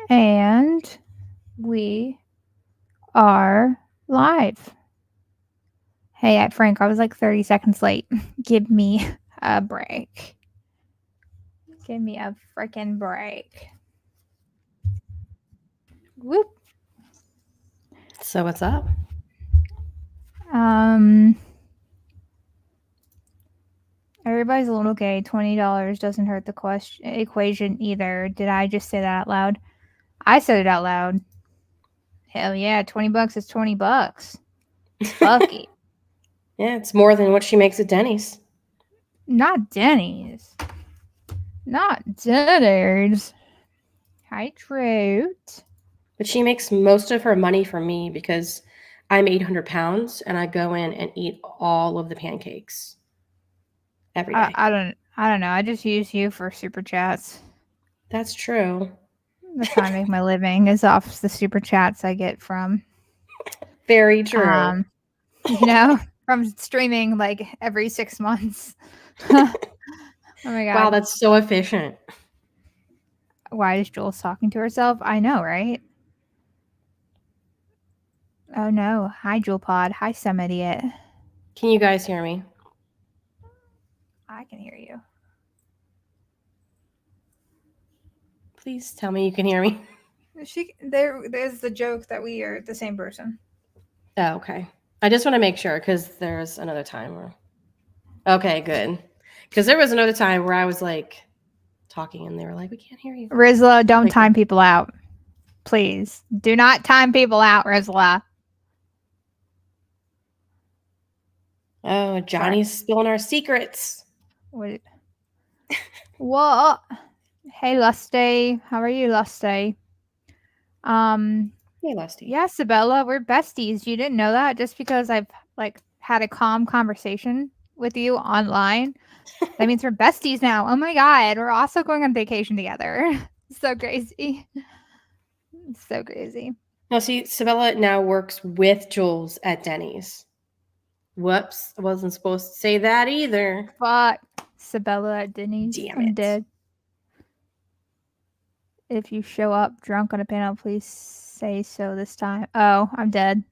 And we are live. Hey, Frank, I was like 30 seconds late. Give me a break. Give me a freaking break. Whoop. So what's up? Um, everybody's a little gay. $20 doesn't hurt the equation either. Did I just say that out loud? I said it out loud. Hell yeah, $20 is $20. Fuck it. Yeah, it's more than what she makes at Denny's. Not Denny's. Not Denny's. Hi, Trout. But she makes most of her money from me because I'm 800 pounds and I go in and eat all of the pancakes every I, day. I don't I don't know. I just use you for super chats. That's true. That's how I make my living is off the super chats I get from Very true. um you know from streaming like every 6 months. Oh my Wow, god. that's so efficient. Why is Jules talking to herself? I know, right? Oh no. Hi Jewel Pod. Hi some idiot. Can you guys hear me? I can hear you. Please tell me you can hear me. There's the joke that we are the same person. Oh, okay. I just want to make sure because there's another time where. Okay, good. Because there was another time where I was like talking and they were like, we can't hear you. Rizla, don't Like, time people out. Please. Do not time people out, Rizla. oh, Sorry. Johnny's spilling our secrets. What? What? Hey, Lusty. How are you, Lusty? Um, Hey, Lusty. yeah, Sabella, we're besties. You didn't know that just because I've like had a calm conversation with you online. That means we're besties now. Oh my god, we're also going on vacation together. So crazy. So crazy. No, see, Sabella now works with Jules at Denny's. Whoops, I wasn't supposed to say that either. Fuck. Sabella at Denny's. Damn I'm it. dead. If you show up drunk on a panel, please say so this time. Oh, I'm dead.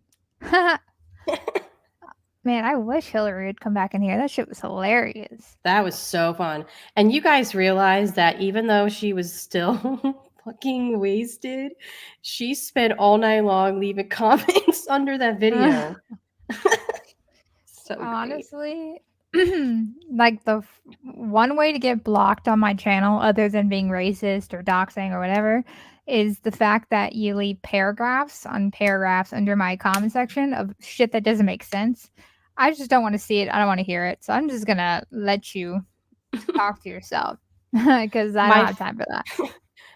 Man, I wish Hillary would come back in here. That shit was hilarious. That was so fun. And you guys realize that even though she was still fucking wasted, she spent all night long leaving comments under that video. So great. Honestly, like one way to get blocked on my channel, other than being racist or doxing or whatever, is the fact that you leave paragraphs on paragraphs under my comment section of shit that doesn't make sense. I just don't want to see it. I don't want to hear it. So I'm just gonna let you talk to yourself because I don't My have time for that.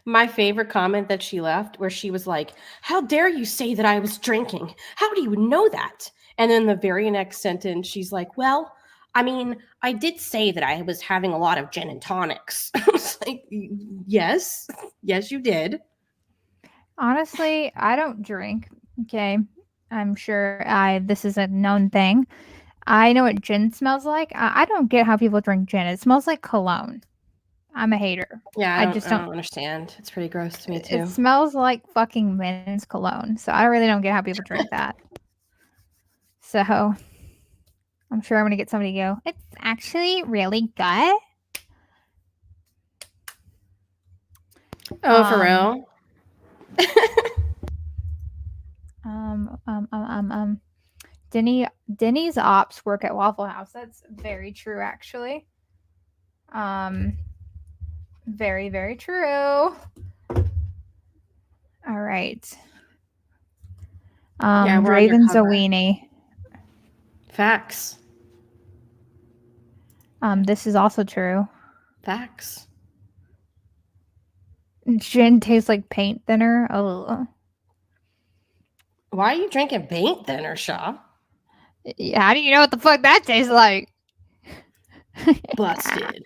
my favorite comment that she left where she was like, "How dare you say that I was drinking? How do you know that?" And then the very next sentence she's like, "Well, I mean, I did say that I was having a lot of gin and tonics." I was like, "Yes. Yes, you did." Honestly, I don't drink. Okay, I'm sure I this is a known thing. I know what gin smells like. I don't get how people drink gin. It smells like cologne. I'm a hater. Yeah, I just I don't. don't understand. It's pretty gross to me It too. smells like fucking men's cologne. So I really don't get how people drink that. So I'm sure I'm gonna get somebody to go. It's actually really good. Oh, for Um, real? um, um, um, um, um. Denny's ops work at Waffle House. That's very true, actually. Um, very, very true. All right. Yeah, we're Draven's a undercover. weenie. Facts. This is also true. Facts. Gin tastes like paint thinner. Oh, Why are you drinking paint thinner, Shaw? how do you know what the fuck that tastes like? Busted.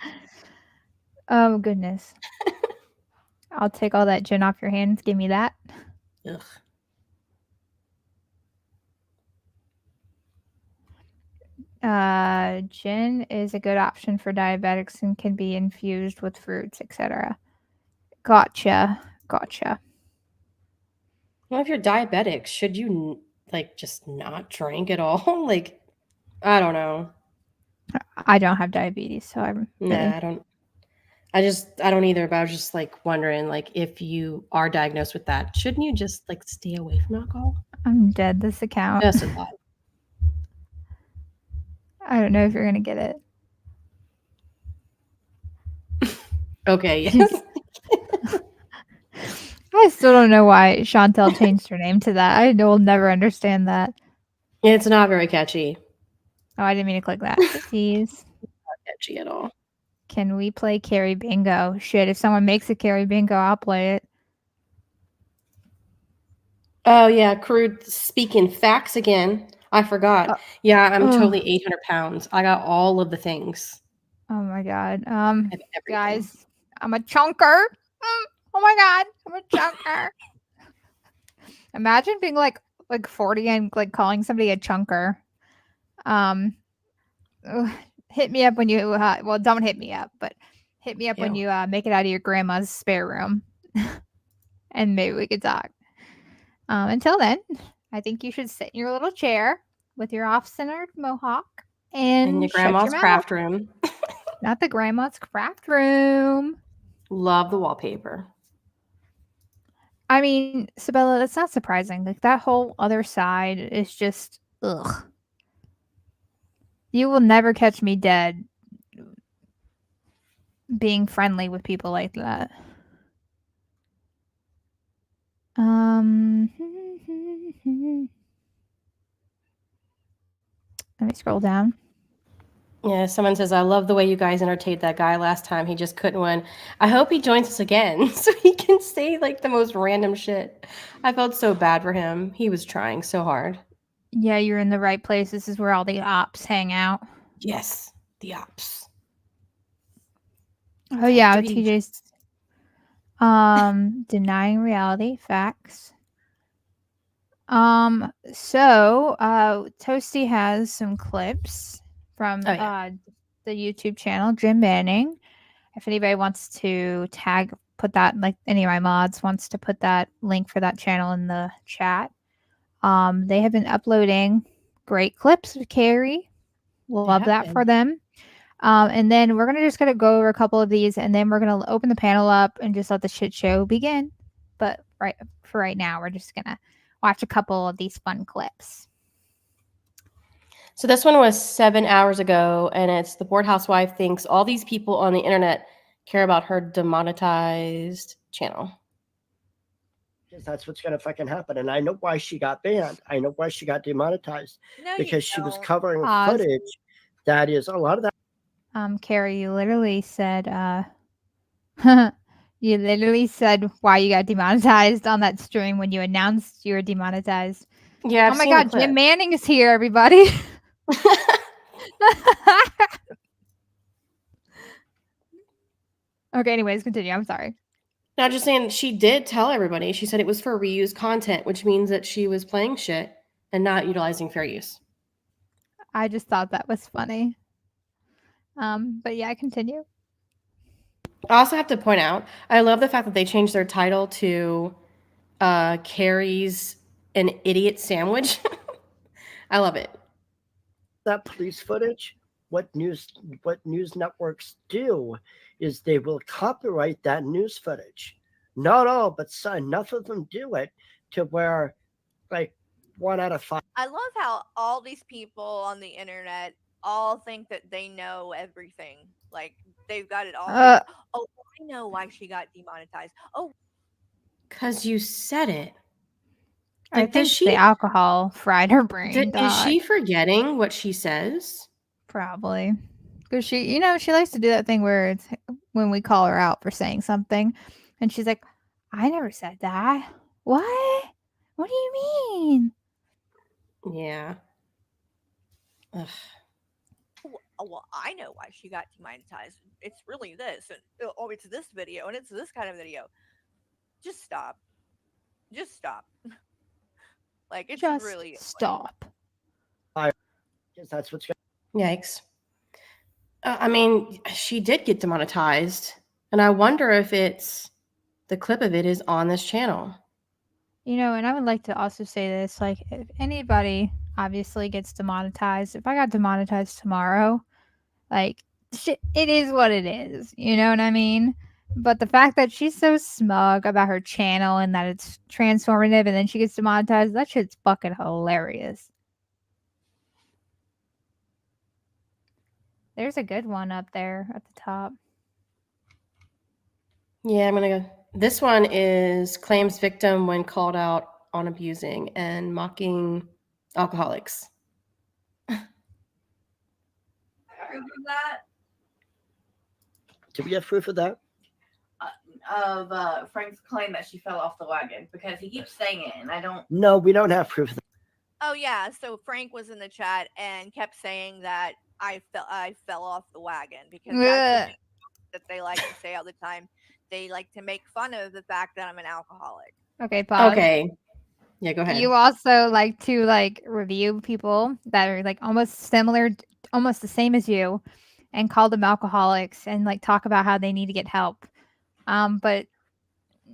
Oh goodness. I'll take all that gin off your hands. Give me that. Ugh. Gin is a good option for diabetics and can be infused with fruits, etc. Gotcha. Gotcha. Well, if you're diabetic, should you like just not drink at all? Like, I don't know. I don't have diabetes, so I'm Nah, really I don't. I don't either. But I was just like wondering, like, if you are diagnosed with that, shouldn't you just like stay away from alcohol? I'm dead this account. Just a thought. I don't know if you're gonna get it. Okay. Yes. I still don't know why Chantel changed her name to that. I will never understand that. It's not very catchy. Oh, I didn't mean to click that. Oopsies. Not catchy at all. Can we play Carrie Bingo? Shit, if someone makes a Carrie Bingo, I'll play it. Oh yeah, crude. Speaking facts again. I forgot. Yeah, I'm Oh, totally 800 pounds. I got all of the things. oh my god. I have everything. Guys, I'm a chunker. Oh my god, I'm a chunker. Imagine being like 40 and like calling somebody a chunker. Um, ugh, hit me up when you well, don't hit me up, but hit me up when Ew. you make it out of your grandma's spare room, and maybe we could talk. Until then, I think you should sit in your little chair with your off-centered mohawk In your and shut your grandma's mouth. craft room. Not the grandma's craft room. Love the wallpaper. I mean, Sabella, that's not surprising. Like that whole other side is just ugh. You will never catch me dead being friendly with people like that. Um, let me scroll down. Yeah, someone says, I love the way you guys entertained that guy last time. He just couldn't win. I hope he joins us again so he can say like the most random shit. I felt so bad for him. He was trying so hard. Yeah, you're in the right place. This is where all the ops hang out. Yes, the ops. Oh yeah, Victory. TJ's denying reality facts. So Toasty has some clips from Oh yeah. the YouTube channel Jim Manning. If anybody wants to put that, like any of my mods wants to put that link for that channel in the chat. They have been uploading great clips of Carrie. Love have that been. for them. And then we're gonna go over a couple of these, and then we're gonna open the panel up and just let the shit show begin. But right now, we're just gonna watch a couple of these fun clips. So this one was 7 hours ago, and it's the bored housewife thinks all these people on the internet care about her demonetized channel. That's what's going to fucking happen. And I know why she got banned. I know why she got demonetized. No, because she was don't. covering Pause. footage that is a lot of that. Carrie, you literally said, you literally said why you got demonetized on that stream when you announced you were demonetized. Yeah, I've Oh my seen the god, clip. Jim Manning is here, everybody. Okay, anyways, continue. I'm sorry. Now, just saying, she did tell everybody. She said it was for reused content, which means that she was playing shit and not utilizing fair use. I just thought that was funny. But yeah, continue. I also have to point out, I love the fact that they changed their title to Carrie's an idiot sandwich. I love it. That police footage, what news networks do is they will copyright that news footage. Not all, but enough of them do it to where, like, 1 out of 5. I love how all these people on the internet all think that they know everything. Like they've got it all. Oh, I know why she got demonetized. Oh, Because you said it. I Like, think the alcohol fried her brain. Is she forgetting what she says? Probably. Because she likes to do that thing where it's when we call her out for saying something, and she's like, I never said that. What? What do you mean? Yeah. Ugh. well, I know why she got demonetized. It's really this, and oh, it's this video, and it's this kind of video. Just stop. Just stop. Like it's Just really stop. Because that's what's going. Yikes. I mean, she did get demonetized, and I wonder if the clip of it is on this channel. And I would like to also say this, like, if anybody obviously gets demonetized, if I got demonetized tomorrow, like, shit, it is what it is. You know what I mean? But the fact that she's so smug about her channel and that it's transformative and then she gets demonetized, that shit's fucking hilarious. There's a good one up there at the top. Yeah, I'm gonna go. This one is claims victim when called out on abusing and mocking alcoholics. Proof of that Do we have proof of that? of Frank's claim that she fell off the wagon because he keeps saying it, and I don't. No, we don't have proof of that. Oh yeah, so Frank was in the chat and kept saying that I fell off the wagon because that's the Ugh. thing that they like to say all the time. They like to make fun of the fact that I'm an alcoholic. Okay, pause. Okay. Yeah, go ahead. You also like to like review people that are like almost similar, almost the same as you, and call them alcoholics and like talk about how they need to get help. But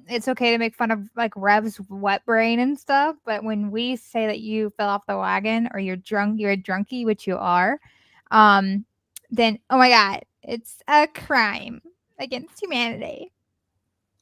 it's okay to make fun of like Rev's wet brain and stuff. But when we say that you fell off the wagon or you're drunk, you're a drunkie, which you are, then oh my god, it's a crime against humanity.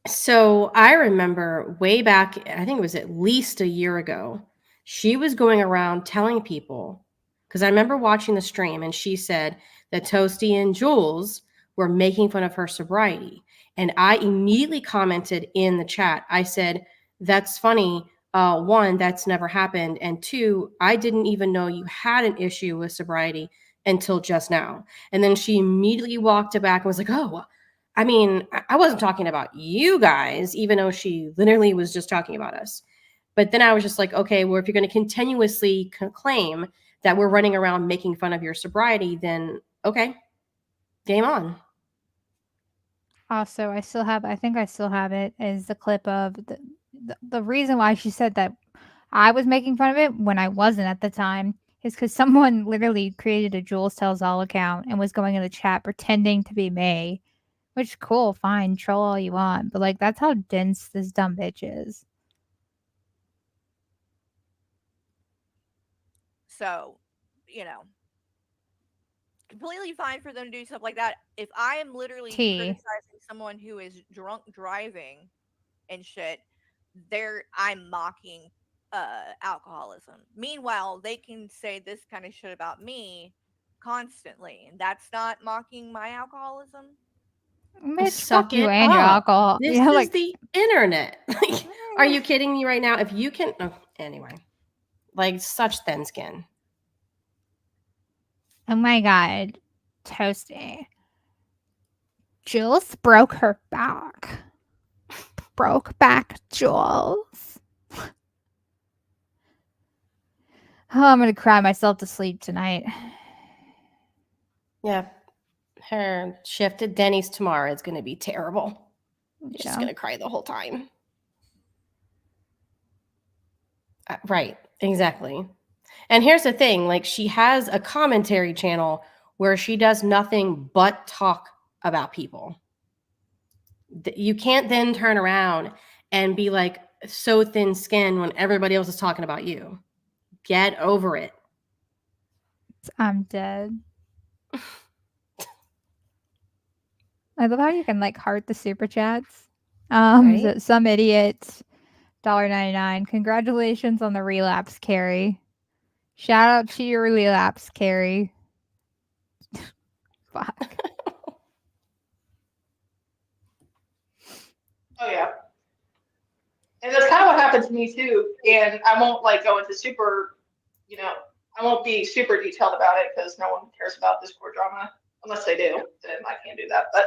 So I remember way back, I think it was at least a year ago, she was going around telling people, because I remember watching the stream and she said that Toasty and Jules were making fun of her sobriety. And I immediately commented in the chat, I said, that's funny. One, that's never happened. And two, I didn't even know you had an issue with sobriety until just now. And then she immediately walked it back and was like, oh, I mean, I wasn't talking about you guys, even though she literally was just talking about us. But then I was just like, okay, well, if you're going to continuously claim that we're running around making fun of your sobriety, then okay, game on. Also, I think I still have it, is the clip of the reason why she said that I was making fun of it when I wasn't at the time is because someone literally created a Jules Tells All account and was going in the chat pretending to be May. Which, cool, fine, troll all you want. But, like, that's how dense this dumb bitch is. So, you know, completely fine for them to do stuff like that. If I am literally T. criticizing someone who is drunk driving and shit, I'm mocking alcoholism. Meanwhile, they can say this kind of shit about me constantly, and that's not mocking my alcoholism. Bitch, Suck fuck you it and your up. alcohol. This Yeah, is like, the internet. Like, are you kidding me right now? If you can, anyway, like such thin skin. oh my god, Toasty. Jules broke her back. Broke back Jules. Oh, I'm gonna cry myself to sleep tonight. Yeah, her shift at Denny's tomorrow is going to be terrible. She's Yeah. going to cry the whole time. Right, exactly. And here's the thing, like she has a commentary channel where she does nothing but talk about people. You can't then turn around and be like so thin skinned when everybody else is talking about you. Get over it. I'm dead. I love how you can like heart the super chats. Right? Some idiot $1.99. Congratulations on the relapse, Carrie. Shout out to your relapse, Carrie. Fuck. Oh yeah. And that's kind of what happened to me too. And I won't like go into super, I won't be super detailed about it because no one cares about Discord drama unless they do. Then I can't do that. But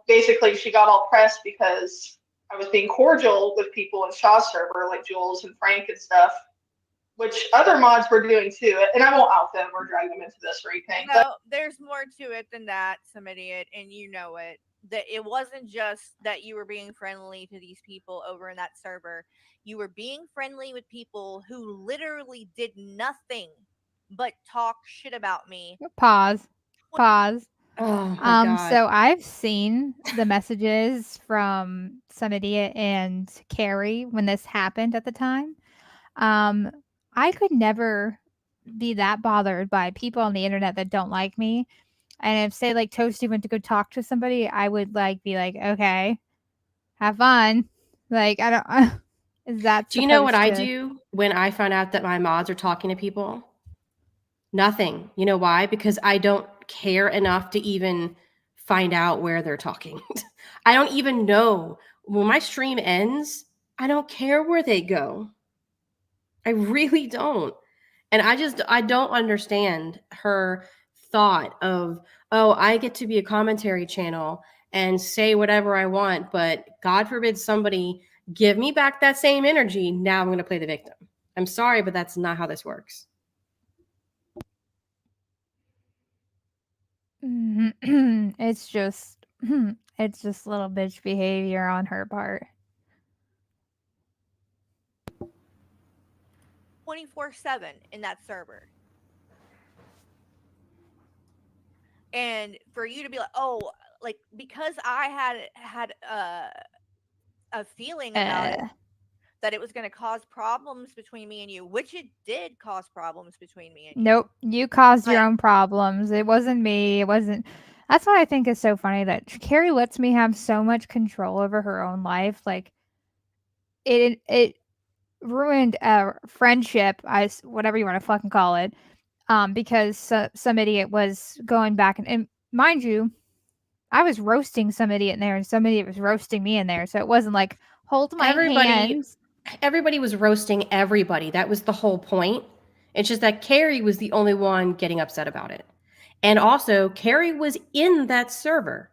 basically she got all pressed because I was being cordial with people in Shaw's server like Jules and Frank and stuff, which other mods were doing too. And I won't out them or drag them into this or anything. No, there's more to it than that, some idiot, and you know it. That it wasn't just that you were being friendly to these people over in that server. You were being friendly with people who literally did nothing but talk shit about me. Pause. Pause. Oh my god. So I've seen the messages from some idiot and Carrie when this happened at the time. Um, I could never be that bothered by people on the internet that don't like me. And if say like Toasty went to go talk to somebody, I would like be like, okay, have fun. Like I don't. Is that Do you know what supposed I to? do when I find out that my mods are talking to people? Nothing. You know why? Because I don't care enough to even find out where they're talking. I don't even know. When my stream ends, I don't care where they go. I really don't. And I don't understand her thought of, "Oh, I get to be a commentary channel and say whatever I want, but God forbid somebody give me back that same energy. Now I'm going to play the victim." I'm sorry, but that's not how this works. It's just it's just little bitch behavior on her part. 24/7 in that server. And for you to be like, oh, like because I had a feeling about it Uh, that it was going to cause problems between me and you, which it did cause problems between me and you. nope, you caused your But own problems. It wasn't me. It wasn't. That's what I think is so funny that Carrie lets me have so much control over her own life. Like it ruined a friendship, whatever you want to fucking call it. Because some idiot was going back and mind you, I was roasting some idiot in there, and some idiot was roasting me in there. So it wasn't like hold my Everybody hands. everybody was roasting everybody. That was the whole point. It's just that Carrie was the only one getting upset about it. And also, Carrie was in that server.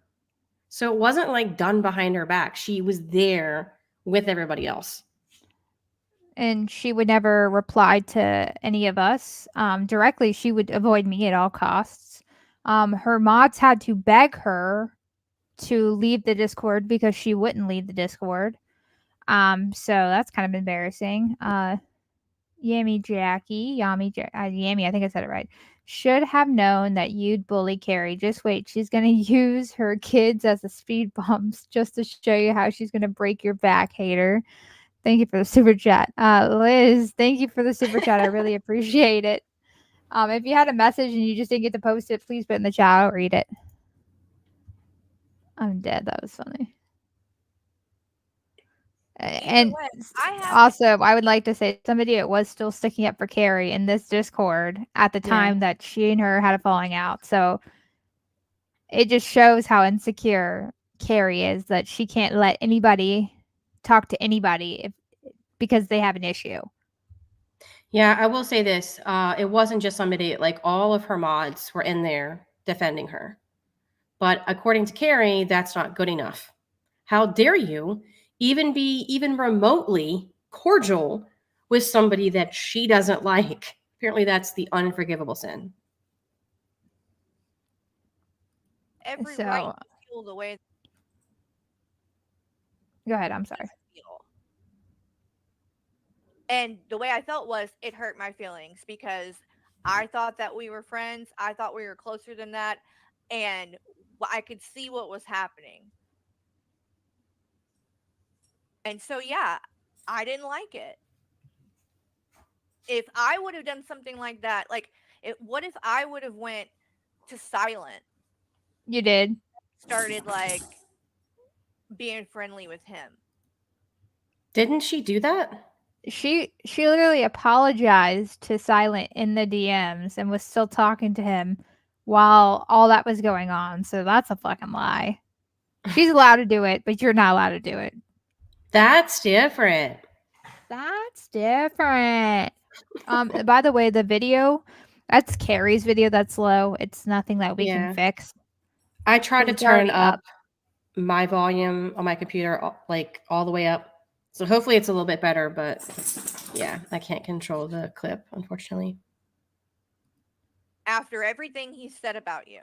So it wasn't like done behind her back. She was there with everybody else. And she would never reply to any of us directly. She would avoid me at all costs. Her mods had to beg her to leave the Discord because she wouldn't leave the Discord. So that's kind of embarrassing. Yammy Jackie, Yammy, I think I said it right. Should have known that you'd bully Carrie. Just wait, she's gonna use her kids as the speed bumps just to show you how she's gonna break your back, hater. Thank you for the super chat. Liz, thank you for the super chat. I really appreciate it. If you had a message and you just didn't get to post it, please put it in the chat. I'll read it. I'm dead. That was funny. either And way, I have also, I would like to say somebody was still sticking up for Carrie in this Discord at the Yeah. time that she and her had a falling out. So it just shows how insecure Carrie is that she can't let anybody talk to anybody because they have an issue. Yeah, I will say this. It wasn't just some idiot. Like all of her mods were in there defending her. But according to Carrie, that's not good enough. How dare you even be even remotely cordial with somebody that she doesn't like? Apparently, that's the unforgivable sin. every right So to feel the way go ahead. I'm sorry. I feel. And the way I felt was it hurt my feelings because I thought that we were friends. I thought we were closer than that. And I could see what was happening. And so, yeah, I didn't like it. If I would have done something like that, like, what if I would have went to silent, You did. started like being friendly with him? Didn't she do that? She literally apologized to Silent in the DMs and was still talking to him while all that was going on. So that's a fucking lie. She's allowed to do it, but you're not allowed to do it. That's different. That's different. By the way, the video, that's Carrie's video that's low. It's nothing that we can Yeah. fix. I tried to It's turn already up up. my volume on my computer like all the way up. So hopefully it's a little bit better, but yeah, I can't control the clip, unfortunately. After everything he said about you,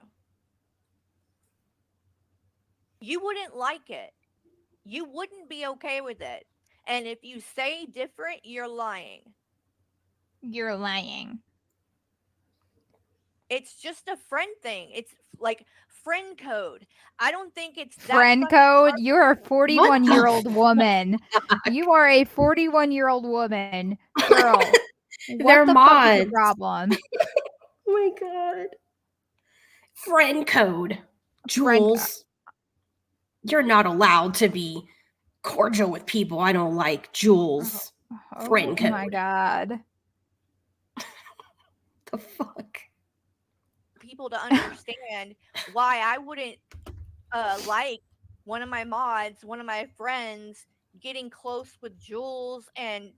you wouldn't like it. You wouldn't be okay with it. And if you say different, you're lying. You're lying. It's just a friend thing. It's like friend code. I don't think it's that Friend fucking code? hard. You're a What 41-year-old the woman. You are a 41-year-old woman. Girl, what They're the fuck is your mods. problem? Oh my god. Friend code. Friend Jules, you're not allowed to be cordial with people I don't like. Jules. Friend Oh my code. god. The fuck? People to understand why I wouldn't like one of my mods, one of my friends getting close with Jules and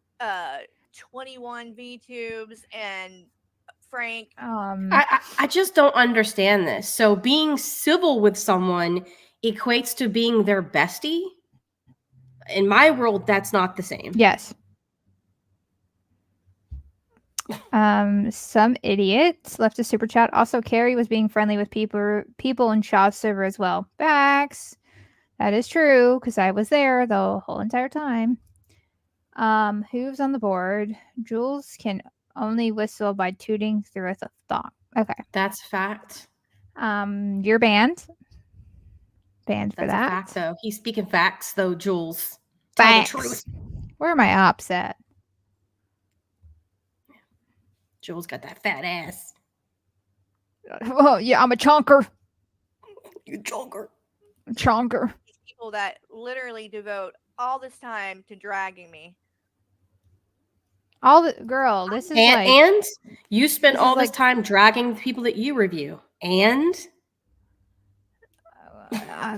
21 VTubes and Frank. I just don't understand this. So being civil with someone equates to being their bestie? In my world, that's not the same. Yes. Some idiots left a super chat. Also, Carrie was being friendly with people in Shaw's server as well. Facts. That is true, because I was there the whole entire time. Who's on the board? Jules can only whistle by tooting through a thong. Okay. That's fact. You're banned. Banned for That's that. a fact, though. He's speaking facts, though, Jules. Tell the truth. Facts. Where are my ops at? Jules got that fat ass. Oh, yeah, I'm a chonker. You chonker. Chonker. These people that literally devote all this time to dragging me. All the girl, this is And you spent this all is this time dragging the people that you review. And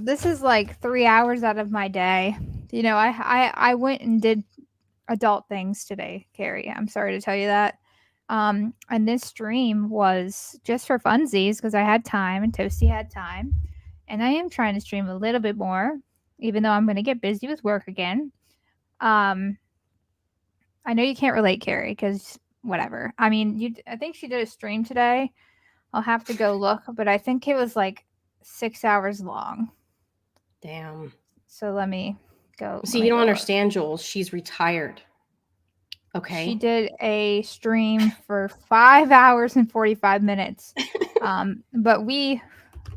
this is like 3 hours out of my day. You know, I went and did adult things today, Carrie. I'm sorry to tell you that. And this stream was just for funsies because I had time and Toasty had time. And I am trying to stream a little bit more, even though I'm going to get busy with work again. I know you can't relate, Carrie, because whatever. I mean, I think she did a stream today. I'll have to go look, but I think it was like 6 hours long. damn. So let me go. See, you don't understand, Jules. She's retired. Okay. She did a stream for 5 hours and 45 minutes. But we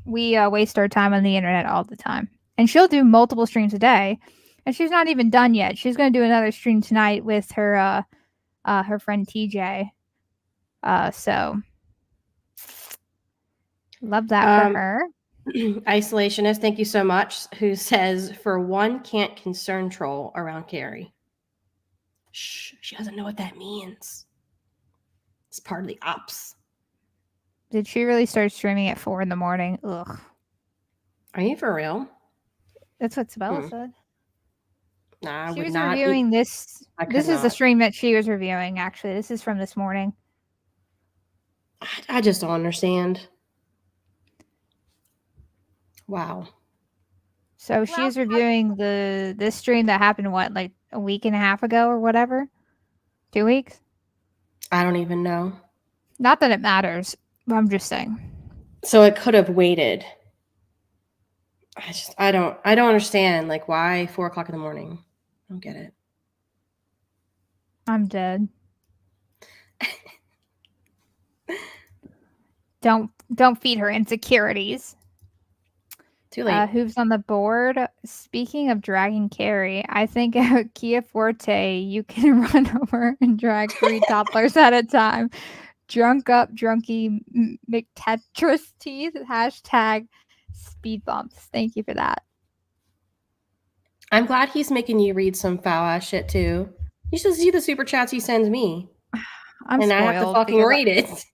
waste our time on the internet all the time. And she'll do multiple streams a day. And she's not even done yet. She's going to do another stream tonight with her friend TJ. So love that for her. Isolationist, thank you so much. Who says, for one, can't concern troll around Carrie. Shh, she doesn't know what that means. It's part of the ops. Did she really start streaming at 4 a.m? Ugh. Are you for real? That's what Sabella said. Nah, I She would was not. reviewing this. This is the stream that she was reviewing, actually. This is from this morning. I just don't understand. Wow. So she is reviewing this stream that happened, what, like a week and a half ago or whatever? 2 weeks? I don't even know. Not that it matters, but I'm just saying. So it could have waited. I don't understand. Like, why 4 o'clock in the morning? I don't get it. I'm dead. Don't feed her insecurities. Too late. Who's on the board? Speaking of dragging Carrie, I think Kia Forte, you can run over and drag 3 toddlers at a time. Drunk up, drunky McTetris teeth. Hashtag speed bumps. Thank you for that. I'm glad he's making you read some foul ass shit too. You should see the super chats he sends me. I'm and spoiled. I have to fucking read it.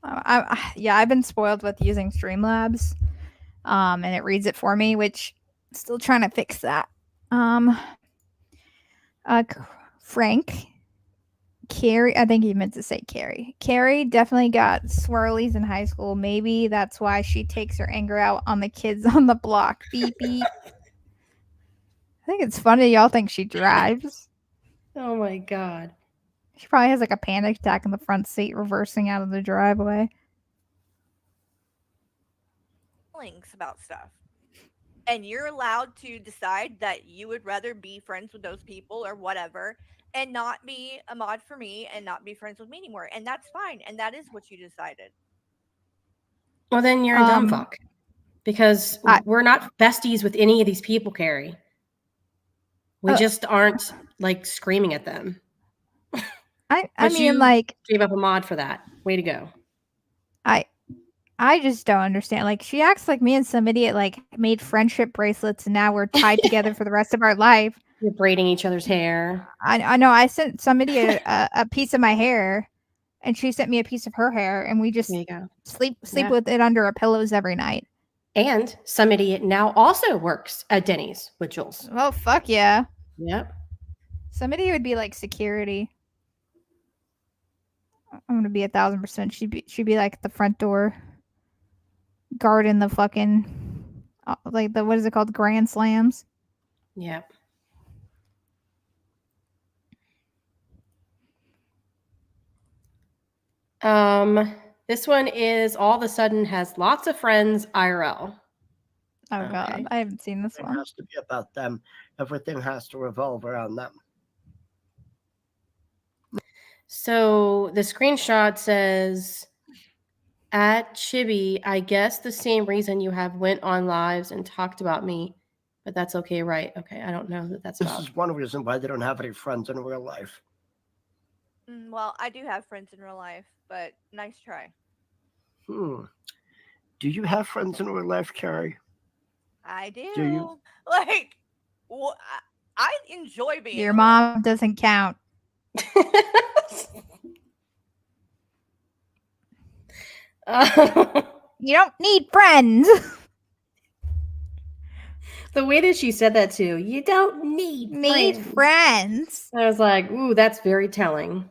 I've been spoiled with using Streamlabs. And it reads it for me, which still trying to fix that. Frank, Carrie, I think he meant to say Carrie. Carrie definitely got swirlies in high school. Maybe that's why she takes her anger out on the kids on the block. Beep beep. I think it's funny y'all think she drives. Oh my god. She probably has like a panic attack in the front seat, reversing out of the driveway. About stuff, and you're allowed to decide that you would rather be friends with those people or whatever and not be a mod for me and not be friends with me anymore, and that's fine, and that is what you decided. Well, then you're a dumb fuck. Because we're not besties with any of these people, Carrie. We just aren't like screaming at them. I But mean, you like, gave up a mod for that. Way to go. I just don't understand. Like, she acts like me and some idiot like made friendship bracelets, and now we're tied together for the rest of our life. You're braiding each other's hair. I know. I sent somebody a piece of my hair, and she sent me a piece of her hair, and we just There you go. sleep Yeah. with it under our pillows every night. And some idiot now also works at Denny's with Jules. Oh fuck yeah! Yep. Somebody would be like security. I'm gonna be 1,000%. She'd be like at the front door, guarding the fucking like the what is it called, Grand Slams. Yep. This one is all of a sudden has lots of friends IRL. Oh Okay. god, I haven't seen this It one. has to be about them. Everything has to revolve around them. So the screenshot says, at Chibi, I guess the same reason you have went on lives and talked about me, but that's okay, right? Okay, I don't know that that's This about. is one reason why they don't have any friends in real life. Well, I do have friends in real life, but nice try. Do you have friends in real life, Carrie? I do. Do you? Like, I enjoy being. Your alone. mom doesn't count. You don't need friends. The way that she said that too, you don't need friends. I was like, ooh, that's very telling.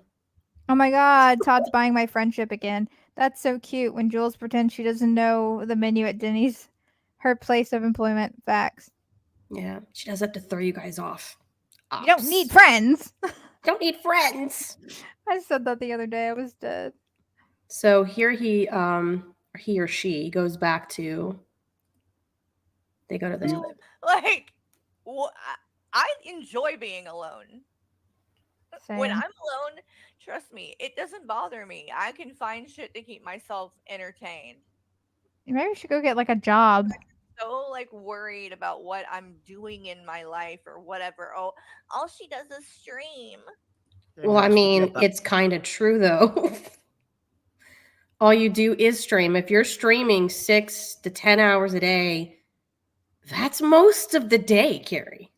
Oh my god, Todd's buying my friendship again. That's so cute when Jules pretends she doesn't know the menu at Denny's, her place of employment. Facts. Yeah, she does have to throw you guys off. You don't need friends. Don't need friends. I said that the other day. I was dead. So here he or she goes back to. They go to the toilet. Like, I enjoy being alone. Same. When I'm alone, trust me, it doesn't bother me. I can find shit to keep myself entertained. Maybe we should go get like a job. So like worried about what I'm doing in my life or whatever. Oh, all she does is stream. Well, I mean, it's kind of true though. All you do is stream. If you're streaming 6 to 10 hours a day, that's most of the day, Carrie.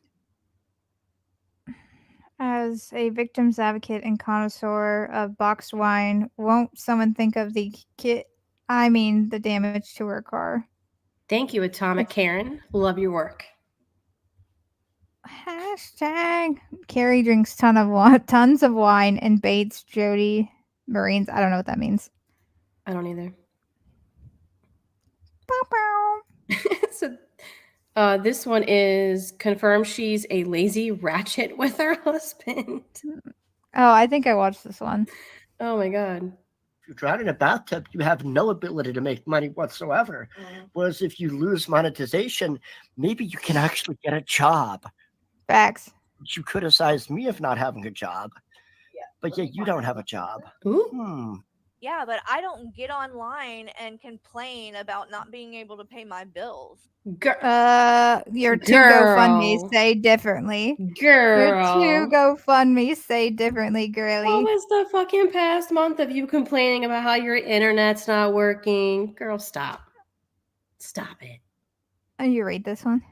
As a victim's advocate and connoisseur of boxed wine, won't someone think of the the damage to her car? Thank you, Atomic Karen. Love your work. Hashtag Carrie drinks tons of wine and baits Jody Marines. I don't know what that means. I don't either. So this one is confirmed she's a lazy ratchet with her husband. Oh, I think I watched this one. Oh my god. If you drown in a bathtub, you have no ability to make money whatsoever. Whereas if you lose monetization, maybe you can actually get a job. Facts. But you criticize me of not having a job. Yeah, but yet you don't have a job. Ooh. Yeah, but I don't get online and complain about not being able to pay my bills. Your two GoFundMe say differently. Girl. Your two GoFundMe say differently, girly. What was the fucking past month of you complaining about how your internet's not working? Girl, stop. Stop it. Oh, you read this one?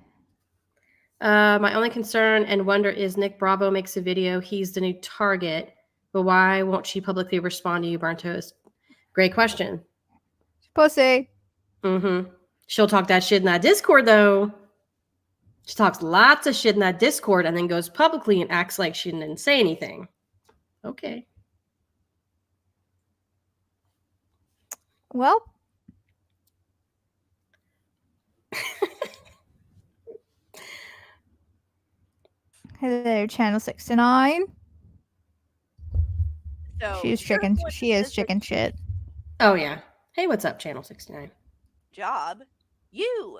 My only concern and wonder is Nick Bravo makes a video. He's the new target. But why won't she publicly respond to you, Burnt Toast? Great question. Pussy. Mm-hmm. She'll talk that shit in that Discord, though. She talks lots of shit in that Discord and then goes publicly and acts like she didn't say anything. Okay. Well. Hello, Channel 69. So she is chicken shit. Oh, yeah. Hey, what's up, Channel 69? Job. You.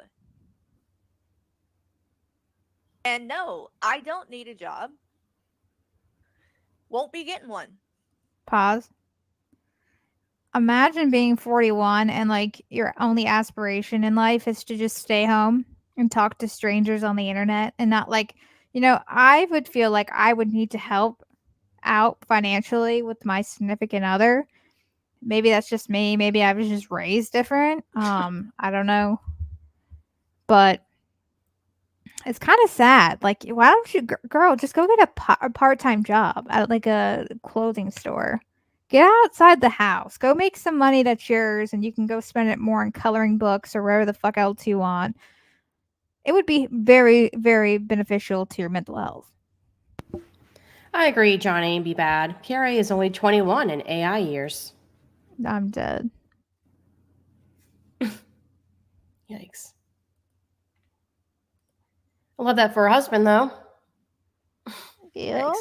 And no, I don't need a job. Won't be getting one. Pause. imagine being 41 and like your only aspiration in life is to just stay home and talk to strangers on the internet and not like, I would feel like I would need to help out financially with my significant other. Maybe that's just me. Maybe I was just raised different. I don't know. But it's kind of sad. Like, why don't you, girl, just go get a part-time job at like a clothing store. Get outside the house. Go make some money that's yours, and you can go spend it more on coloring books or wherever the fuck else you want. It would be very, very beneficial to your mental health. I agree, Johnny. Be bad. Carrie is only 21 in AI years. I'm dead. Yikes. I love that for her husband, though. Yeah. Yikes.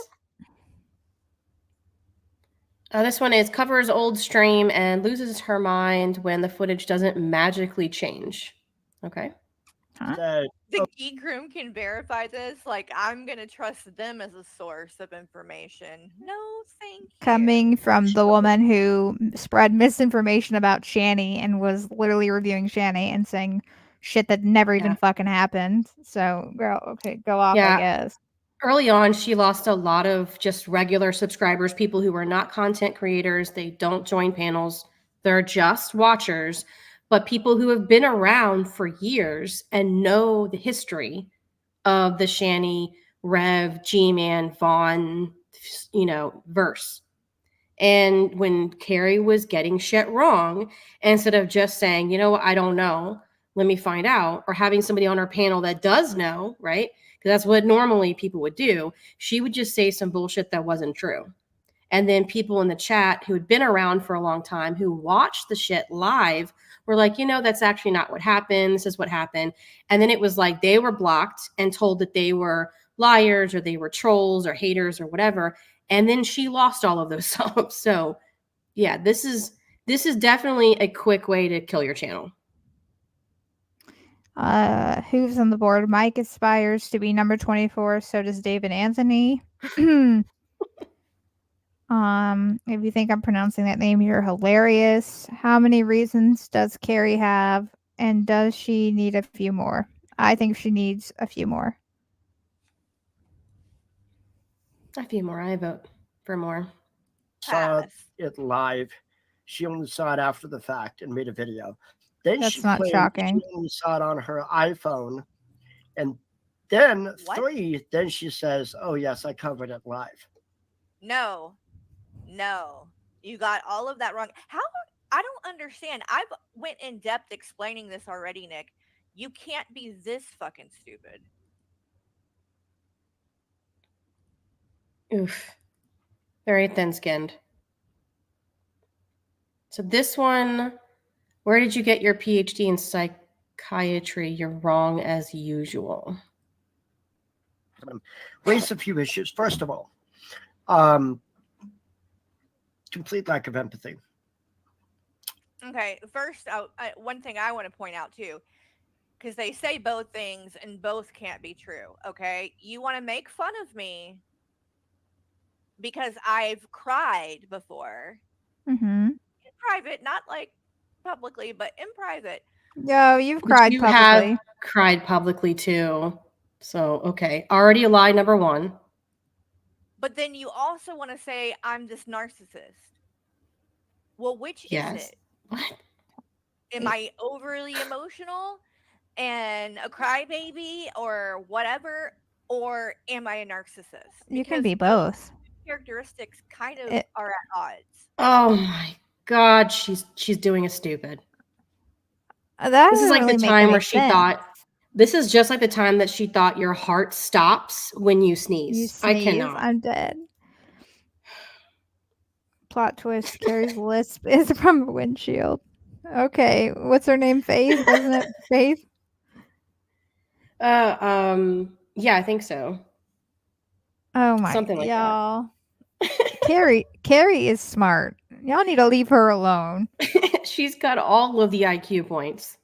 This one is covers old stream and loses her mind when the footage doesn't magically change. Okay. Huh? The geek room can verify this. Like, I'm gonna trust them as a source of information. No, thank you. Coming from the woman who spread misinformation about Shani and was literally reviewing Shani and saying shit that never even fucking happened. So, girl, okay, go off, I guess. Early on, she lost a lot of just regular subscribers, people who are not content creators. They don't join panels. They're just watchers, but people who have been around for years and know the history of the Shani, Rev, G-Man, Vaughn, verse. And when Carrie was getting shit wrong, instead of just saying, you know what, I don't know, let me find out, or having somebody on her panel that does know, right? Because that's what normally people would do. She would just say some bullshit that wasn't true. And then people in the chat who had been around for a long time, who watched the shit live, were like, that's actually not what happened. This is what happened. And then it was like they were blocked and told that they were liars or they were trolls or haters or whatever. And then she lost all of those subs. So yeah, this is definitely a quick way to kill your channel. Who's on the board? Mike aspires to be number 24. So does David Anthony. If you think I'm pronouncing that name, you're hilarious. How many reasons does Carrie have? And does she need a few more? I think she needs a few more. A few more. I vote for more. Saw it live. She only saw it after the fact and made a video. Then That's not shocking. She only saw it on her iPhone. And then then she says, oh, yes, I covered it live. No, you got all of that wrong. How? I don't understand. I've went in depth explaining this already, Nick. You can't be this fucking stupid. Oof. Very thin-skinned. So this one, where did you get your PhD in psychiatry? You're wrong as usual. Raise a few issues. First of all, complete lack of empathy. Okay, first, one thing I want to point out too, because they say both things and both can't be true. Okay, you want to make fun of me because I've cried before in private, not like publicly, but in private. No, you've cried publicly. Have cried publicly too. So, okay. Already a lie, number one. But then you also want to say I'm this narcissist. Well, which is it? What? Am I overly emotional and a crybaby or whatever? Or am I a narcissist? You can be both. Characteristics kind of are at odds. Oh my God, she's doing a stupid. This is like the time where she thought. This is just like the time that she thought your heart stops when you sneeze. I cannot. I'm dead. Plot twist: Carrie's lisp is from a windshield. Okay, what's her name? Faith, wasn't it? Faith. Yeah, I think so. Oh my, something like y'all. Carrie is smart. Y'all need to leave her alone. She's got all of the IQ points.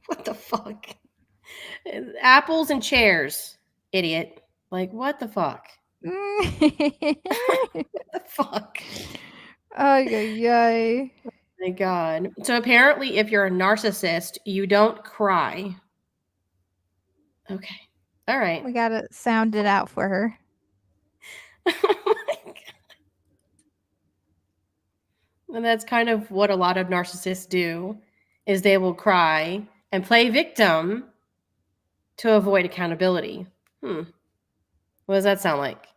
What the fuck? Apples and chairs, idiot. Like, what the fuck? What the fuck? Ay. My God. So apparently, if you're a narcissist, you don't cry. Okay. All right. We gotta sound it out for her. Oh my God. And that's kind of what a lot of narcissists do, is they will cry and play victim to avoid accountability. What does that sound like?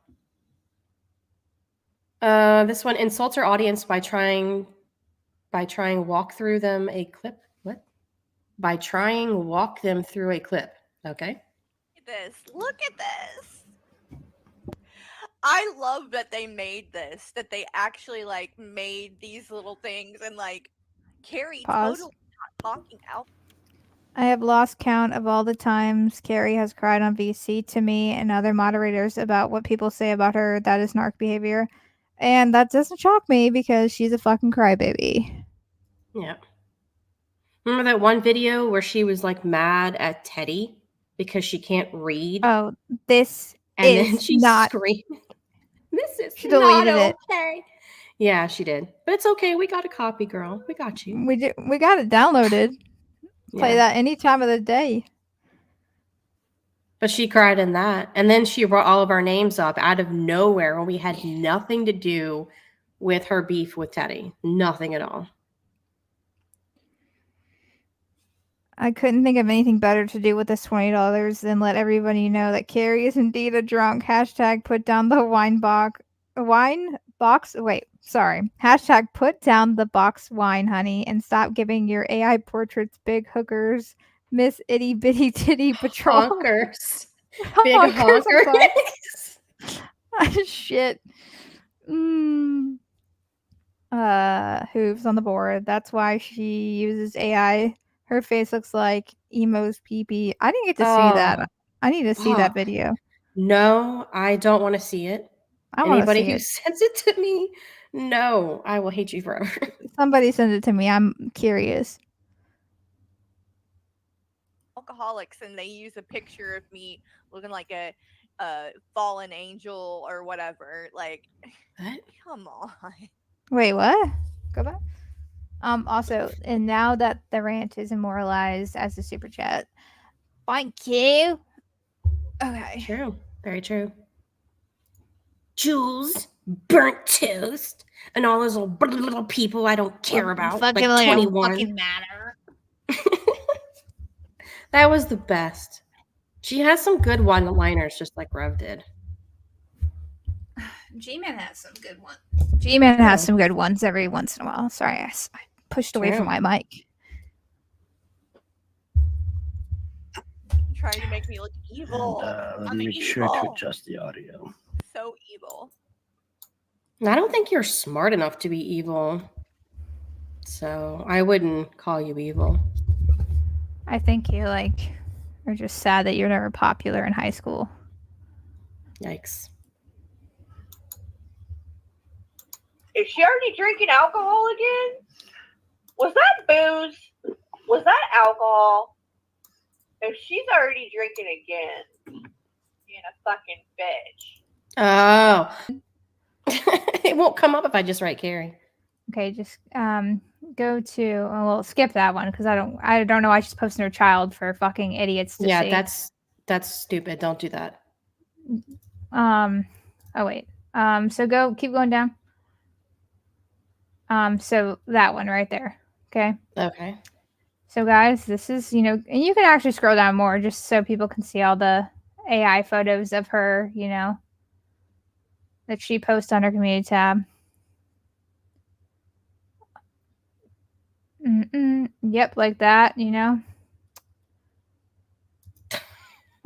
This one insults our audience by trying walk through them a clip. What? By trying walk them through a clip. Okay. Look at this. I love that they made this, that they actually like made these little things, and like Carrie Pause. totally not talking out. I have lost count of all the times Carrie has cried on VC to me and other moderators about what people say about her that is narc behavior. And that doesn't shock me because she's a fucking crybaby. Yeah. Remember that one video where she was like mad at Teddy because she can't read? Oh, this and then is she not. screamed, "This is She not deleted it. okay." Yeah, she did. But it's okay. We got a copy, girl. We got you. We got it downloaded. Play Yeah. that any time of the day. But she cried in that. And then she brought all of our names up out of nowhere when we had nothing to do with her beef with Teddy. Nothing at all. I couldn't think of anything better to do with this $20 than let everybody know that Carrie is indeed a drunk. Hashtag put down the wine box. Wait, sorry. Hashtag put down the box wine, honey, and stop giving your AI portraits big hookers. Miss Itty Bitty Titty Patrol. Honkers. Big Honkers, honkers. I'm sorry. Shit. Hooves on the board. That's why she uses AI. Her face looks like emo's pee-pee. I didn't get to see that. I need to see that video. No, I don't want to see it. I want to Anybody see who it. sends it to me, no, I will hate you forever. Somebody send it to me. I'm curious. Alcoholics, and they use a picture of me looking like a fallen angel or whatever. Like, What? come on. Wait, what? Go back. Also, and now that the rant is immortalized as a super chat, thank you. Okay. True. Very true. Jules, burnt toast, and all those little people I don't care about. Like 21. matter. That was the best. She has some good one-liners, just like Rev did. G-Man has some good ones. G-Man has some good ones every once in a while. Sorry, I pushed away from my mic. Trying to make me look evil. Let I'm me make sure evil. to adjust the audio. So evil. I don't think you're smart enough to be evil. So I wouldn't call you evil. I think you are just sad that you're never popular in high school. Yikes. Is she already drinking alcohol again? Was that booze? Was that alcohol? If she's already drinking again, being a fucking bitch. Oh. It won't come up if I just write Carrie. Okay, just go to skip that one because I don't know why she's posting her child for fucking idiots to see. Yeah, that's stupid. Don't do that. Oh wait. So keep going down. So that one right there. Okay. Okay. So guys, this is, and you can actually scroll down more just so people can see all the AI photos of her, that she posts on her community tab. Yep, like that,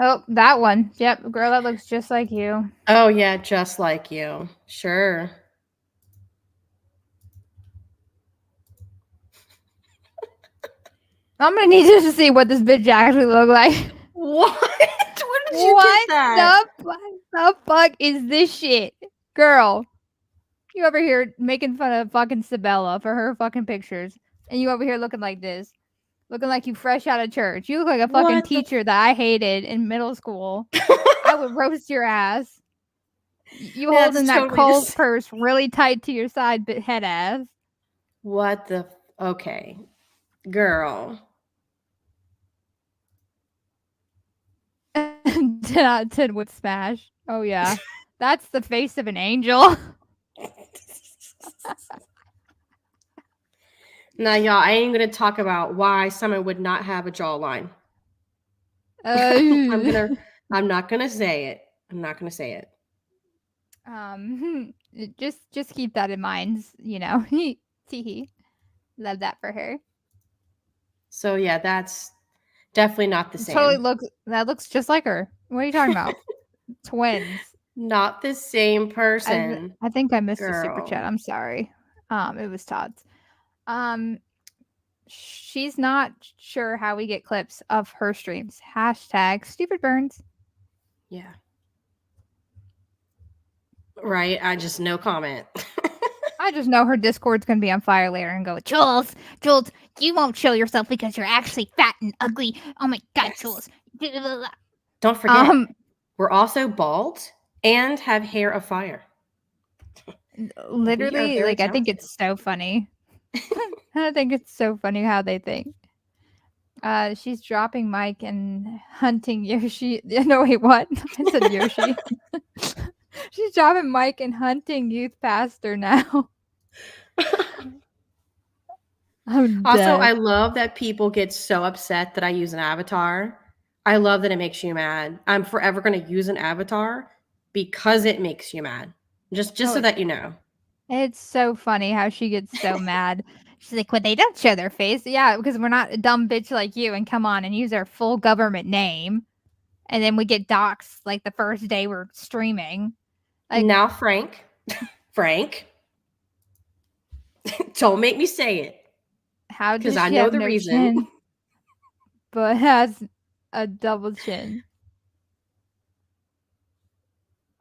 Oh, that one. Yep, girl, that looks just like you. Oh, yeah, just like you. Sure. I'm gonna need you to see what this bitch actually look like. What? Where did you get that? The fuck is this shit? Girl, you over here making fun of fucking Sabella for her fucking pictures. And you over here looking like this. Looking like you fresh out of church. You look like a fucking teacher that I hated in middle school. I would roast your ass. You That's holding that totally the Kohl's s- purse really tight to your side, but head ass. What the? Okay, girl. 10 out of 10 would smash. Oh yeah, that's the face of an angel. Now, y'all, I ain't gonna talk about why someone would not have a jawline. Uh, I'm not gonna say it. I'm not gonna say it. just keep that in mind. You know, teehee. Love that for her. So yeah, that's definitely not the Totally same. looks just like her. What are you talking about? Twins. Not the same person, I think I missed a super chat. girl. I'm sorry. It was Todd's. Um, she's not sure how we get clips of her streams. Hashtag stupid burns. Yeah. Right. I just no comment. I just know her Discord's gonna be on fire later and go, Jules, you won't show yourself because you're actually fat and ugly. Oh my god, Yes. Jules. Don't forget, we're also bald and have hair of fire. Literally, very like I think talented. it's so funny. I think it's so funny how they think. She's dropping Mike and hunting Yoshi. No, wait, what? I said Yoshi. She's dropping Mike and hunting youth pastor now. I'm Also, I dead. love that people get so upset that I use an avatar. I love that it makes you mad. I'm forever going to use an avatar because it makes you mad. Just Oh, so that you know. It's so funny how she gets so mad. She's like, "Well, they don't show their face." Yeah, because we're not a dumb bitch like you and come on and use our full government name. And then we get doxxed like the first day we're streaming. Like, Now, Frank, don't make me say it how because does I she know have the no reason. chin but has a double chin?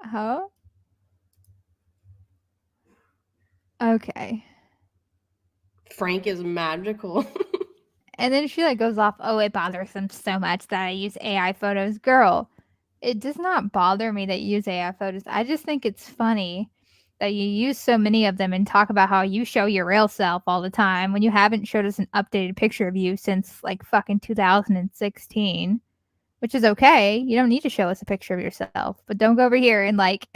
Huh? Okay. Frank is magical. And then she like goes off, "Oh, it bothers them so much that I use AI photos." Girl, it does not bother me that you use AI photos. I just think it's funny that you use so many of them and talk about how you show your real self all the time when you haven't showed us an updated picture of you since like fucking 2016, which is okay. You don't need to show us a picture of yourself, but don't go over here and like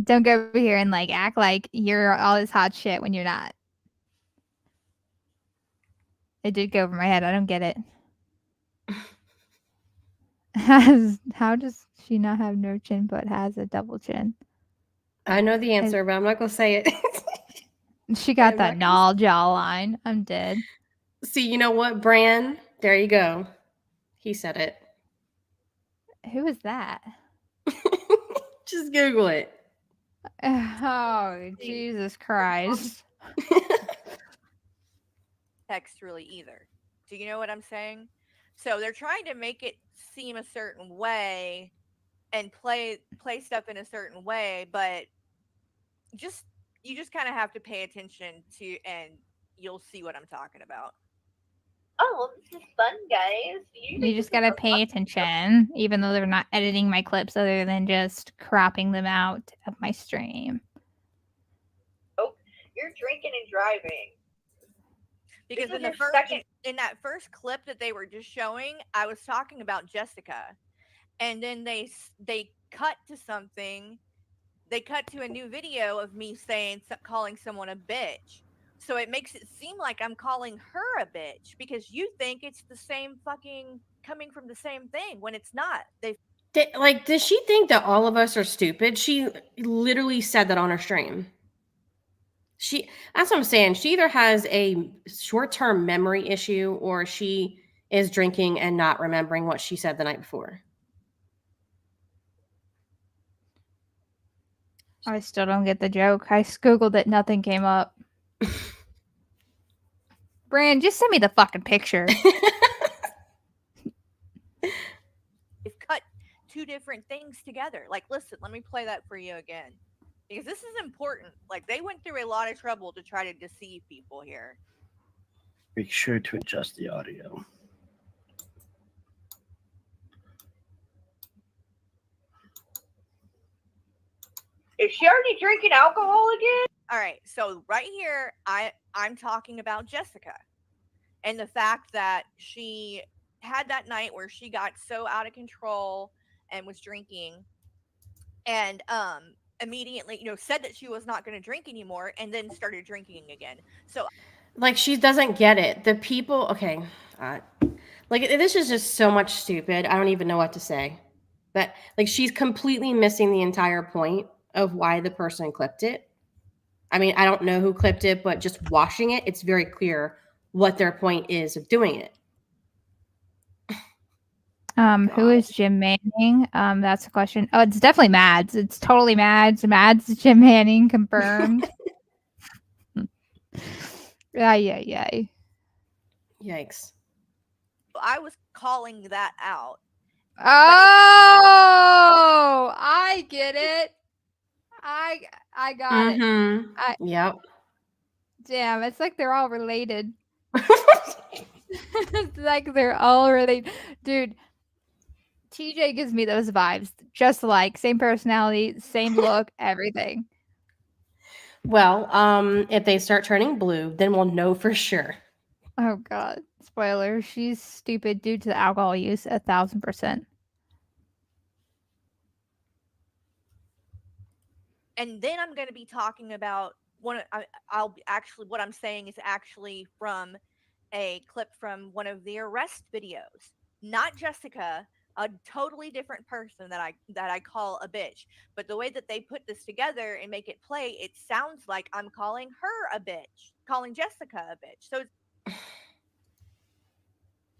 don't go over here and like act like you're all this hot shit when you're not. It did go over my head. I don't get it. How does she not have no chin but has a double chin? I know the answer, but I'm not going to say it. She got I'm that not gonna jawline. I'm dead. See, you know what, Bran? There you go. He said it. Who is that? Just Google it. Oh, Jesus Christ. Text really either. Do you know what I'm saying? So they're trying to make it seem a certain way and play stuff in a certain way, but just you just kind of have to pay attention to and you'll see what I'm talking about. Oh, this is fun, guys. You just gotta pay attention, even though they're not editing my clips other than just cropping them out of my stream. Oh, you're drinking and driving. Because This in is the your first in that first clip that they were just showing, I was talking about Jessica, and then they cut to something. They cut to a new video of me calling someone a bitch. So it makes it seem like I'm calling her a bitch because you think it's the same fucking coming from the same thing when it's not. Does she think that all of us are stupid? She literally said that on her stream. That's what I'm saying. She either has a short-term memory issue or she is drinking and not remembering what she said the night before. I still don't get the joke. I googled it, nothing came up. Brand, just send me the fucking picture. They've cut two different things together. Like, listen, let me play that for you again. Because this is important. Like, they went through a lot of trouble to try to deceive people here. Make sure to adjust the audio. Is she already drinking alcohol again? All right, so right here, I'm talking about Jessica and the fact that she had that night where she got so out of control and was drinking, and immediately, said that she was not going to drink anymore, and then started drinking again. So Like, she doesn't get it. The people, okay, like, this is just so much stupid. I don't even know what to say. But, like, she's completely missing the entire point of why the person clipped it. I mean, I don't know who clipped it, but just watching it, it's very clear what their point is of doing it. Who is Jim Manning? That's the question. Oh, it's definitely Mads. It's totally Mads. Mads is Jim Manning, confirmed. Yeah. Yikes. I was calling that out. Oh, I get it. I got it. Yep. Damn, it's like they're all related. It's like they're all related. Dude, TJ gives me those vibes. Just like same personality, same look, everything. Well, if they start turning blue, then we'll know for sure. Oh god. Spoiler, she's stupid due to the alcohol use 1,000%. And then I'm going to be talking about what I'm saying is actually from a clip from one of the arrest videos. Not Jessica, a totally different person that I call a bitch. But the way that they put this together and make it play, it sounds like I'm calling her a bitch, calling Jessica a bitch. So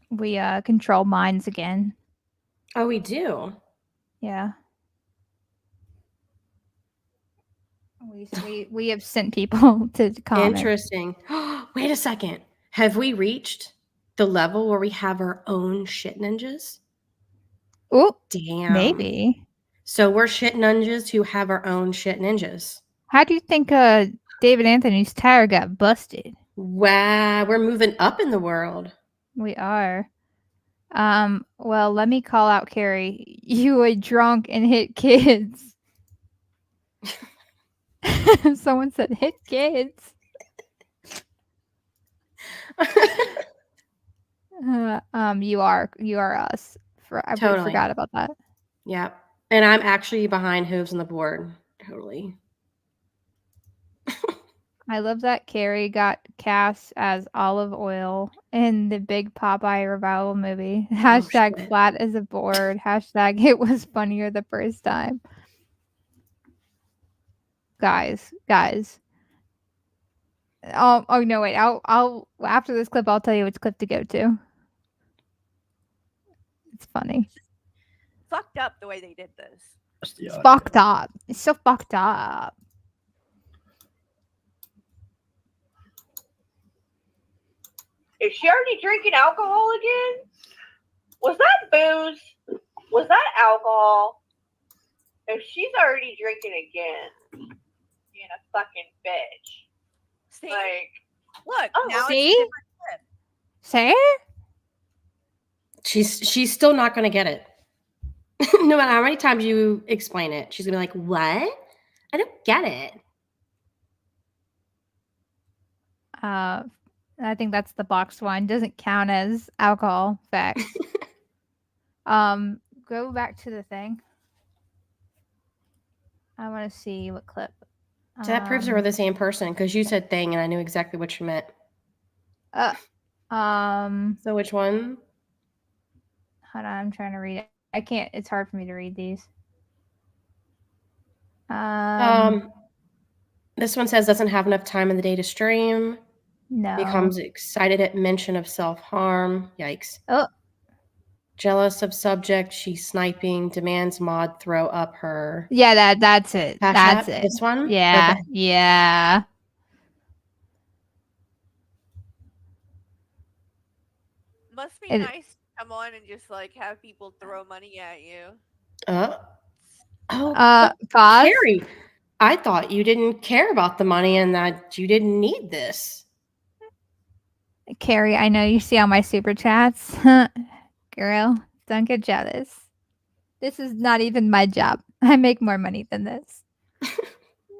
We control minds again. Oh, we do? Yeah. We have sent people to comment. Interesting. Wait a second. Have we reached the level where we have our own shit ninjas? Oh, Damn. maybe. So we're shit ninjas who have our own shit ninjas. How do you think David Anthony's tire got busted? Wow, we're moving up in the world. We are. Well, let me call out Carrie. You were drunk and hit kids. Someone said hit kids. You are us. I Totally. forgot about that. Yep. And I'm actually behind hooves on the board. Totally. I love that Carrie got cast as Olive Oil in the big Popeye revival movie. Hashtag shit. flat as a board. Hashtag it was funnier the first time. Guys. Oh no, wait. I'll after this clip I'll tell you which clip to go to. It's funny. fucked up the way they did this. It's fucked up. It's so fucked up. Is she already drinking alcohol again? Was that booze? Was that alcohol? If she's already drinking again, being a fucking bitch. See? Like, Look, oh, now see? it's a different clip. Say? She's still not going to get it. No matter how many times you explain it, she's going to be like, what? I don't get it. I think that's the boxed wine. Doesn't count as alcohol. Facts. Go back to the thing. I want to see what clip. So that proves we're the same person because you said thing and I knew exactly what you meant. So which one? Hold on, I'm trying to read it. I can't. It's hard for me to read these. This one says doesn't have enough time in the day to stream. No. Becomes excited at mention of self-harm. Yikes. Oh. Jealous of subject. She's sniping. Demands mod throw up her. Yeah, that's it. That's it. This one? Yeah. Okay. Yeah. Must be nice to come on and just like have people throw money at you. Pause. Carrie, I thought you didn't care about the money and that you didn't need this. Carrie, I know you see all my super chats. Girl, don't get jealous. This is not even my job. I make more money than this.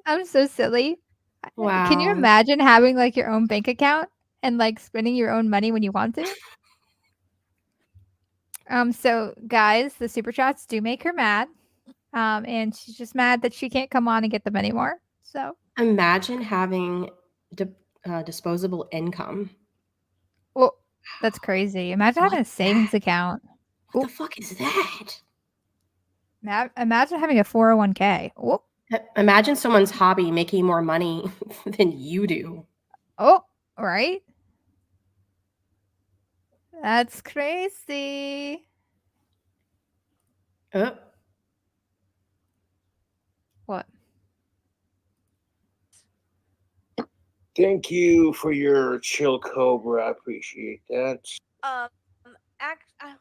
I'm so silly. Can you Wow. imagine having like your own bank account and like spending your own money when you want to? So guys, the super chats do make her mad. And she's just mad that she can't come on and get them anymore. So, Imagine having disposable income. well, that's crazy. Imagine What having a savings account. What the Oop. fuck is that? Imagine having a 401k. Oh, Imagine someone's hobby making more money than you do. oh, right. That's crazy. Oh, What? Thank you for your chill cobra. I appreciate that.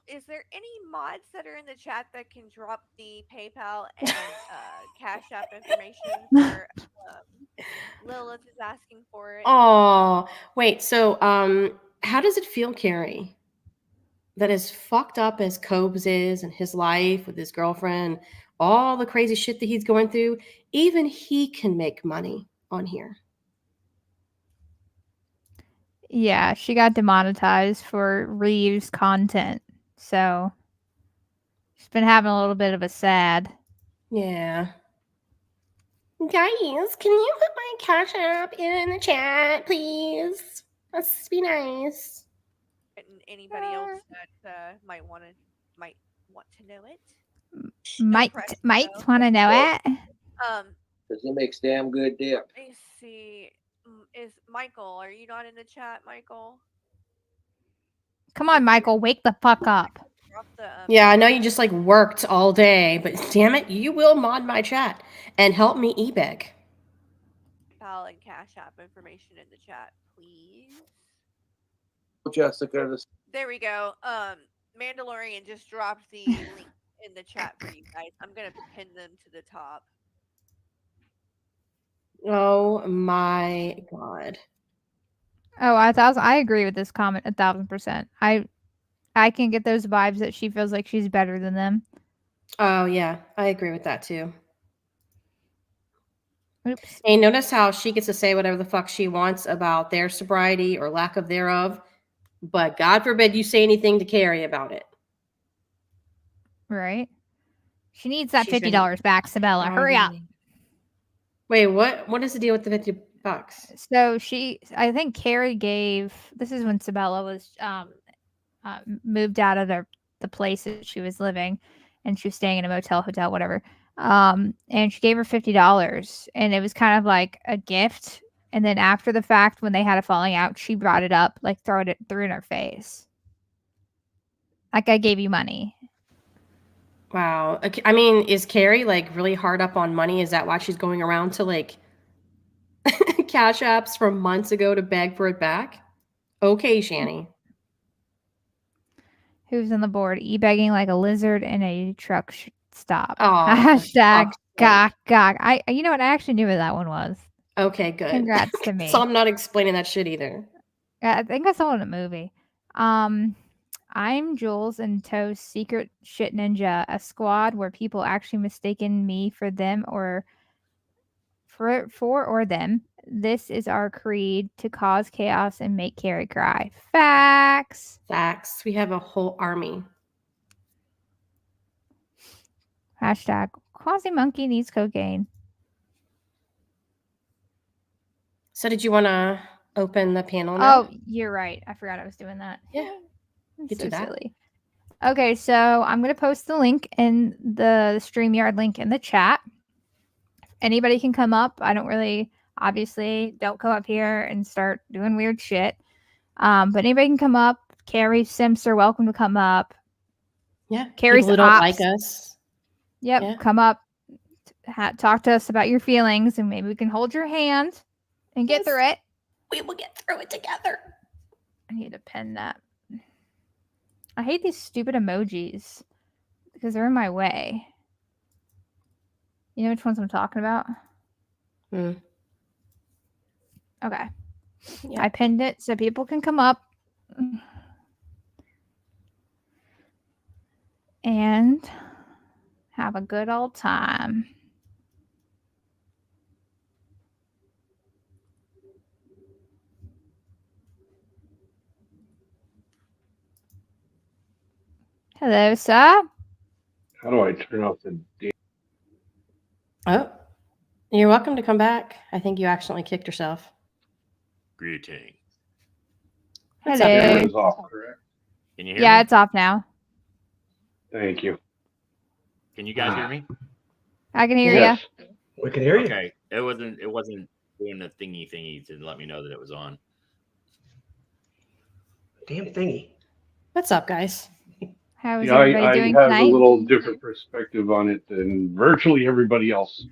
Is there any mods that are in the chat that can drop the PayPal and Cash App information for Lilith is asking for it. oh, wait. So, how does it feel, Carrie? That as fucked up as Cobes is and his life with his girlfriend, all the crazy shit that he's going through, even he can make money on here. Yeah, she got demonetized for reused content. So she's been having a little bit of a sad. Yeah. Guys, can you put my Cash App in the chat, please? Let's be nice. And anybody else that might want to know it. Might pressure, want to know it. Because it makes damn good dip. Let me see. Is Michael? Are you not in the chat, Michael? Come on, Michael, wake the fuck up. Drop the, Yeah, I know you just like worked all day, but damn it, you will mod my chat and help me e-beg. PayPal and Cash App information in the chat, please. Jessica, There we go. Mandalorian just dropped the link in the chat for you guys. I'm gonna pin them to the top. Oh my god. Oh, I agree with this comment 1,000%. I can get those vibes that she feels like she's better than them. Oh yeah, I agree with that too. Oops. Hey, notice how she gets to say whatever the fuck she wants about their sobriety or lack of thereof, but God forbid you say anything to Carrie about it. Right? She needs that She's $50 back, Sabella. Hurry up. Wait, what? What is the deal with the $50? So I think Carrie gave. This is when Sabella was moved out of the place that she was living, and she was staying in a motel, hotel, whatever. And she gave her $50, and it was kind of like a gift. And then after the fact, when they had a falling out, she brought it up, like threw it in her face. Like, I gave you money. Wow. I mean, is Carrie like really hard up on money? Is that why she's going around to like cash apps from months ago to beg for it back? Okay, Shani. Who's on the board? E-begging like a lizard in a truck stop. Oh, Hashtag gawk gawk. You know what? I actually knew what that one was. Okay, good. Congrats to me. So I'm not explaining that shit either. I think I saw it in a movie. I'm Jules and Toast Secret Shit Ninja, a squad where people actually mistaken me for them or for or them. This is our creed to cause chaos and make Carrie cry. Facts. Facts. We have a whole army. Hashtag Quasi Monkey needs cocaine. So did you want to open the panel now? Oh, you're right. I forgot I was doing that. Yeah. It's do so that. silly. Okay, so I'm going to post the link in the StreamYard link in the chat. Anybody can come up. I don't really, obviously, don't go up here and start doing weird shit. But anybody can come up. Carrie, Simps are welcome to come up. Yeah. Carrie's people who don't Opps. like us. Yep, Yeah. come up. Talk to us about your feelings, and maybe we can hold your hand and get through it. We will get through it together. I need to pen that. I hate these stupid emojis because they're in my way. You know which ones I'm talking about? Mm. Okay. Yep. I pinned it so people can come up and have a good old time. Hello, sir. How do I turn off the damn? Oh, you're welcome to come back. I think you accidentally kicked yourself. Greeting. What's up, Hello. Camera Carrie? is off, correct? Can you hear Yeah, me? it's off now. Thank you. Can you guys hear me? I can hear Yes. you. We can hear you. Okay. It wasn't doing the thingy to let me know that it was on. Damn thingy. What's up, guys? How is Yeah, everybody I doing have tonight? a little different perspective on it than virtually everybody else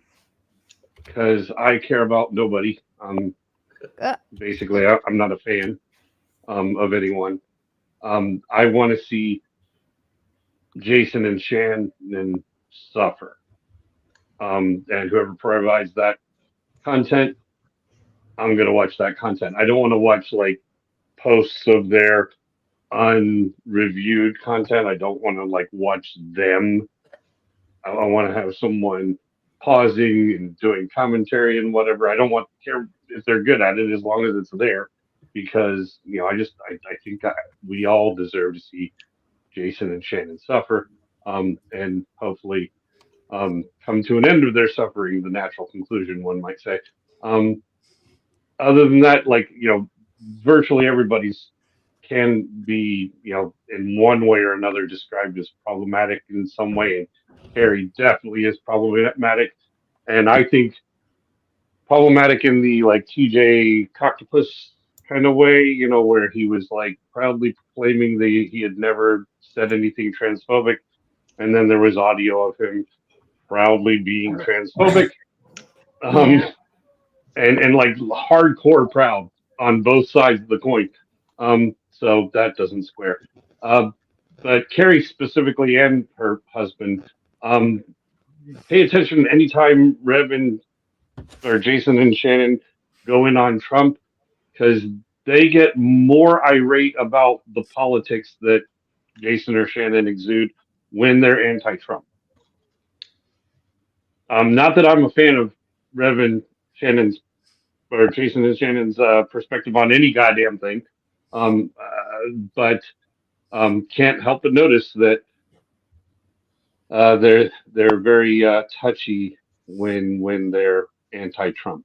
because I care about nobody. Basically, I'm not a fan of anyone. I want to see Jason and Shannon suffer. And whoever provides that content, I'm going to watch that content. I don't want to watch like posts of their unreviewed content. I don't want to like watch them. I want to have someone pausing and doing commentary and whatever. I don't want to care if they're good at it as long as it's there, because I think we all deserve to see Jason and Shannon suffer, and hopefully come to an end of their suffering. The natural conclusion, one might say. Um, Other than that, virtually everybody's can be, in one way or another described as problematic in some way. And Carrie definitely is problematic. And I think problematic in the like TJ Coctopus kind of way, where he was like proudly proclaiming he had never said anything transphobic. And then there was audio of him proudly being transphobic. Yeah. And like hardcore proud on both sides of the coin. So that doesn't square. But Carrie specifically and her husband, pay attention anytime Rev or Jason and Shannon go in on Trump, because they get more irate about the politics that Jason or Shannon exude when they're anti-Trump. Not that I'm a fan of Rev Shannon's or Jason and Shannon's perspective on any goddamn thing, but can't help but notice that they're very touchy when they're anti-Trump,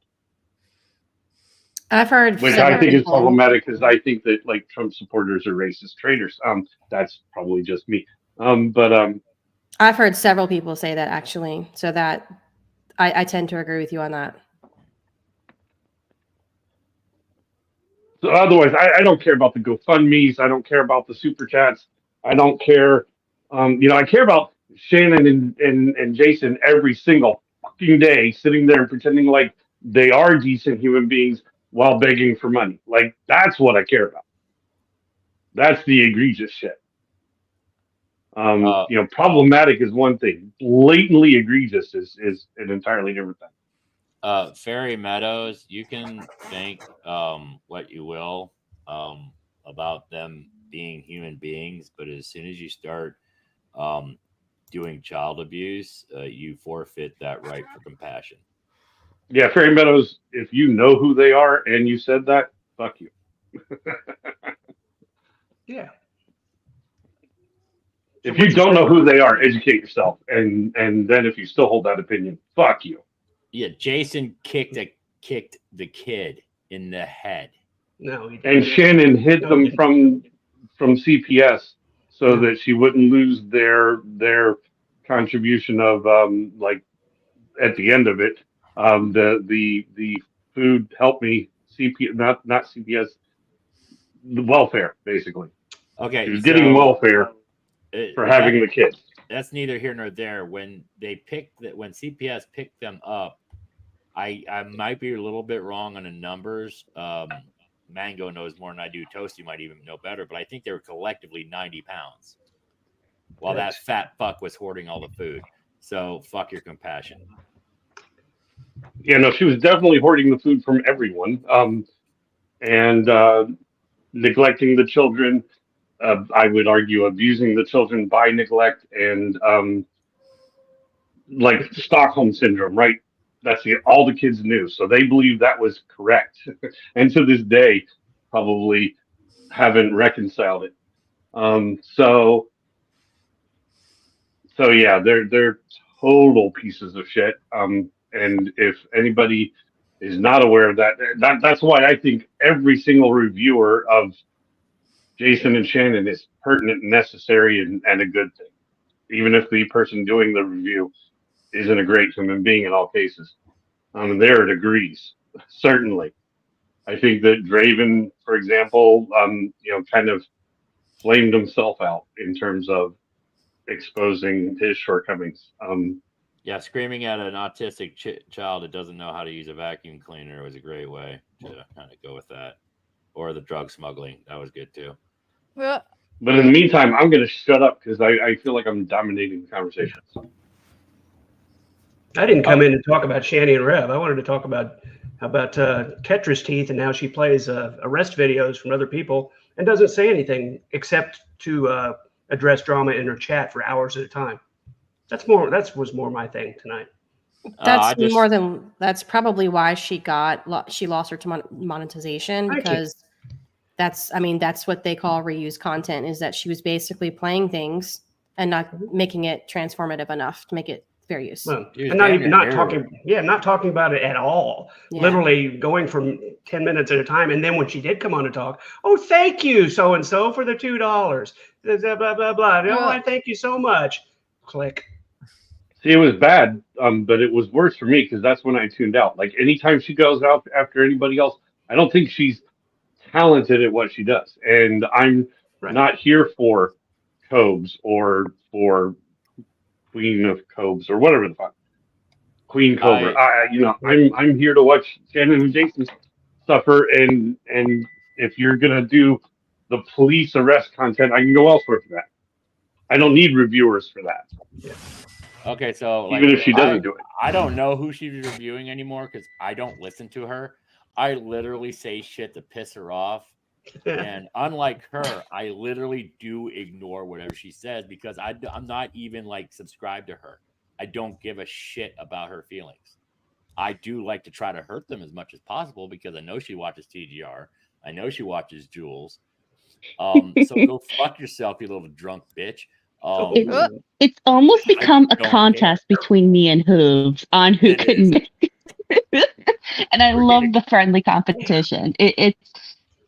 I've heard which several I think is people. problematic because I think that like Trump supporters are racist traitors. That's probably just me. But I've heard several people say that actually, so that I tend to agree with you on that. so otherwise, I don't care about the GoFundMe's. I don't care about the super chats. I don't care. I care about Shannon and Jason every single fucking day, sitting there pretending like they are decent human beings while begging for money. Like that's what I care about. That's the egregious shit. Problematic is one thing. Blatantly egregious is an entirely different thing. Fairy Meadows, you can think what you will about them being human beings, but as soon as you start doing child abuse, you forfeit that right for compassion. Yeah, Fairy Meadows, if you know who they are and you said that, fuck you. Yeah. If you don't know who they are, educate yourself. And then if you still hold that opinion, fuck you. Yeah, Jason kicked the kid in the head. No, he And didn't. Shannon hid No, them he from CPS so No. that she wouldn't lose their contribution of like at the end of it, the food help me CPS, not CPS, the welfare basically. Okay, She was getting welfare for having the kid. That's neither here nor there. When CPS picked them up, I might be a little bit wrong on the numbers. Mango knows more than I do. Toasty might even know better, but I think they were collectively 90 pounds while that fat fuck was hoarding all the food. So fuck your compassion. Yeah, no, she was definitely hoarding the food from everyone, and neglecting the children. I would argue abusing the children by neglect and like Stockholm syndrome, right? That's all the kids knew, so they believed that was correct, and to this day, probably haven't reconciled it. So So yeah, they're total pieces of shit. And if anybody is not aware of that's why I think every single reviewer of Jason and Shannon is pertinent, necessary, and a good thing, even if the person doing the review isn't a great human being in all cases. There are degrees, certainly. I think that Draven, for example, kind of flamed himself out in terms of exposing his shortcomings. Yeah, screaming at an autistic child that doesn't know how to use a vacuum cleaner was a great way to kind of go with that. Or the drug smuggling. That was good too. Well, But in the meantime, I'm going to shut up because I feel like I'm dominating the conversation. I didn't come in to talk about Shanny and Rev. I wanted to talk about Ketra's teeth and how she plays arrest videos from other people and doesn't say anything except to address drama in her chat for hours at a time. That was more my thing tonight. That's probably why she lost her monetization, because that's what they call reuse content, is that she was basically playing things and not making it transformative enough to make it fair use. Well, and not talking about it at all. Yeah. Literally going from 10 minutes at a time, and then when she did come on to talk, oh, thank you so and so for the $2. Blah blah blah blah. Oh, I thank you so much. Click. See, it was bad, but it was worse for me because that's when I tuned out. Like anytime she goes out after anybody else, I don't think she's talented at what she does, and I'm not here for Cobes or for Queen of Cobes or whatever the fuck, Queen Cobra. I'm here to watch Shannon and Jason suffer, and if you're gonna do the police arrest content, I can go elsewhere for that. I don't need reviewers for that. Yeah. Okay, so even if she doesn't do it, I don't know who she's reviewing anymore because I don't listen to her. I literally say shit to piss her off. And unlike her, I literally do ignore whatever she says because I'm not even subscribed to her. I don't give a shit about her feelings. I do like to try to hurt them as much as possible because I know she watches TGR. I know she watches Jules. So go fuck yourself, you little drunk bitch. It's almost become a contest between me and Hooves on who can make and I love the friendly competition. It's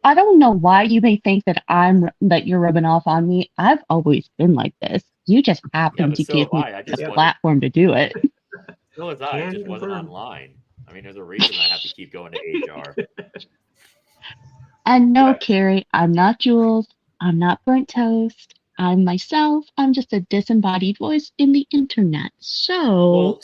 I don't know why you may think that you're rubbing off on me. I've always been like this. You just happen to give me the platform to do it. So was I. It just wasn't online. I mean, there's a reason I have to keep going to HR. And no, Carrie, I'm not Jules. I'm not Burnt Toast. I'm myself. I'm just a disembodied voice in the internet. So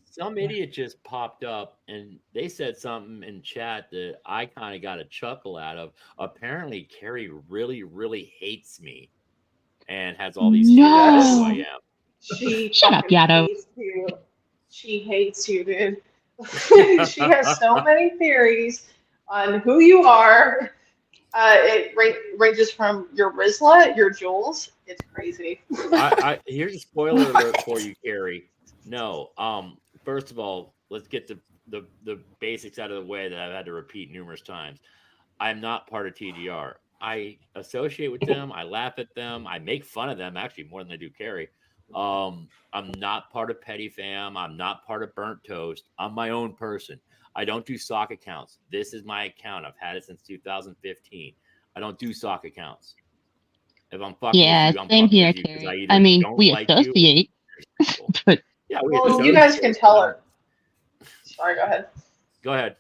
some idiot just popped up and they said something in chat that I kind of got a chuckle out of. Apparently, Carrie really, really hates me and has all these theories about who I am. Shut up, Yato. She hates you, dude. She has so many theories on who you are. It ranges from your Rizla, your Jules. It's crazy. Here's a spoiler alert for you, Carrie. No. First of all, let's get the basics out of the way that I've had to repeat numerous times. I'm not part of TGR. I associate with them. I laugh at them. I make fun of them, actually, more than I do Carrie. I'm not part of Petty Fam. I'm not part of Burnt Toast. I'm my own person. I don't do sock accounts. This is my account. I've had it since 2015. I don't do sock accounts. If I'm fucking with you, I'm same fucking here, with you Carrie. I mean, we associate. But yeah, you guys can tell her. Sorry, go ahead. Go ahead.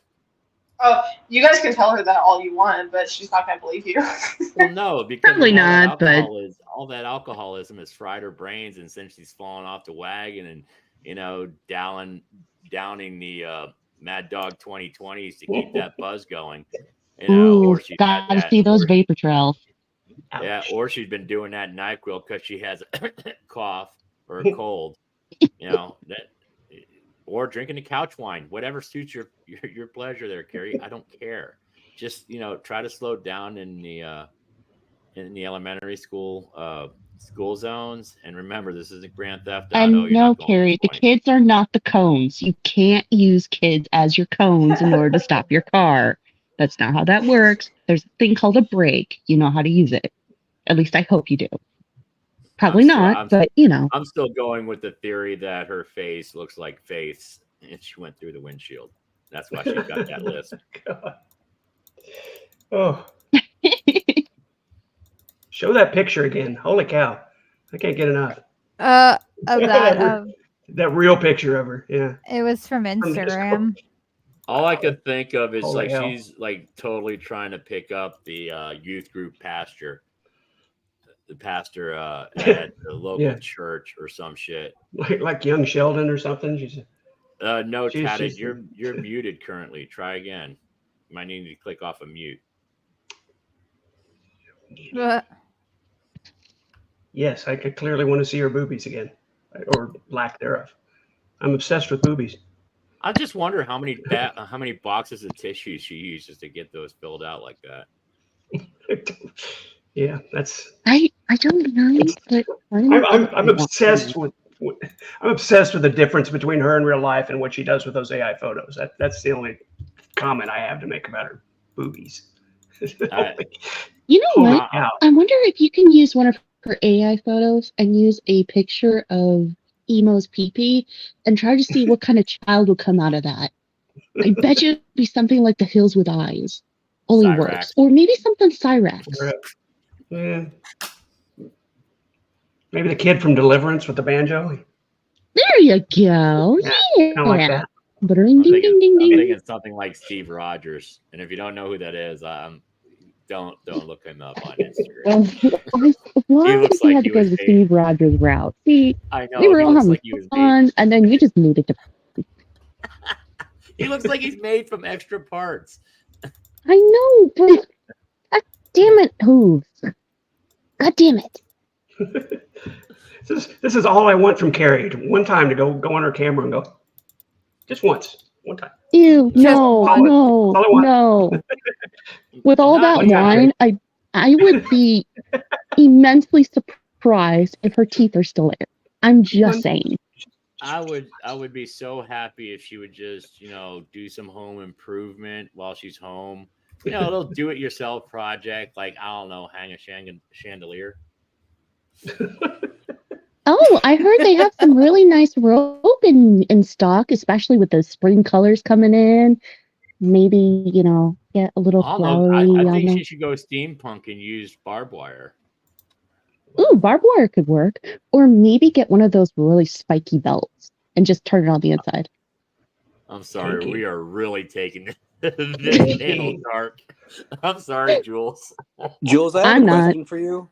Oh, you guys can tell her that all you want, but she's not going to believe you. Well, no, because probably not. But all that alcoholism has fried her brains, and since she's fallen off the wagon, and downing the Mad Dog 2020s to keep that buzz going. Ooh, gotta see those vapor trails. Yeah, or she's been doing that NyQuil because she has a cough or a cold. Or drinking the couch wine, whatever suits your pleasure there, Carrie. I don't care. Just try to slow down in the elementary school zones, and remember, this isn't Grand Theft Auto. And no, Carrie, the kids are not the cones. You can't use kids as your cones in order to stop your car. That's not how that works. There's a thing called a brake. You know how to use it. At least I hope you do. Probably not, but I'm still going with the theory that her face looks like Faith's, and she went through the windshield. That's why she's got that list. God. Oh. Show that picture again. Holy cow. I can't get enough. Of that. That real picture of her. Yeah. It was from Instagram. All I could think of is Holy hell. she's like totally trying to pick up the youth group pastor. The pastor at the local church or some shit. Like young Sheldon or something. She's no, Tatted, you're muted currently. Try again. You might need to click off of mute. Yes, I could clearly want to see her boobies again, or lack thereof. I'm obsessed with boobies. I just wonder how many boxes of tissues she uses to get those filled out like that. Yeah, that's. I don't know, but I'm obsessed with. I'm obsessed with the difference between her in real life and what she does with those AI photos. That's the only comment I have to make about her boobies. You know what? I wonder if you can use one of her AI photos and use a picture of Emo's pee-pee and try to see what kind of child will come out of that. I bet you it'd be something like The Hills with Eyes. Only Cyrax. worse. Or maybe something Cyrax. Yeah. Maybe the kid from Deliverance with the banjo. There you go. Yeah. Kind of like that. Ding, ding, ding, ding, I'm ding. thinking something like Steve Rogers, and if you don't know who that is, don't look him up on Instagram. Why He looks did you like have to he go was the made- Steve Rogers route? See, I know we were he all looks having like he was made. fun, and then you just moved it to. He looks like he's made from extra parts. I know, but God damn it, Hooves. God damn it. This is all I want from Carrie. One time to go on her camera and go. Just once. One time. Ew, no, all I want. no. With all Not that wine, I would be immensely surprised if her teeth are still there. I'm just saying. I would be so happy if she would just, do some home improvement while she's home. A little do-it-yourself project, like, I don't know, hang a chandelier. Oh, I heard they have some really nice rope in stock, especially with the spring colors coming in. Maybe, get a little flowery. I think she should go steampunk and use barbed wire. Ooh, barbed wire could work. Or maybe get one of those really spiky belts and just turn it on the inside. I'm sorry, we are really taking this channel dark. I'm sorry, Jules. Jules, I have a question for you.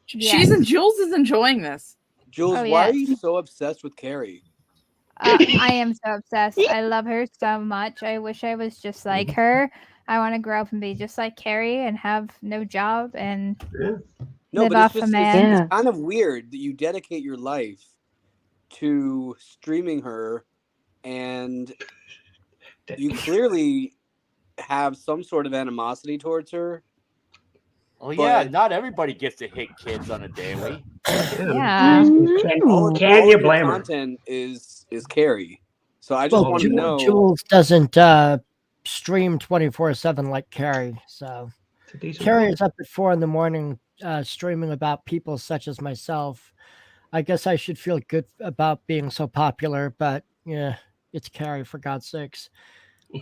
Jules is enjoying this. Jules, why are you so obsessed with Carrie? I am so obsessed. I love her so much. I wish I was just like her. I want to grow up and be just like Carrie and have no job and live off a man. It's kind of weird that you dedicate your life to streaming her, and you clearly have some sort of animosity towards her. Well, yeah, not everybody gets to hit kids on a daily. Yeah. Can you blame her? Content is Carrie. So I just want to know. Jules doesn't stream 24/7 like Carrie. So Carrie is up at 4 a.m. Streaming about people such as myself. I guess I should feel good about being so popular, but yeah, it's Carrie, for God's sakes. Wow.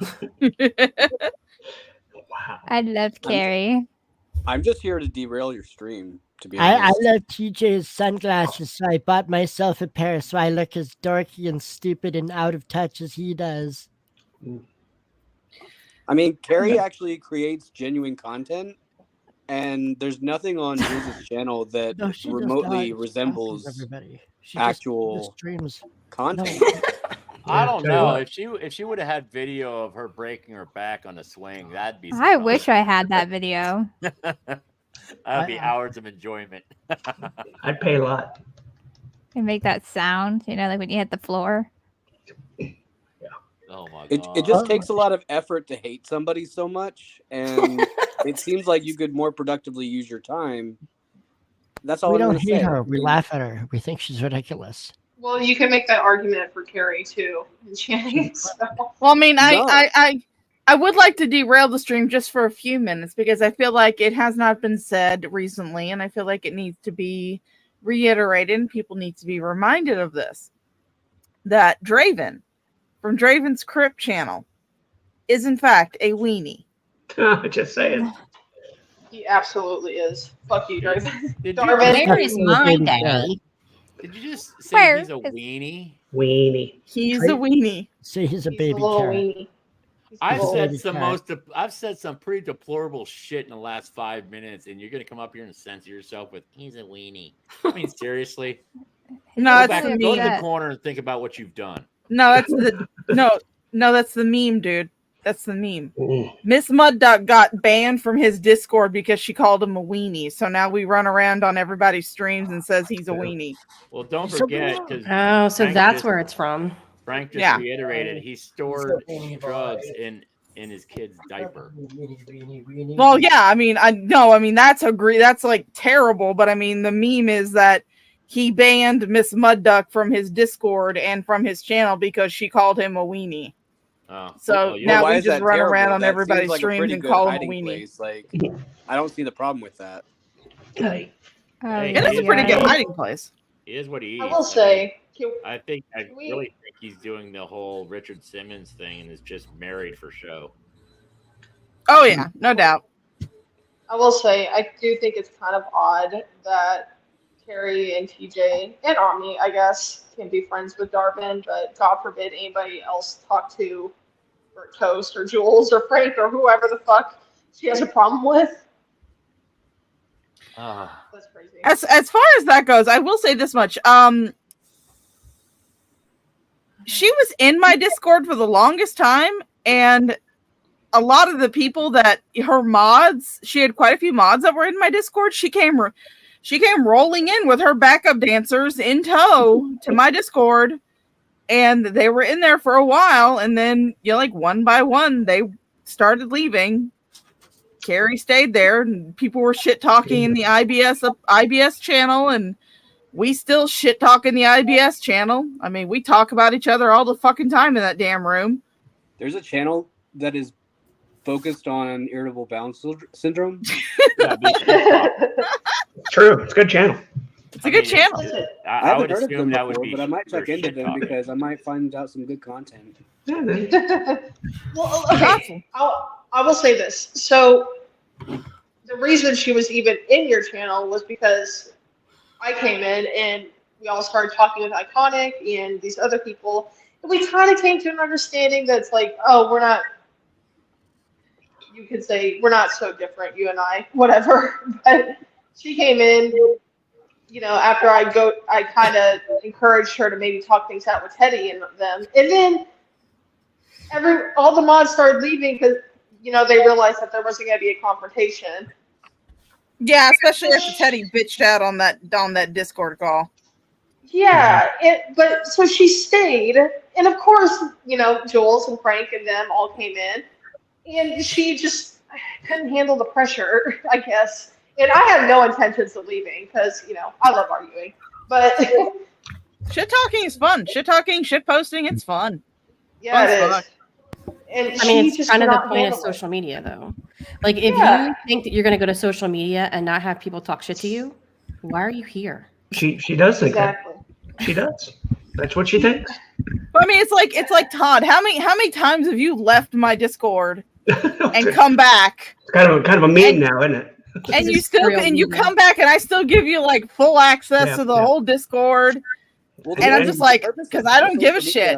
I love Carrie. I'm just here to derail your stream, to be honest. I love TJ's sunglasses, so I bought myself a pair so I look as dorky and stupid and out of touch as he does. I mean, Carrie actually creates genuine content, and there's nothing on Jules' channel that remotely resembles actual content. I don't know. If she would have had video of her breaking her back on a swing, that'd be. I wish I had that video. That'd be hours of enjoyment. I'd pay a lot. And make that sound, like when you hit the floor. Oh my god! It just takes a lot of effort to hate somebody so much, and it seems like you could more productively use your time. That's all We I'm don't going to hate say. her. We laugh at her. We think she's ridiculous. Well, you can make that argument for Carrie too, Channing. So. Well, I mean, I would like to derail the stream just for a few minutes because I feel like it has not been said recently, and I feel like it needs to be reiterated, and people need to be reminded of this, that Draven from Draven's Crypt channel is in fact a weenie. Just saying. He absolutely is. Fuck you, Draven. Did you Darvin. Where is my Yeah. daddy? Did you just say Where he's a is- weenie? Weenie. He's a weenie. See, he's a He's baby a little cat. weenie. He's a I've little said baby some cat. I've said some pretty deplorable shit in the last 5 minutes, and you're gonna come up here and censor yourself with "he's a weenie." I mean, seriously. No, Go that's back, the go to the meme. corner and think about what you've done. No, that's the no, that's the meme, dude. That's the meme. Mm. Miss Mudduck got banned from his Discord because she called him a weenie. So now we run around on everybody's streams and says he's a weenie. Well, don't He's a forget weenie. because Oh, so that's where it's from. Frank just Yeah. reiterated he stored drugs in his kid's diaper. Well, yeah, I mean, that's like terrible, but I mean, the meme is that he banned Miss Mudduck from his Discord and from his channel because she called him a weenie. Oh, So well, you now know, Why we is just that run terrible? around on That everybody's seems like a streams pretty and good call him a hiding weenie. place. Like, I don't see the problem with that. Hey. Hey, It is a pretty good hiding place. he is what he I is. will say, I Can we- really think he's doing the whole Richard Simmons thing and is just married for show. Oh yeah, no doubt. I will say, I do think it's kind of odd that Carrie and TJ and Omni, I guess, can be friends with Darvin, but God forbid anybody else talk to or Toast or Jules or Frank or whoever the fuck she has a problem with. That's crazy. As far as that goes, I will say this much. She was in my Discord for the longest time, and a lot of the people that her mods, she had quite a few mods that were in my Discord. She came rolling in with her backup dancers in tow to my Discord, and they were in there for a while, and then like one by one they started leaving. Carrie stayed there, and people were shit talking in the IBS channel, and we still shit talk in the IBS channel. I mean, we talk about each other all the fucking time in that damn room. There's a channel that is focused on irritable bowel syndrome. True. It's a good channel. It's a good channel. I would haven't heard of assume them that would before, be but I might check pure into shit them talking. because I might find out some good content. Well, okay. I will say this. So the reason she was even in your channel was because I came in and we all started talking with Iconic and these other people, and we kind of came to an understanding that's like, oh, we're not. You could say we're not so different, you and I, whatever. But she came in, after I kind of encouraged her to maybe talk things out with Teddy and them, and then all the mods started leaving because they realized that there wasn't going to be a confrontation. Yeah, especially after Teddy bitched out on that Discord call. Yeah, but so she stayed, and of course, Jules and Frank and them all came in, and she just couldn't handle the pressure, I guess. And I have no intentions of leaving because I love arguing, but shit talking is fun. Shit talking, shit posting, it's fun. Yeah, Fun it fuck. is. And I mean, she it's just kind of the cannot point of handle it. social media, though. Like, if Yeah. you think that you're going to go to social media and not have people talk shit to you, why are you here? She does think Exactly. that. She does. That's what she thinks. I mean, it's like Todd. How many times have you left my Discord and come back? It's kind of a meme now, isn't it? And you It's still real and you media. come back and I still give you like full access Yeah, to the yeah. whole Discord. Well, And I'm and- just like, because I don't give a shit.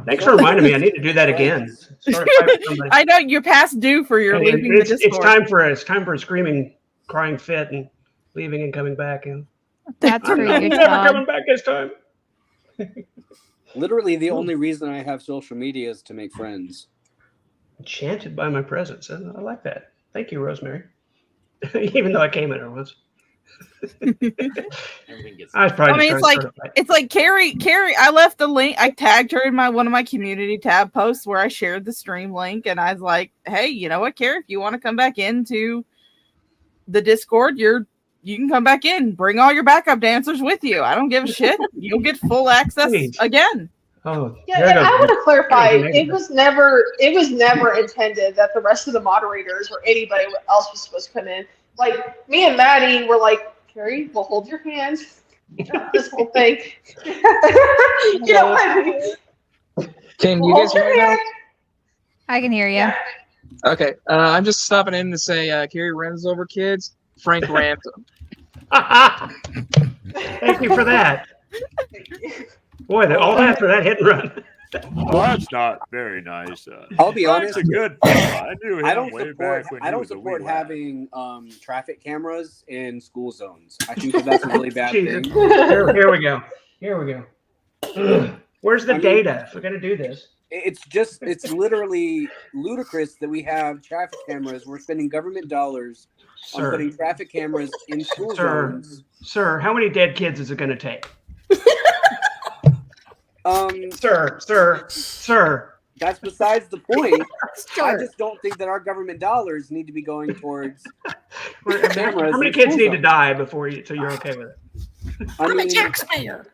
Thanks for reminding me. I need to do that again. Start a fight with somebody. I know you're past due for your And leaving the it's Discord. time for a screaming, crying fit and leaving and coming back. And That's I'm pretty good, never Todd. coming back this time. Literally, the only reason I have social media is to make friends. Enchanted by my presence. I like that. Thank you, Rosemary. Even though I came in her once. Everything gets. I was probably I mean, just trying to start a fight. It's like Carrie. I left the link. I tagged her in one of my community tab posts where I shared the stream link, and I was like, "Hey, you know what, Carrie? If you want to come back into the Discord, you can come back in. Bring all your backup dancers with you. I don't give a shit. You'll get full access Please. again." Oh, Yeah, there and I goes- want to clarify, there goes it was never intended that the rest of the moderators or anybody else was supposed to come in. Like, me and Maddie were like, Carrie, we'll hold your hands. this whole thing. You know what I mean? Can you guys hear me now? I can hear you. Okay, I'm just stopping in to say Carrie runs over kids. Frank rant. Thank you for that. Boy, all that for that hit and run. Well, that's not very nice. I'll be Frank's honest. a good fella. I knew him I don't way support. back when I he don't was a support wee lad. having traffic cameras in school zones. I think that's a really bad Jesus. thing. Here we go. Here we go. Where's the I mean- data? If we're gonna do this. It's literally ludicrous that we have traffic cameras. We're spending government dollars on Sir. putting traffic cameras in school Sir. zones. Sir, how many dead kids is it gonna take? Sir. That's besides the point. I just don't think that our government dollars need to be going towards cameras. How many in kids school need to zones. die before you so you're okay with it? I mean, taxpayer.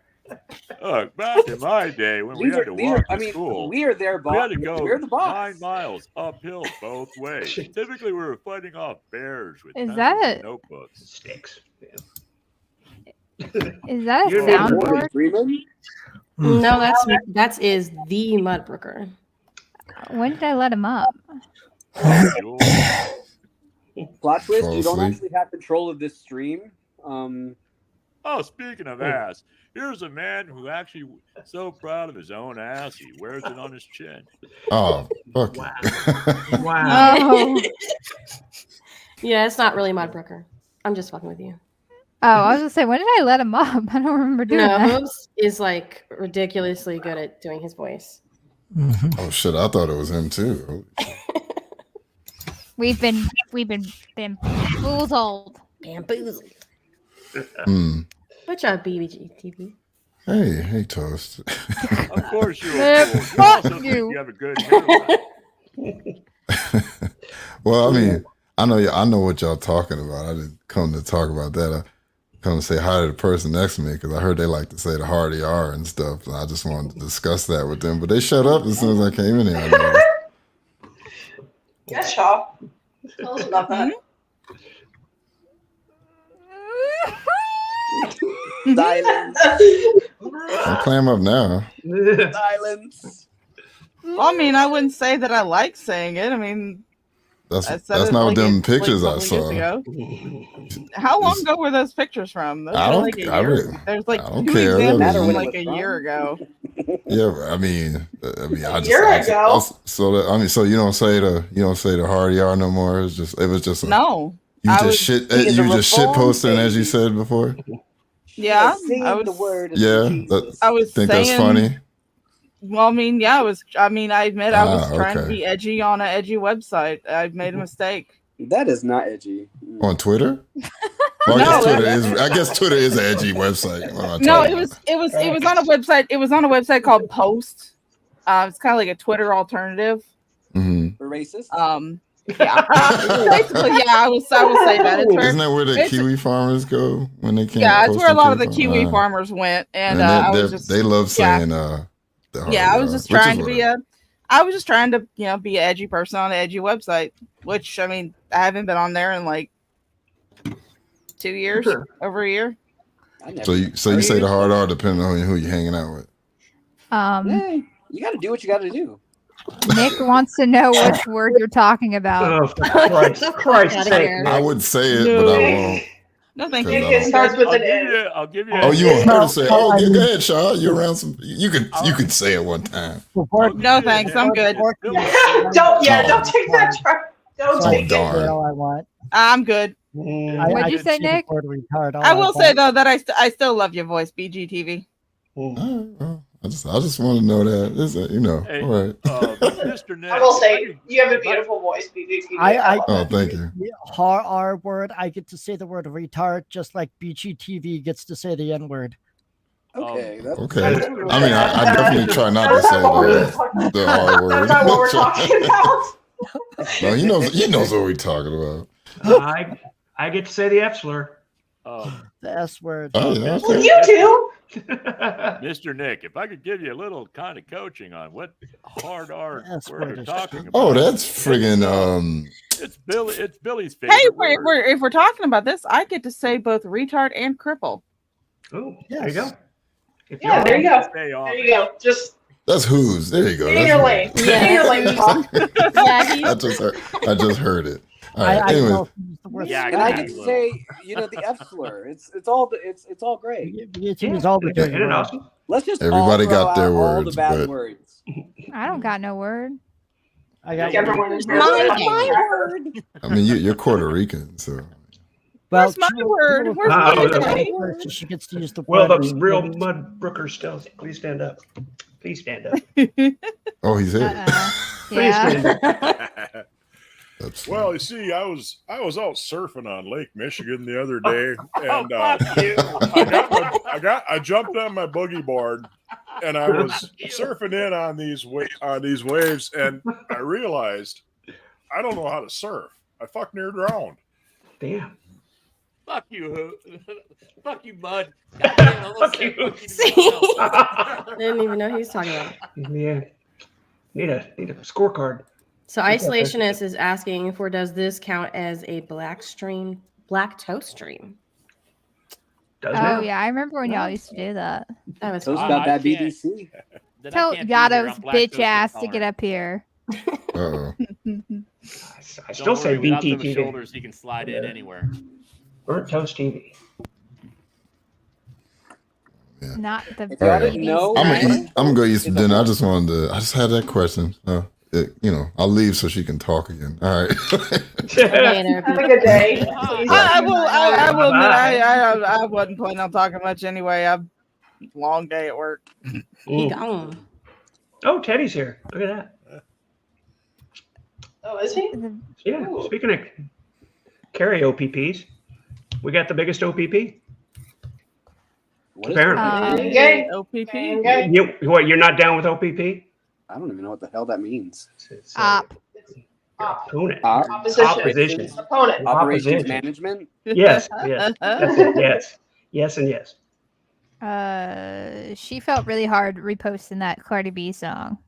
Look, back in my day when we had to walk to school, we are their we boss. had to go We're the boss. 9 miles uphill both ways. Typically, we were fighting off bears with Is pencils that and a- notebooks. Sticks. Is that a You're soundboard? No, that's the Mudbrooker. When did I let him up? Plot twist: Fall you don't asleep. actually have control of this stream. Oh, speaking of ass, here's a man who actually so proud of his own ass he wears it on his chin. Oh, fuck. Wow. Oh. Yeah, it's not really Mudbrooker. I'm just fucking with you. Oh, I was gonna say, when did I let him up? I don't remember doing No, that. Hooves is like ridiculously good at doing his voice. Oh shit! I thought it was him too. We've been bamboozled. Bamboozled. Hmm. Good job, BBG TV. Hey, Toast. Of course you're Yeah, a fool. You fuck also think you. you have a good hairline. Well, I mean, I know what y'all talking about. I didn't come to talk about that. I come to say hi to the person next to me because I heard they like to say the hard ER and stuff. And I just wanted to discuss that with them, but they shut up as soon as I came in here. I noticed. Yes, Shaw. Tell us about that. Silence. Don't clam up now. Silence. Well, I mean, I wouldn't say that I like saying it. I mean, That's I said that's it not like them a pictures I couple years saw. ago. How long ago were those pictures from? Those I were don't- like a I year. really- There's like I don't two care. examples Matter from when it like was a year ago. Yeah, but I mean, I just Year ago? so you don't say the hard ER no more. It was just a, No. You I just was- shit. He is You a just shit reformed posting as you baby. said before. Yeah, Singing I was. the word of Yeah, Jesus. I was think saying. that's funny. Well, I mean, yeah, I was. I mean, I admit I was trying to okay. be edgy on an edgy website. I made a mistake. That is not edgy. On Twitter? Well, I guess Twitter is an edgy website. What am I No, talking it was on a website. It was on a website called Post. It's kind of like a Twitter alternative. Mhm. For racist. Yeah. Basically, yeah, I would say that. It's where, Isn't that where the it's- Kiwi farmers go when they can't? Yeah, it's post where a on lot of the Kiwi Kiwi Farm? farmers went, and And I was just they love yeah. saying the hard Yeah, I was ER, just which is trying to be whatever. I was just trying to, be an edgy person on an edgy website, which I mean, I haven't been on there in like 2 years, over a year. So you say the hard R depending on who you're hanging out with. Hey, you got to do what you got to do. Nick wants to know which word you're talking about. Oh, for Christ's sake. I would say it, but I won't. No, thank you. It starts with an N. I'll give you. Oh, you want her to say? Oh, I yeah, mean- go ahead, Shaw. You're around some. You could say it one time. No, thanks. I'm good. Don't take that try. Don't Oh, take it. darn. all I want. I'm good. What'd you say, can see the Nick? word retard all I will say want. though that I still love your voice, BGTV. All right, well, I just want to know that. Hey, all right. Mr. Nick. I will say you have a beautiful voice, BGTV. Oh, thank you. The hard R word, I get to say the word retard just like BGTV gets to say the N word. Okay. Okay. I mean, I definitely try not to say the R word. That's not what we're talking about. No, he knows what we're talking about. I get to say the F slur. Um, The S word. Oh, yeah, okay. Well, you do. Mr. Nick, if I could give you a little kind of coaching on what hard R That's word what you're it talking is. about. Oh, that's friggin' It's Billy's favorite Hey, word. if we're talking about this, I get to say both retard and cripple. Oh, there you go. Yes. If Yeah, y'all- there you go. Stay on There you it. go. Just That's who's. There you go. stay in That's your who's. lane. Stay in your lane, Bob. I just heard it. All right. I Anyways, know the word. Yeah, And I exactly. get to say, the F slur. It's all great. You get to use all the dirty Isn't it words. awesome? Let's just Everybody all throw got their out all the words, bad but- words. I don't got no word. I got Everyone in here My is game. a cracker. I mean, you're Puerto Rican, so well, Where's my Jewel- word? Jewel- Where's my Jewel- word? Jewel- She gets to use the Well, word. the real Mudbrookers still. Please stand up. Please stand up. oh, he's here. Please stand up. That's Well, you see, I was out surfing on Lake Michigan the other day, and I jumped on my boogie board, and I was surfing in on these waves, and I realized I don't know how to surf. I fuck near drowned. Damn. Fuck you, fuck you, bud. Fuck you. Didn't even know he was talking about. Yeah. Need a scorecard. So Isolationist is asking for, does this count as a black toast stream? Does Oh now. yeah, I remember when y'all used to do that. That was Toast fun. got that I can't- BBC. Then I Tell can't be here. Yato's I'm bitch lactose ass to get intolerant. up here. Uh-oh. I still Don't say worry, without BT those TV. shoulders, he can slide in anywhere. Burnt Toast TV. Not the If y'all didn't BB know, I'm stuff. gonna eat. I'm gonna go eat some dinner. I just had that question. I'll leave so she can talk again. All right. Have a good day. I will admit, I wasn't planning on talking much anyway. I've long day at work. He gone. Oh, Teddy's here. Look at that. Oh, is he? Yeah. Speaking of Carrie OPPs, we got the biggest OPP. What is Apparently. Gay. OPP. Gay. You're not down with OPP? I don't even know what the hell that means. It's, Op. opponent. Opposition. Opposition. Opponent. Operations Opposition. management. Yes. That's it. Yes. Yes and yes. She felt really hard reposting that Cardi B song.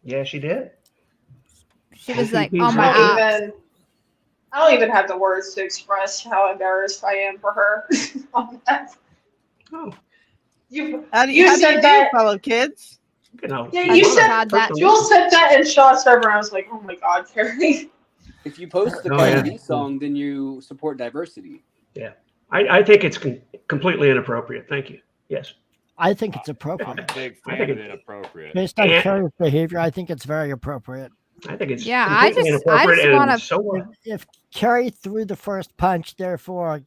Yeah, she did. She was like, OPP's "Oh my right. I don't even have the words to express how embarrassed I am for her on that. Oh. How do You you said do, that- fellow kids? Yeah, you said Jules said that in Shaw's server. I was like, oh my god, Carrie. If you post the Oh, Cardi yeah. B song, then you support diversity. Yeah. I think it's completely inappropriate. Thank you. Yes. I think it's I'm appropriate. a big I fan think of it- inappropriate. Based on Yeah. Carrie's behavior, I think it's very appropriate. I think it's Yeah, I completely just inappropriate and wanna- so what? If Carrie threw the first punch, therefore,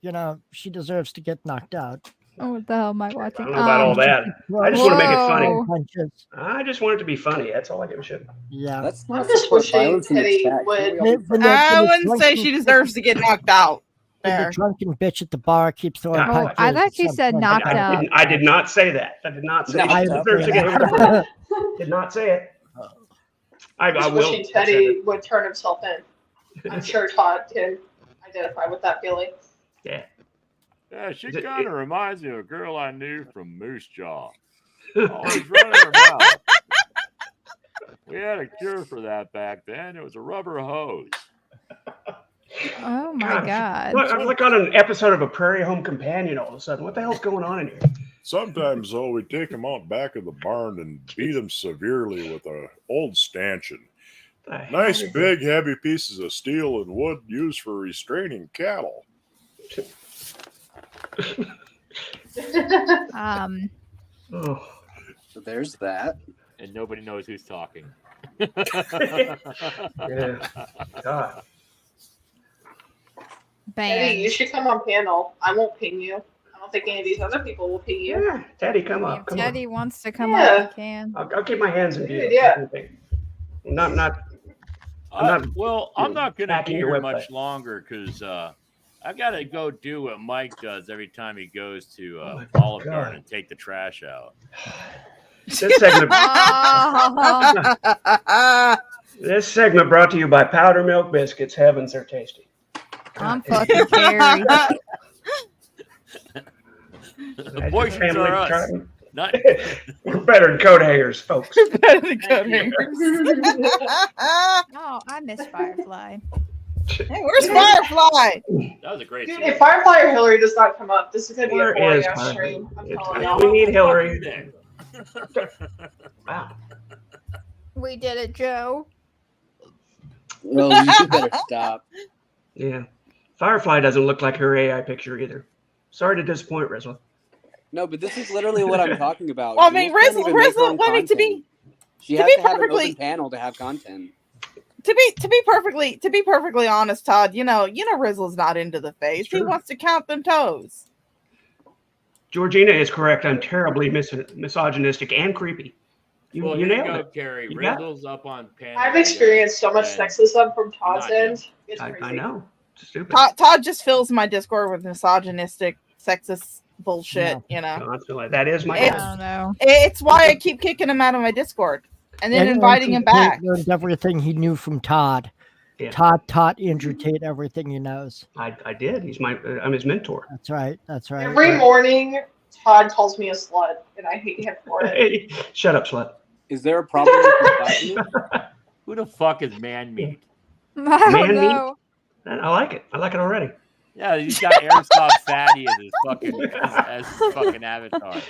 she deserves to get knocked out. Oh, what the hell am I watching? I don't know about all that. I just want to make it funny. Whoa. Punches. I just want it to be funny. That's all I give a shit. Yeah. Let's I'm not just support wishing violence in Teddy its chat. would- Can't we all be friends? I wouldn't say she deserves to get knocked out. The There. drunken bitch at the bar keeps throwing Oh, punches. I thought you Some said point. knocked out. I did not say that. I did not say Knocked she out. deserves to get did not say it. I Just will. wishing Teddy would turn himself in. I'm sure Todd can identify with that feeling. Yeah. Yeah, she Is it- kind of reminds me of a girl I knew from Moose Jaw. Always running her mouth. We had a cure for that back then. It was a rubber hose. Oh my god. Look, I'm like on an episode of A Prairie Home Companion all of a sudden. What the hell's going on in here? Sometimes, though, we take them out back of the barn and beat them severely with a old stanchion. The hell Nice, is big, heavy pieces of steel and wood used for restraining cattle. Oh. So there's that. And nobody knows who's talking. Yeah. God. Teddy, you Bang. should come on panel. I won't ping you. I don't think any of these other people will ping you. Yeah. Teddy, come up. If Come Teddy on. wants to come Yeah. up, he can. I'll keep my hands in Good gear. idea. Not I'm not Well, I'm not going to hacking be your here website. much longer because I got to go do what Mike does every time he goes to Oh my Olive God. Garden and take the trash out. this segment. Oh, This segment brought to you by Powder Milk Biscuits. Heavens, they're tasty. I'm fucking Carrie. The poisons are us. Not We're better than coat hangers, folks. Oh, I miss Firefly. Hey, where's Firefly? That was a great Dude, series. if Firefly or Hillary does not come up, this is gonna be Where a boring is ass Firefly? stream. I'm telling You y'all. know, We need fuck Hillary. you then. Wow. We did it, Joe. Well, you better stop. Yeah. Firefly doesn't look like her AI picture either. Sorry to disappoint, Rizla. No, but this is literally what I'm talking about. Well, I mean, Jules can't even make her own Rizla, I mean, content. She to has be to have an perfectly- open panel to have content. To be perfectly honest, Todd, you know Rizla's not into the face. He wants to count them toes. Georgina is correct. I'm terribly misogynistic and creepy. You Well, here nailed you go, it. Carrie. You got it. Rizzle's up on panel. I've experienced so much and sexism from Todd's not him. end. It's crazy. I know. It's stupid. Todd just fills my Discord with misogynistic, sexist bullshit. You know, Constantly. That is my. I don't know. it's why I keep kicking him out of my Discord and then And inviting him Andrew Tate back. learned everything he knew from Todd. Yeah. Todd taught Andrew Tate everything he knows. I did. He's I'm his mentor. That's right. That's right. Every morning, Todd calls me a slut, and I hate him for it. Hey, shut up, slut. Is there a problem with misogyny? Who the fuck is man meat? I Man don't meat? know. I like it. I like it already. Yeah, he's got Airsoft Fatty as his fucking avatar. Is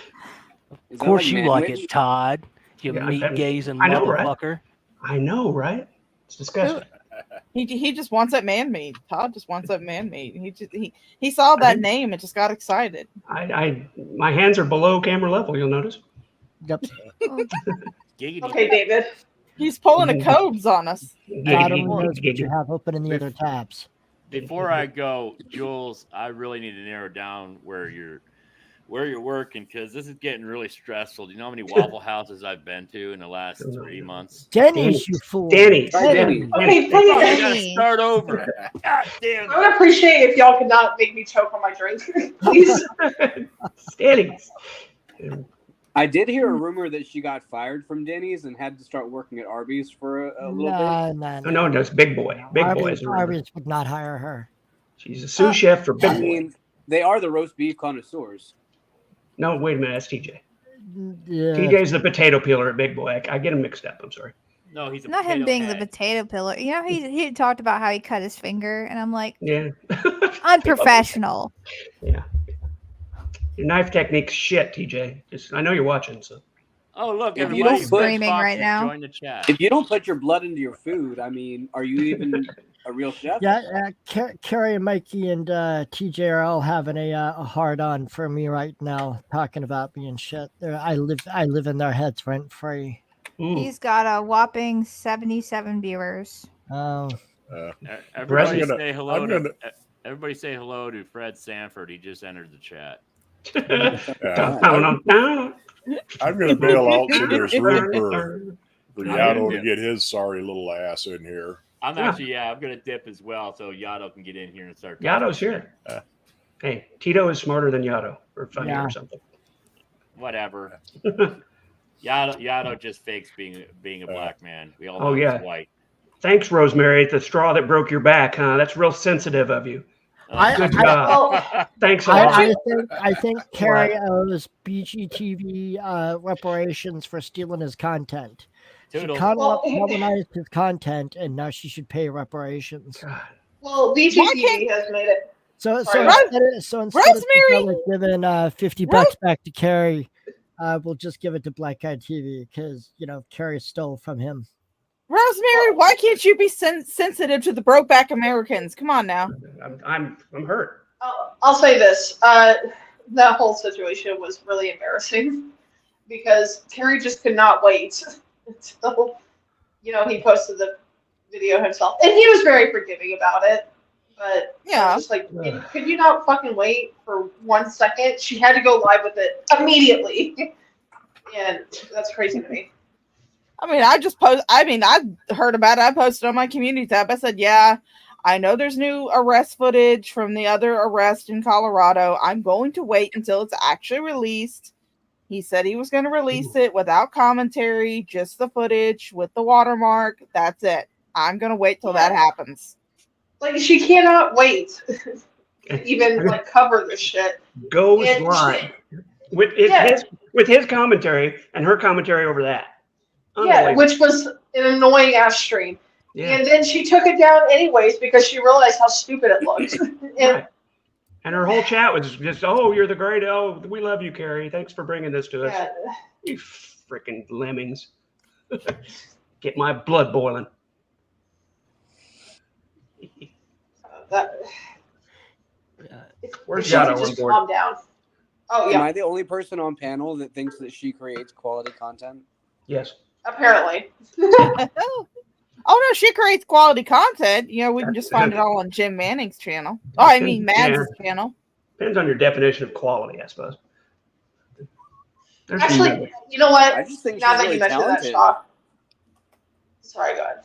Of that course like you man like witch? it, Todd. You Yeah, meat gazing I know, right? motherfucker. I know, right? It's disgusting. He just wants that man meat. Todd just wants that man meat. He saw that name and just got excited. My hands are below camera level. You'll notice. Yep. Okay, David. He's pulling a codes on us. God only knows what you have open in the other tabs. Before I go, Jules, I really need to narrow down where you're working because this is getting really stressful. Do you know how many Waffle Houses I've been to in the last 3 months? Denny's, you fool. Danny. Okay, I please. gotta start over. God damn. I would appreciate if y'all could not make me choke on my drink, please. Danny's. I did hear a rumor that she got fired from Denny's and had to start working at Arby's for a little bit. No, that's Big Boy. Big Boy is a rumor. Arby's would not hire her. She's a sous chef for Big I Boy. mean, they are the roast beef connoisseurs. No, wait a minute. That's TJ. Yeah. TJ's the potato peeler at Big Boy. I get him mixed up. I'm sorry. No, he's a Not him potato being head. the potato pillar. You know, he talked about how he cut his finger, and I'm like, Yeah. unprofessional. Yeah. Your knife technique's shit, TJ. I know you're watching, so. Oh, look, If you everybody don't put- Screaming right now. Join the chat. If you don't put your blood into your food, I mean, are you even a real chef? Yeah, Carrie and Mikey and TJ are all having a hard on for me right now, talking about being shit. I live in their heads rent free. He's got a whopping 77 viewers. Oh, Everybody I'm say hello gonna- to everybody say hello to Fred Sanford. He just entered the chat. I'm going to bail out so there's room for I Yato am to too. get his sorry little ass in here. I'm actually, I'm gonna dip as well, so Yato can get in here and start. Yato's here. Hey, Tito is smarter than Yato, or funny Yeah. or something. Whatever. Yato just fakes being a black man. We all know Oh, he's yeah. white. Thanks, Rosemary. The straw that broke your back, huh? That's real sensitive of you. Good job. Thanks a lot. I think Carrie owes BGTV reparations for stealing his content. Toodles. She colonized his content, and now she should pay reparations. Well, BGTV has made it. So Sorry. instead of giving 50 bucks back to Carrie, we'll just give it to Black Eyed TV because Carrie stole from him. Rosemary, why can't you be sensitive to the brokeback Americans? Come on now. I'm hurt. I'll say this: that whole situation was really embarrassing because Carrie just could not wait until he posted the video himself, and he was very forgiving about it. But yeah, just like, could you not fucking wait for 1 second? She had to go live with it immediately, and that's crazy to me. I mean, I heard about it. I posted on my community tab. I said, yeah, I know there's new arrest footage from the other arrest in Colorado. I'm going to wait until it's actually released. He said he was going to release it without commentary, just the footage with the watermark. That's it. I'm going to wait till that happens. Like, she cannot wait to even cover this shit. Goes And live with his commentary and her commentary over that. Yeah, which was an annoying ass stream. Yeah. And then she took it down anyways because she realized how stupid it looked. Right. And her whole chat was just, "Oh, you're the great. Oh, we love you, Carrie. Thanks for bringing this to us." Yeah. You freaking lemmings. Get my blood boiling. Where's she could just calm down. Oh, Am yeah. I the only person on panel that thinks that she creates quality content? Yes. Apparently. Oh no, she creates quality content. You know, we can just find it all on Jim Manning's channel. Oh, I mean Mads' channel. Depends on your definition of quality, I suppose. There's Actually, another. you know what? I just think now she's that really you mentioned talented. that, Shaw. Sorry, go ahead.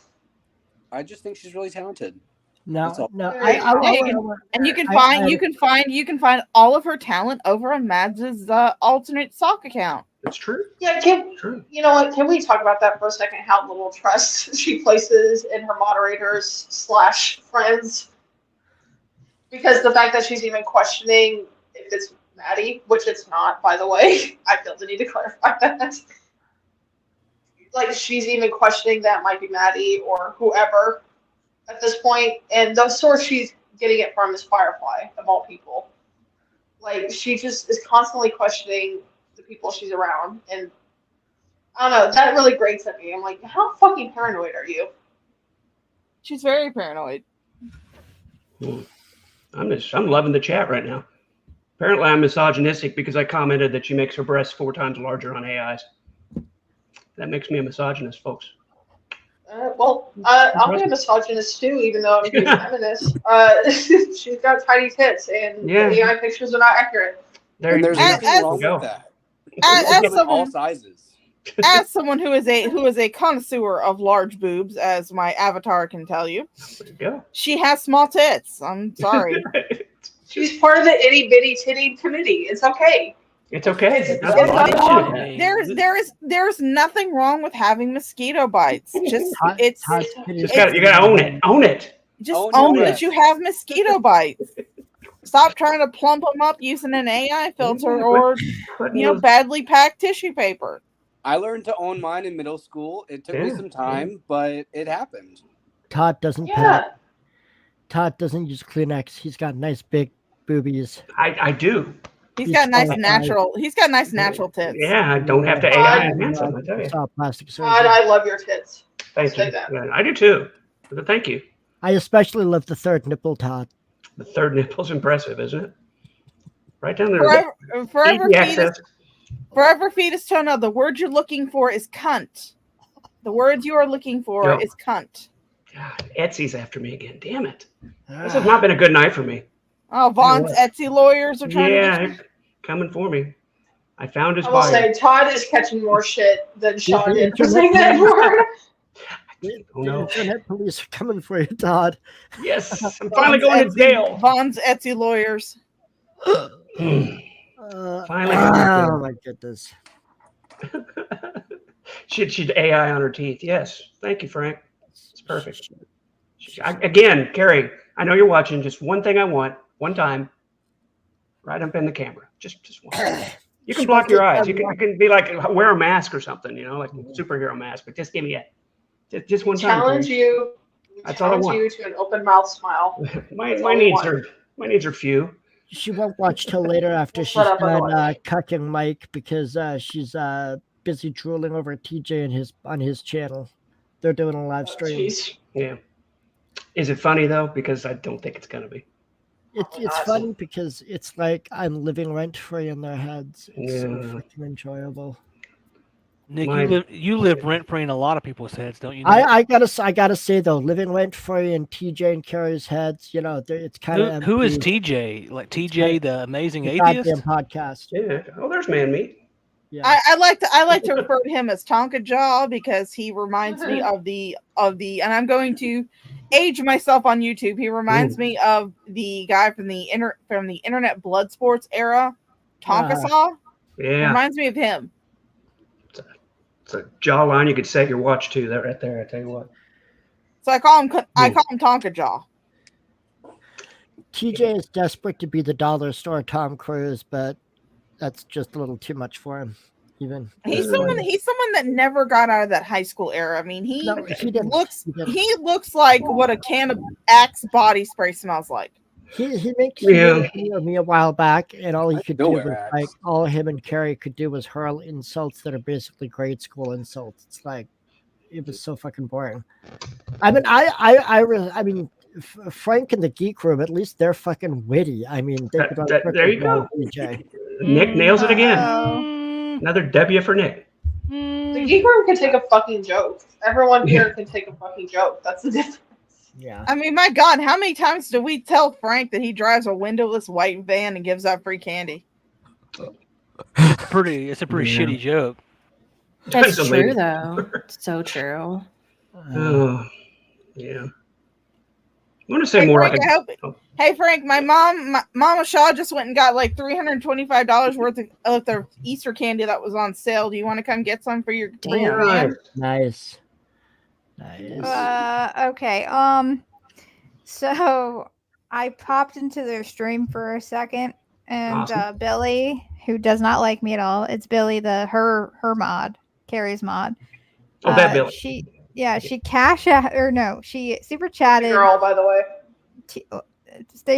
I just think she's really talented. No, That's all. no. You can find all of her talent over on Mads' alternate sock account. That's true. Yeah, you know what? Can we talk about that for a second? How little trust she places in her moderators / friends? Because the fact that she's even questioning if it's Maddie, which it's not, by the way, I feel the need to clarify that. Like, she's even questioning that might be Maddie or whoever at this point, and the source she's getting it from is Firefly, of all people. Like, she just is constantly questioning the people she's around, and I don't know, that really grates at me. I'm like, how fucking paranoid are you? She's very paranoid. I'm loving the chat right now. Apparently, I'm misogynistic because I commented that she makes her breasts 4 times larger on AIs. That makes me a misogynist, folks. I'll be a misogynist too, even though I'm a feminist. She's got tiny tits, and Yeah. the AI pictures are not accurate. And there's nothing wrong with that. All sizes. As someone who is a connoisseur of large boobs, as my avatar can tell you, she has small tits. I'm sorry. She's part of the itty bitty titty committee. It's okay. It's okay. There's nothing wrong with having mosquito bites. Just you gotta own it. Own it. Just own that you have mosquito bites. Stop trying to plump them up using an AI filter or badly packed tissue paper. I learned to own mine in middle school. It took me some time, but it happened. Todd doesn't pack. Todd doesn't use Kleenex. He's got nice big boobies. I do. He's got nice natural tits. Yeah, I don't have to AI enhance them, I tell you. Plastic surgery. God, I love your tits. Thank you. Yeah, I do too. But thank you. I especially love the third nipple, Todd. The third nipple's impressive, isn't it? Right down there. Forever fetus toenail. The word you're looking for is cunt. The word you are looking for is cunt. God, Etsy's after me again. Damn it. This has not been a good night for me. Oh, Vaughn's Etsy lawyers are trying to get you. Coming for me. I found his I will buyer. say, Todd is catching more shit than Sean did for saying that word. Oh no! Internet police are coming for you, Todd. Yes, I'm finally going to jail. Vaughn's Etsy lawyers. Finally. Oh my goodness. She'd AI on her teeth. Yes. Thank you, Frank. It's perfect. Again, Carrie, I know you're watching. Just one thing I want, one time, right up in the camera. Just one. You can block your eyes. You can be like, wear a mask or something, like a superhero mask, but just give me it. Just one time. Challenge you. That's all I want. You to an open mouth smile. my needs are few. She won't watch till later after she's done cucking Mike because she's busy drooling over TJ on his channel. They're doing a live stream. Yeah. Is it funny though? Because I don't think it's gonna be. It's funny because it's like I'm living rent free in their heads. It's so freaking enjoyable. Nick, you live rent free in a lot of people's heads, don't you? I gotta say though, living rent free in TJ and Carrie's heads, it's kind of who is TJ? Like TJ, the amazing atheist podcast. Yeah. Oh, there's Man Meat. Yeah. I like to refer to him as Tonka Jaw because he reminds me of the and I'm going to age myself on YouTube. He reminds me of the guy from the internet blood sports era, Tonka Saw. Yeah. Reminds me of him. It's a jawline you could set your watch to. That right there. I tell you what. So I call him Tonka Jaw. TJ is desperate to be the dollar store Tom Cruise, but that's just a little too much for him. even. He's someone that never got out of that high school era. I mean, he didn't. he looks like what a can of Axe body spray smells like. He made a video of me a while back, and all he could do was Axe. like all him and Carrie could do was hurl insults that are basically grade school insults. It's like it was so fucking boring. I mean, Frank and the Geek Room, at least they're fucking witty. I mean, they could there you go. DJ. Nick nails it again. Another W for Nick. The Geek Room can take a fucking joke. Everyone here can take a fucking joke. That's the difference. Yeah. I mean, my God, how many times do we tell Frank that he drives a windowless white van and gives out free candy? It's a pretty shitty joke. That's true, though. It's so true. Oh, yeah. I want to say more. Frank, hey, Frank, my Mama Shaw just went and got like $325 worth of the Easter candy that was on sale. Do you want to come get some for your van? Nice. Okay. So I popped into their stream for a second, and Awesome. Billy, who does not like me at all, it's Billy, her mod, Carrie's mod. Oh, that Billy. She super chatted. Girl, by the way.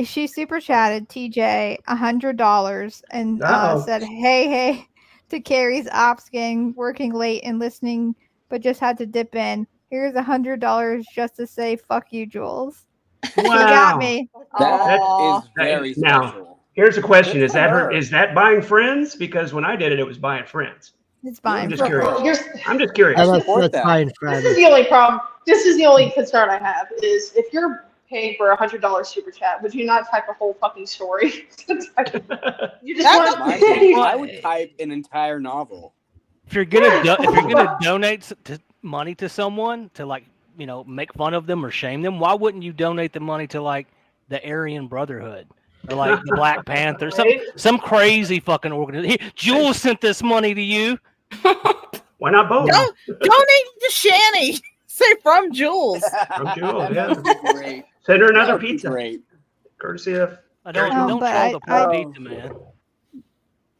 She super chatted TJ $100 and said, "Hey," to Carrie's Opps gang working late and listening, but just had to dip in. Here's $100 just to say fuck you, Jules. Wow. She got me. That is very now, special. here's a question: Is that her. Is that buying friends? Because when I did it, it was buying friends. It's buying. I'm just curious. I'm just curious. That's buying friends. This is the only problem. This is the only concern I have is if you're paying for $100 super chat, would you not type a whole fucking story? You just want I would type an entire novel. If you're gonna donate money to someone to make fun of them or shame them, why wouldn't you donate the money to like the Aryan Brotherhood or like the Black Panther, some crazy fucking organization? Hey, Jules sent this money to you. Why not both? Donate to Shanny. Say from Jules. From Jules, yeah. Send her another pizza. Great. Courtesy of. I don't troll the poor pizza, man.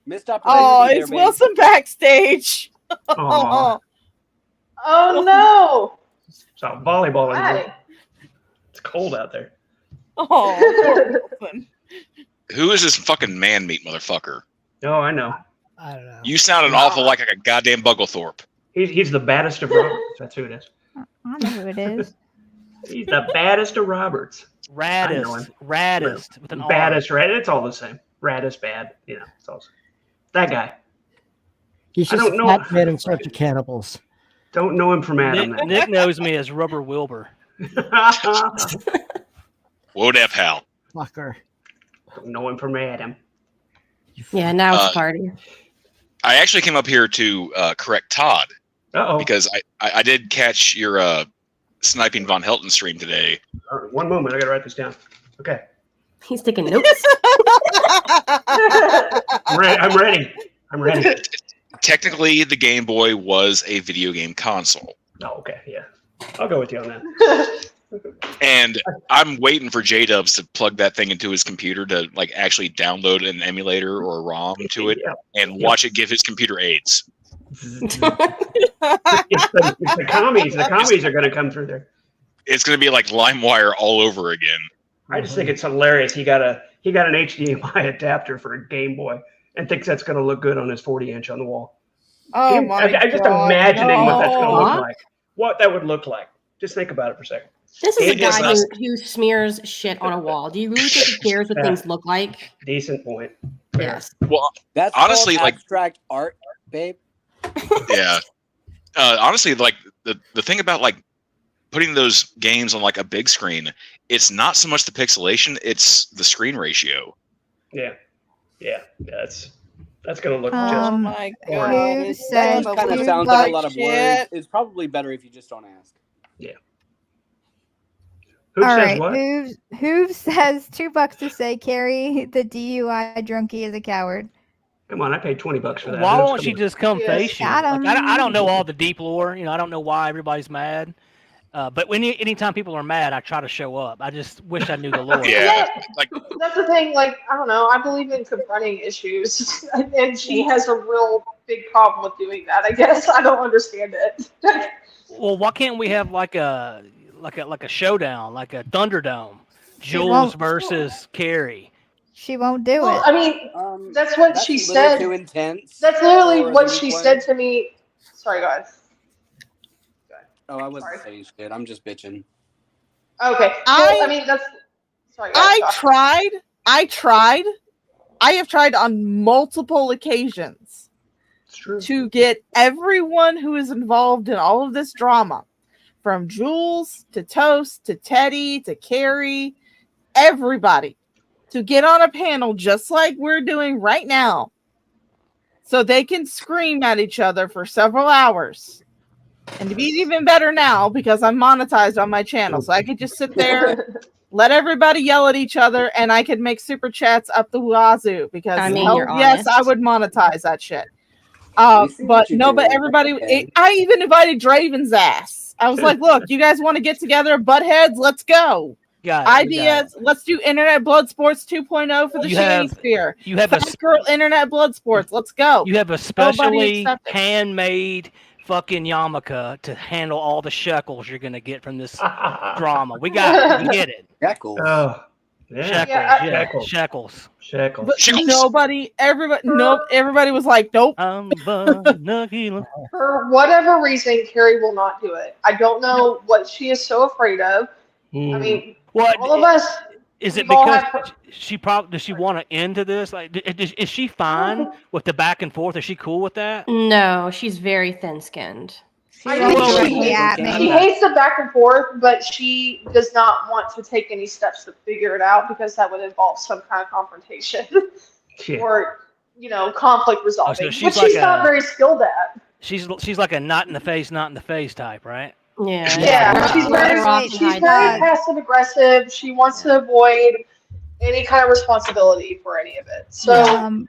Missed opportunity. Oh, it's Wilson backstage. Aw. Oh no! So volleyball. Why? It's cold out there. Oh, Wilson. Who is this fucking man meat motherfucker? Oh, I know. I don't know. You sounded awful like a goddamn Bugglethorpe. He's the baddest of Roberts. That's who it is. I know who it is. He's the baddest of Roberts. Raddest with an R. Baddest, right? It's all the same. Raddest, bad. You know, it's all the same. That guy. He's just a fat man in search of cannibals. Don't know him from Adam. Nick knows me as Rubber Wilbur. Whoa, that pal. Fucker. Don't know him from Adam. Yeah, now it's a party. I actually came up here to correct Todd. Uh-oh. Because I did catch your sniping Von Helton stream today. One moment, I gotta write this down. Okay. He's taking notes. I'm ready. Technically, the Game Boy was a video game console. Oh, okay, yeah. I'll go with you on that. And I'm waiting for J-Dubs to plug that thing into his computer to like actually download an emulator or a ROM to it and watch it give his computer AIDS. It's the commies. The commies are going to come through there. It's going to be like LimeWire all over again. I just think it's hilarious. He got an HDMI adapter for a Game Boy and thinks that's going to look good on his 40-inch on the wall. Oh my God! I'm just imagining what that's going to look like. What that would look like. Just think about it for a second. This is a guy who smears shit on a wall. Do you really think he cares what things look like? Decent point. Yes. Well, that's honestly, called like abstract art, babe. Yeah. Honestly, like the thing about like putting those games on like a big screen, it's not so much the pixelation, it's the screen ratio. Yeah. That's gonna look Oh just. my God! Who It said Kind of you sounds like a like lot of shit? words. It's probably better if you just don't ask. Yeah. Who All says right, what? Who says $2 to say Carrie, the DUI drunkie, is a coward? Come on, I paid $20 for that. Why won't she just come Yes. face you? Got Like, him. I don't know all the deep lore. I don't know why everybody's mad. But anytime people are mad, I try to show up. I just wish I knew the Lord. That's the thing. Like, I don't know. I believe in confronting issues, and she has a real big problem with doing that. I guess I don't understand it. Well, why can't we have like a showdown, like a Thunderdome, She Jules won't. versus Carrie? She won't do Well, it. I mean, that's what she a little said. too intense. That's literally for a what Zoom she play. said to me. Sorry, go ahead. Oh, I wasn't saying shit. I'm just bitching. Okay. Well, I mean, that's. Sorry, go ahead, Josh. I have tried on multiple occasions to get everyone who is involved in all of this drama, from Jules to Toast to Teddy to Carrie, everybody, to get on a panel just like we're doing right now, so they can scream at each other for several hours. And to be even better now, because I'm monetized on my channel, so I could just sit there, let everybody yell at each other, and I could make super chats up the wazoo. Because I mean, hell, you're yes, honest. I would monetize that shit. We see But what you're no, but doing. everybody, Okay. I even invited Draven's ass. I was like, look, you guys want to get together, butt heads? Let's go. Ideas. Let's do Internet Blood Sports 2.0 for the Shady Sphere. You have a Fast Girl Internet Blood Sports. Let's go. You have a Nobody specially accepted. handmade fucking yarmulke to handle all the shekels you're gonna get from this drama. We got it. We get it. Shekels. Oh, yeah. Shekels. Shekels. Shekels. But everybody was like, nope. For whatever reason, Carrie will not do it. I don't know what she is so afraid of. I mean, all of us. Is it we've all because had- does she want to end to this? Like, is she fine with the back and forth? Is she cool with that? No, she's very thin-skinned. I think she hates the back and forth, but she does not want to take any steps to figure it out because that would involve some kind of confrontation or, conflict resolving, she's which like she's not very skilled at. She's like a not in the face type, right? Yeah, she's very passive aggressive. She wants to avoid any kind of responsibility for any of it. So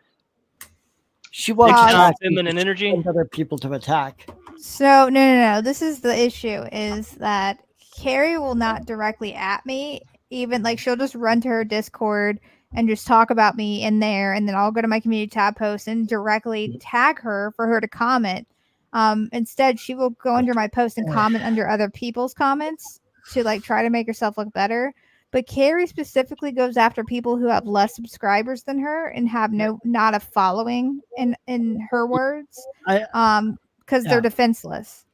she wants feminine energy. other people to attack. So no. This is the issue: is that Carrie will not directly at me. Even like she'll just run to her Discord and just talk about me in there, and then I'll go to my community tab post and directly tag her for her to comment. Instead, she will go under my post and comment under other people's comments to like try to make herself look better. But Carrie specifically goes after people who have less subscribers than her and have not a following in her words. Because they're defenseless.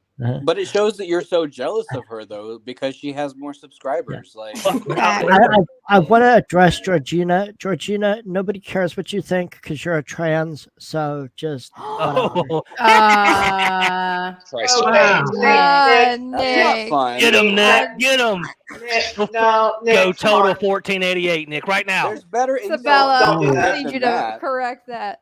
But it shows that you're so jealous of her, though, because she has more subscribers. Like, I want to address Georgina. Georgina, nobody cares what you think because you're a trans. So just. Nick. Get him, Nick. Get him. No, Nick, go total 1488, Nick, right now. There's better Isabella, I need you to correct that.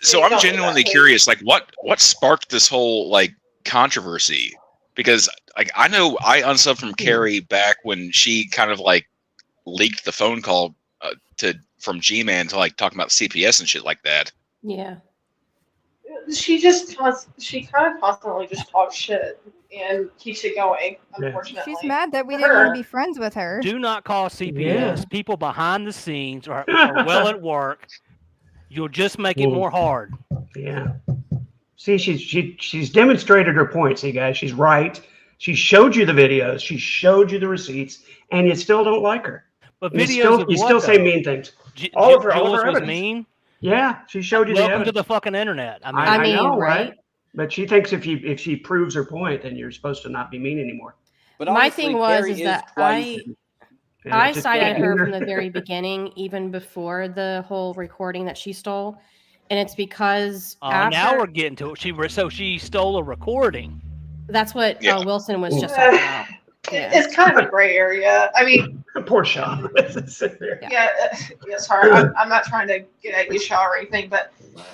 So I'm genuinely curious, like what sparked this whole like controversy? Because like I know I unsubbed from Carrie back when she kind of like leaked the phone call from G-Man to like talking about CPS and shit like that. Yeah. She kind of constantly just talks shit and keeps it going, unfortunately. She's mad that we didn't want to be friends with her. Do not call CPS. People behind the scenes are well at work. You'll just make it more hard. Yeah. See, she's demonstrated her point. See, guys, she's right. She showed you the videos. She showed you the receipts, and you still don't like her. But you videos still say mean things. All of her was evidence. mean. Yeah, she showed you. Welcome to the fucking internet. I know, right? But she thinks if she proves her point, then you're supposed to not be mean anymore. But my thing was Carrie that I cited her from the very beginning, even before the whole recording that she stole, and it's because now we're getting to it. She stole a recording. That's what Wilson was just talking about. Yeah. It's kind of a gray area. I mean, poor Shaw. Yeah, sorry. I'm not trying to get at you, Shaw, or anything, but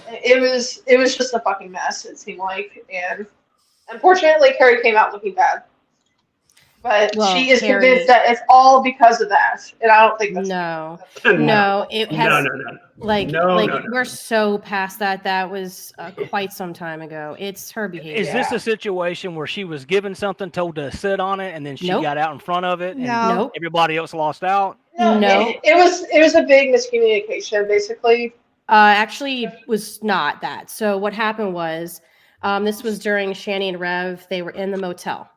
it was just a fucking mess. It seemed like, and unfortunately, Carrie came out looking bad. But Well, she is Carrie- convinced that it's all because of that, and I don't think that's No, No. no, it has No. like No. we're so past that. That was quite some time ago. It's her behavior. Is this a situation where she was given something, told to sit on it, and then she Nope. got out in front of it, and Nope. everybody else lost out? No. It was a big miscommunication, basically. Actually, was not that. So what happened was, this was during Shani and Rev. They were in the motel,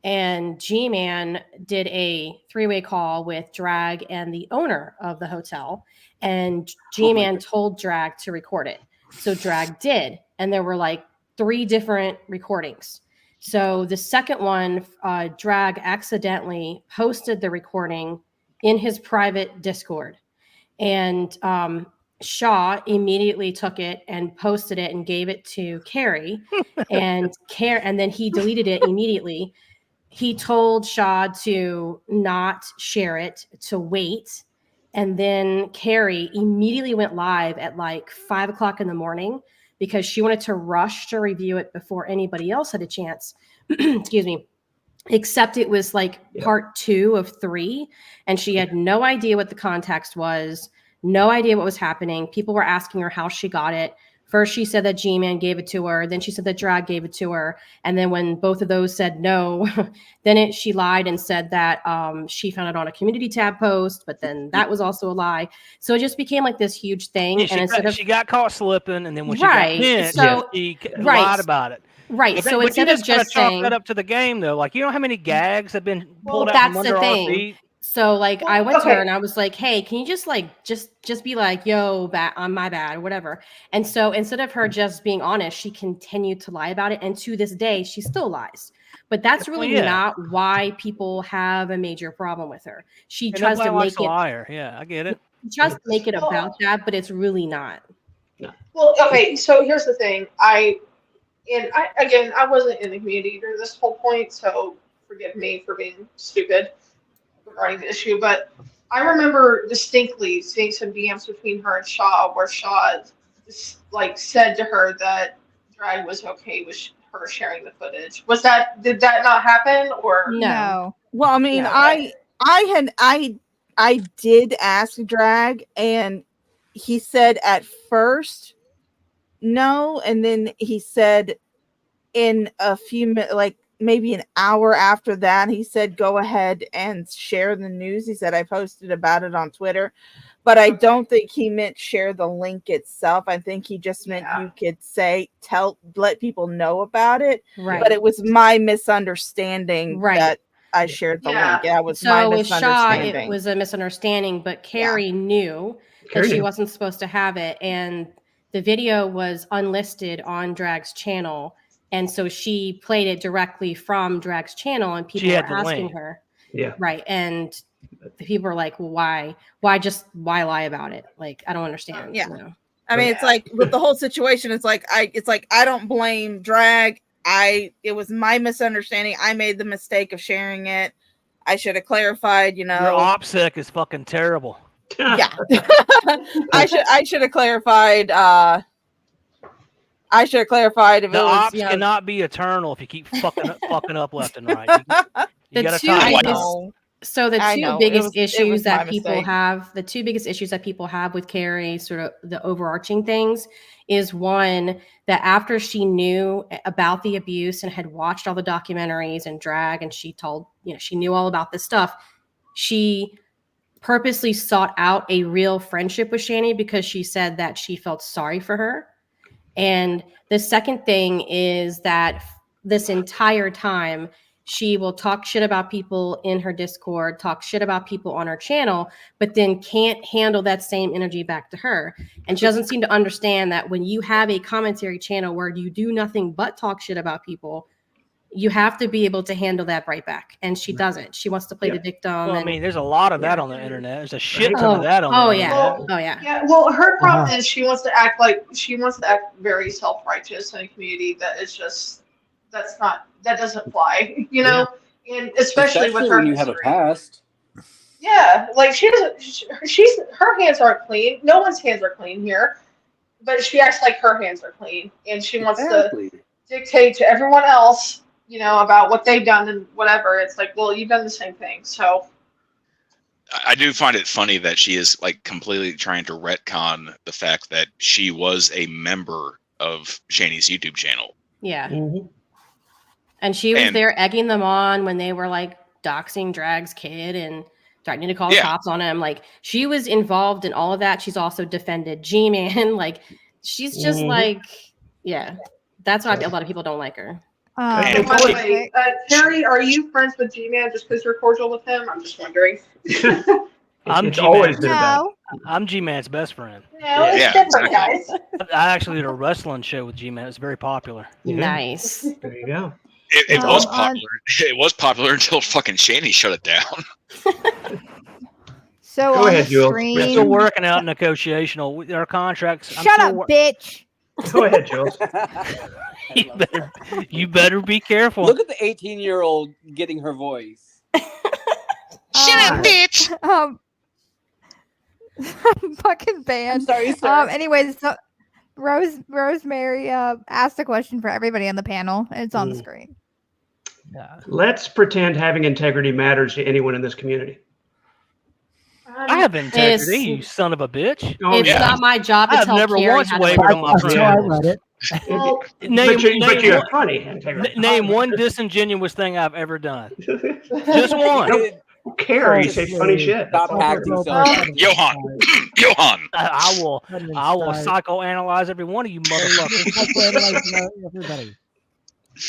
and G-Man did a three-way call with Drag and the owner of the hotel, and G-Man told Drag to record it. So Drag did, and there were like 3 different recordings. So the second one, Drag accidentally posted the recording in his private Discord, and Shaw immediately took it and posted it and gave it to Carrie, and then he deleted it immediately. He told Shaw to not share it, to wait, and then Carrie immediately went live at like 5 o'clock in the morning because she wanted to rush to review it before anybody else had a chance. Excuse me. Except it was like part 2 of 3, and she had no idea what the context was, no idea what was happening. People were asking her how she got it. First, she said that G-Man gave it to her. Then she said that Drag gave it to her. And then when both of those said no, then she lied and said that she found it on a community tab post, but then that was also a lie. So it just became like this huge thing. Yeah, she got caught slipping, and then when she Right, got pinched, so- she right. lied about it. Right. But, So but instead you of just gotta just chalk saying, that up to the game, though. Like, you know how many gags have been well, pulled out that's from the under our thing. feet? So like I went to her okay. and I was like, hey, can you just like just be like, yo, on my bad or whatever. And so instead of her just being honest, she continued to lie about it. And to this day, she still lies. But that's really yeah. not why people have a major problem with her. She And tries to nobody likes make a it liar. Yeah, I get it. she tries to make it about that, but it's really not. Well, okay, so here's the thing. I wasn't in the community during this whole point, so forgive me for being stupid regarding the issue, but I remember distinctly seeing some DMs between her and Shaw where Shaw like said to her that Drag was okay with her sharing the footage. Did that not happen, or No. Well, I mean, No. I did ask Drag, and he said at first no, and then he said in a few minutes, like maybe an hour after that, he said go ahead and share the news. He said I posted about it on Twitter, but I don't think he meant share the link itself. I think he just meant you could let people know about it. Right. But it was my misunderstanding Right. that I shared the link. That was so my with Shaw, misunderstanding. it was a misunderstanding, but Carrie knew Carrie that she knew. wasn't supposed to have it, and the video was unlisted on Drag's channel, and so she played it directly from Drag's channel, and people She were had the asking link. her, Yeah. right, and the people were like, well, why lie about it? Like, I don't understand. Yeah. You know? I mean, it's like with the whole situation, it's like I don't blame Drag. It was my misunderstanding. I made the mistake of sharing it. I should have clarified, Your OPSEC is fucking terrible. Yeah. I should have clarified. I should have clarified if The it was. ops cannot be eternal if you keep fucking up left and right. You The gotta two tie it biggest- down. So the I two know. It biggest was- it issues was my that people mistake. have, the two biggest issues that people have with Carrie, sort of the overarching things, is one, that after she knew about the abuse and had watched all the documentaries and Drag, and she knew all about this stuff, she purposely sought out a real friendship with Shani because she said that she felt sorry for her. And the second thing is that this entire time, she will talk shit about people in her Discord, talk shit about people on her channel, but then can't handle that same energy back to her. And she doesn't seem to understand that when you have a commentary channel where you do nothing but talk shit about people, you have to be able to handle that right back. And she doesn't. She wants to play the victim. Well, I and, mean, there's a lot of that on the internet. There's a shit ton of that on the internet. Yeah, well, her problem is she wants to act very self-righteous in a community that is just that doesn't fly, you know, and especially with her when you have a history. past. Yeah, like she doesn't. Her hands aren't clean. No one's hands are clean here, but she acts like her hands are clean, and she wants to dictate to everyone else about what they've done and whatever. It's like, well, you've done the same thing. So I do find it funny that she is like completely trying to retcon the fact that she was a member of Shani's YouTube channel. Yeah. Mm-hmm. And she was there egging them on when they were like doxing Drag's kid and threatening to call the cops on him. Like, she was involved in all of that. She's also defended G-Man. Like, she's just like, yeah. That's why a lot of people don't like her. by the way, Carrie, are you friends with G-Man just because you're cordial with him? I'm just wondering. I'm G-Man's best friend. No, it's different, guys. I actually did a wrestling show with G-Man. It's very popular. Nice. There you go. It was popular. It was popular until fucking Shani shut it down. So Go on ahead, the Jules. screen, We're still working out negotiational. Our contracts. Shut up, bitch. Go ahead, Jules. You better be careful. Look at the 18-year-old getting her voice. Shut up, bitch. I'm fucking banned. I'm sorry, sir. Anyways, so Rosemary asked a question for everybody on the panel. And it's on the screen. Let's pretend having integrity matters to anyone in this community. I have integrity, you son of a bitch. Oh, It's not my job to I've tell never Carrie once how to wavered on my That's how I read it. Well, But you have funny integrity. Name one disingenuous thing I've ever done. Just one. Carrie, you say funny shit. Stop acting so. Johan. Johan. I will psychoanalyze every one of you motherfuckers. Everybody.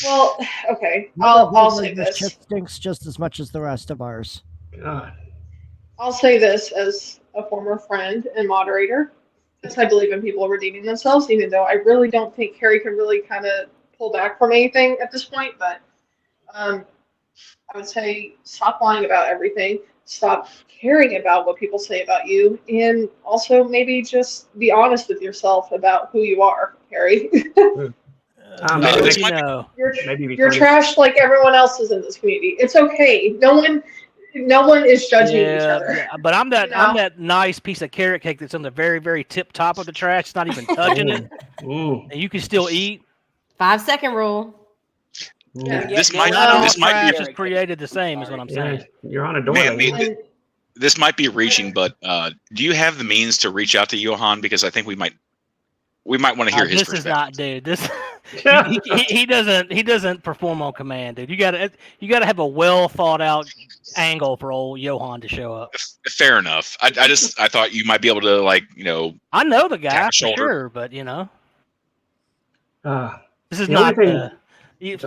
Well, okay. I'll say This this. shit stinks just as much as the rest of ours. God. I'll say this as a former friend and moderator, because I believe in people redeeming themselves, even though I really don't think Carrie can really kind of pull back from anything at this point. But I would say stop lying about everything. Stop caring about what people say about you. And also maybe just be honest with yourself about who you are, Carrie. You're trash like everyone else is in this community. It's okay. No one is judging each other. Yeah, but I'm that nice piece of carrot cake that's on the very, very tip top of the trash. It's not even touching it. And you can still eat. 5-second rule. This might trash is created the same, is what I'm saying. You're on a door. Man, this might be reaching, but do you have the means to reach out to Johan? Because I think we might want to hear his This is not, perspective. dude. This he doesn't perform on command, dude. You gotta have a well thought out angle for old Johan to show up. Fair enough. I thought you might be able to I know the guy tap a for shoulder. sure, but this is the not. only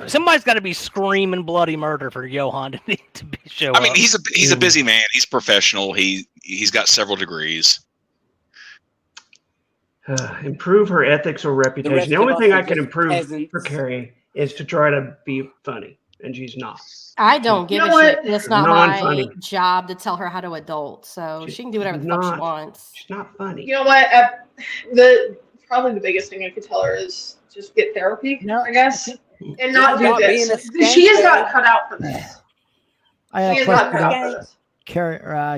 Somebody's got to be screaming bloody murder for Johan to need to show up. I mean, he's a busy man. He's professional. He's got several degrees. Improve her ethics or reputation. rest The of only us thing are I can just improve peasants. for Carrie is to try to be funny, and she's not. I don't give You a know shit. what? It's not Non-funny. my job to tell her how to adult. So she can do whatever the fuck she wants. She's not funny. You know what? Probably the biggest thing I could tell her is just get therapy, I guess, and not do Stop this. being a She is skank, not babe. cut out for this. I have She a is not question cut out about for this.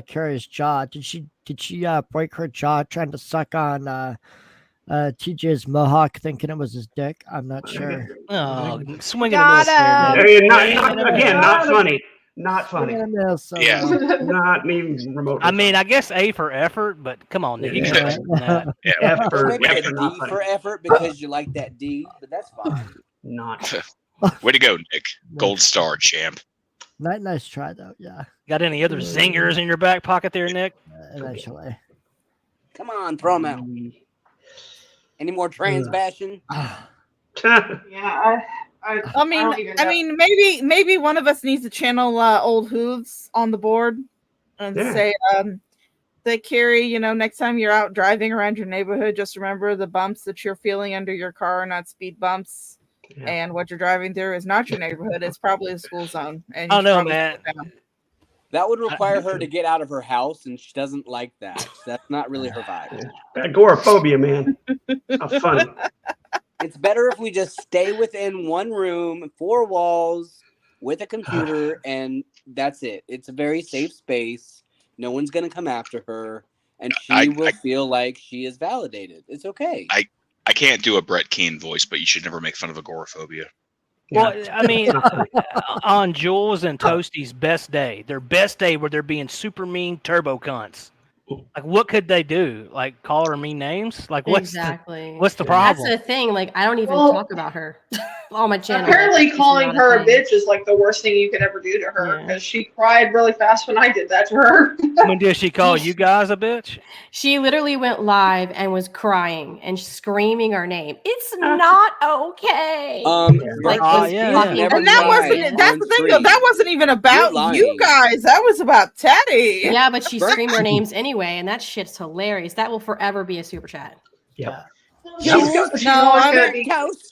Carrie's jaw. Did she break her jaw trying to suck on TJ's mohawk, thinking it was his dick? I'm not sure. Oh, swing and Got a miss there, him. dude. Not funny. Not funny. Yeah. Not even remotely. I mean, I guess A for effort, but come on, Nick, you can do better than that. Effort. Maybe a Effort, not D funny. for effort because you like that D, but that's fine. Not. Way to go, Nick. Gold star, champ. Nice try though. Yeah. Got any other zingers in your back pocket there, Nick? Eventually. Come on, throw them out. Any more trans bashing? Yeah, I mean, maybe one of us needs to channel old hooves on the board and say, that Carrie, next time you're out driving around your neighborhood, just remember the bumps that you're feeling under your car are not speed bumps, and what you're driving through is not your neighborhood. It's probably a school zone. And Oh you should no, probably man. slow down. That would require her to get out of her house, and she doesn't like that. That's not really her vibe. Agoraphobia, man. How funny. It's better if we just stay within one room, 4 walls, with a computer, and that's it. It's a very safe space. No one's going to come after her, and she will feel like she is validated. It's okay. I can't do a Brett Keane voice, but you should never make fun of agoraphobia. Well, I mean, on Jules and Toasty's best day, their best day where they're being super mean turbo cunts. Like, what could they do? Like, call her mean names? Like, what's Exactly. the That's problem? the thing. Like, I don't even Well, talk about her on my channel. Apparently, Like, it's calling not her a thing. bitch is like the worst thing you could ever do to her Yeah. because she cried really fast when I did that to her. When did she call you guys a bitch? She literally went live and was crying and screaming our name. It's not okay. Like, was fucking And that wasn't. That's the thing, though. That wasn't even about you guys. That was about Teddy. Yeah, but she screamed our names anyway, and that shit's hilarious. That will forever be a super chat. Yeah.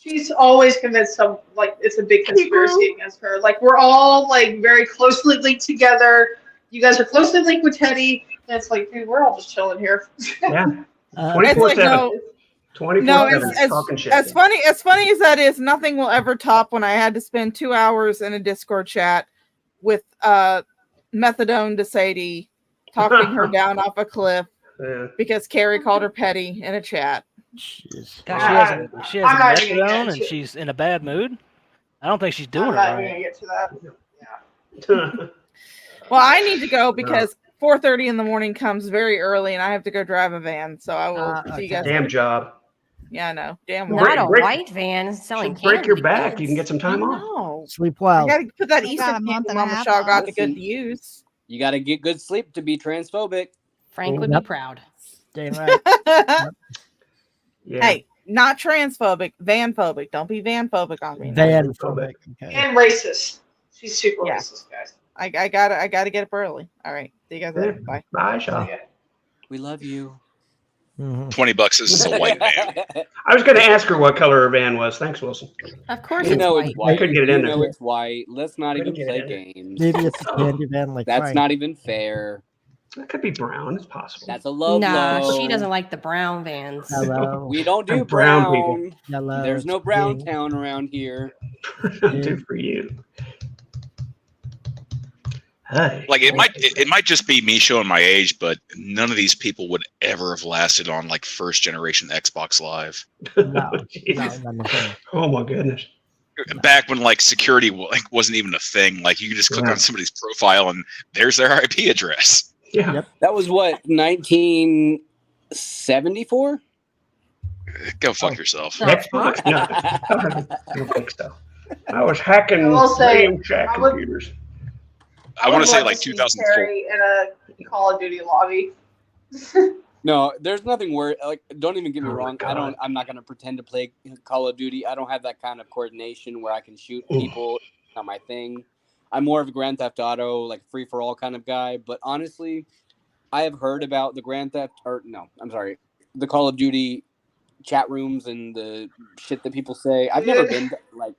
She's always convinced some like it's a big conspiracy against her. Like we're all like very closely linked together. You guys are closely linked with Teddy. And it's like, dude, we're all just chilling here. Yeah. It's like, 24/7. 24/7 talking shit. as funny as that is, nothing will ever top when I had to spend 2 hours in a Discord chat with Methadone to Sadie, talking her down off a cliff because Carrie called her petty in a chat. God, she has I'm not even gonna methadone get and to- she's in a bad mood. I don't think she's doing I'm it not even right. gonna get to that. Well, I need to go because 4:30 in the morning comes very early, and I have to go drive a van. So I will see you guys. Damn later. job. Yeah, I know. Damn. Not a break- white van selling Break candy your to back. kids. You can get some time off. No. Sleep well. I got to put that Still Easter got a month candy and a Mama half Shaw got to Listen. good use. You got to get good sleep to be transphobic. Frank would be proud. Damn right. Hey, not transphobic, vanphobic. Don't be vanphobic on me. Vanphobic. Okay. And racist. She's super Yeah. racist, guys. I gotta get up early. All right. See you guys later. Bye. Bye, Shaw. We love you. $20 this is a white van. I was going to ask her what color her van was. Thanks, Wilson. Of course, You it's know white. it's white. couldn't get it you in there. know it's white. Let's not Couldn't even get it play in there. games. Maybe it's a candy van like That's Frank. not even fair. That could be brown. It's possible. That's a low Nah, blow. she doesn't like the brown vans. Hello. We don't do Brown brown. people. Hello. There's no brown town around here. Do for you. Hey. Like it might just be me showing my age, but none of these people would ever have lasted on like first generation Xbox Live. No. Oh my goodness. Back when like security wasn't even a thing. Like you could just click on somebody's profile and there's their IP address. Yeah. Yep. That was what, 1974? Go fuck yourself. Xbox? No. I don't think so. I was hacking I will say, Radio Shack I would- computers. I want to say love like see 2004. Carrie in a Call of Duty lobby. No, there's nothing worse. Like, don't even get me Oh my wrong. God. I'm not gonna pretend to play Call of Duty. I don't have that kind of coordination where I can shoot people. It's not my thing. I'm more of a Grand Theft Auto, like free for all kind of guy. But honestly, I have heard about the the Call of Duty chat rooms and the shit that people say. I've never been like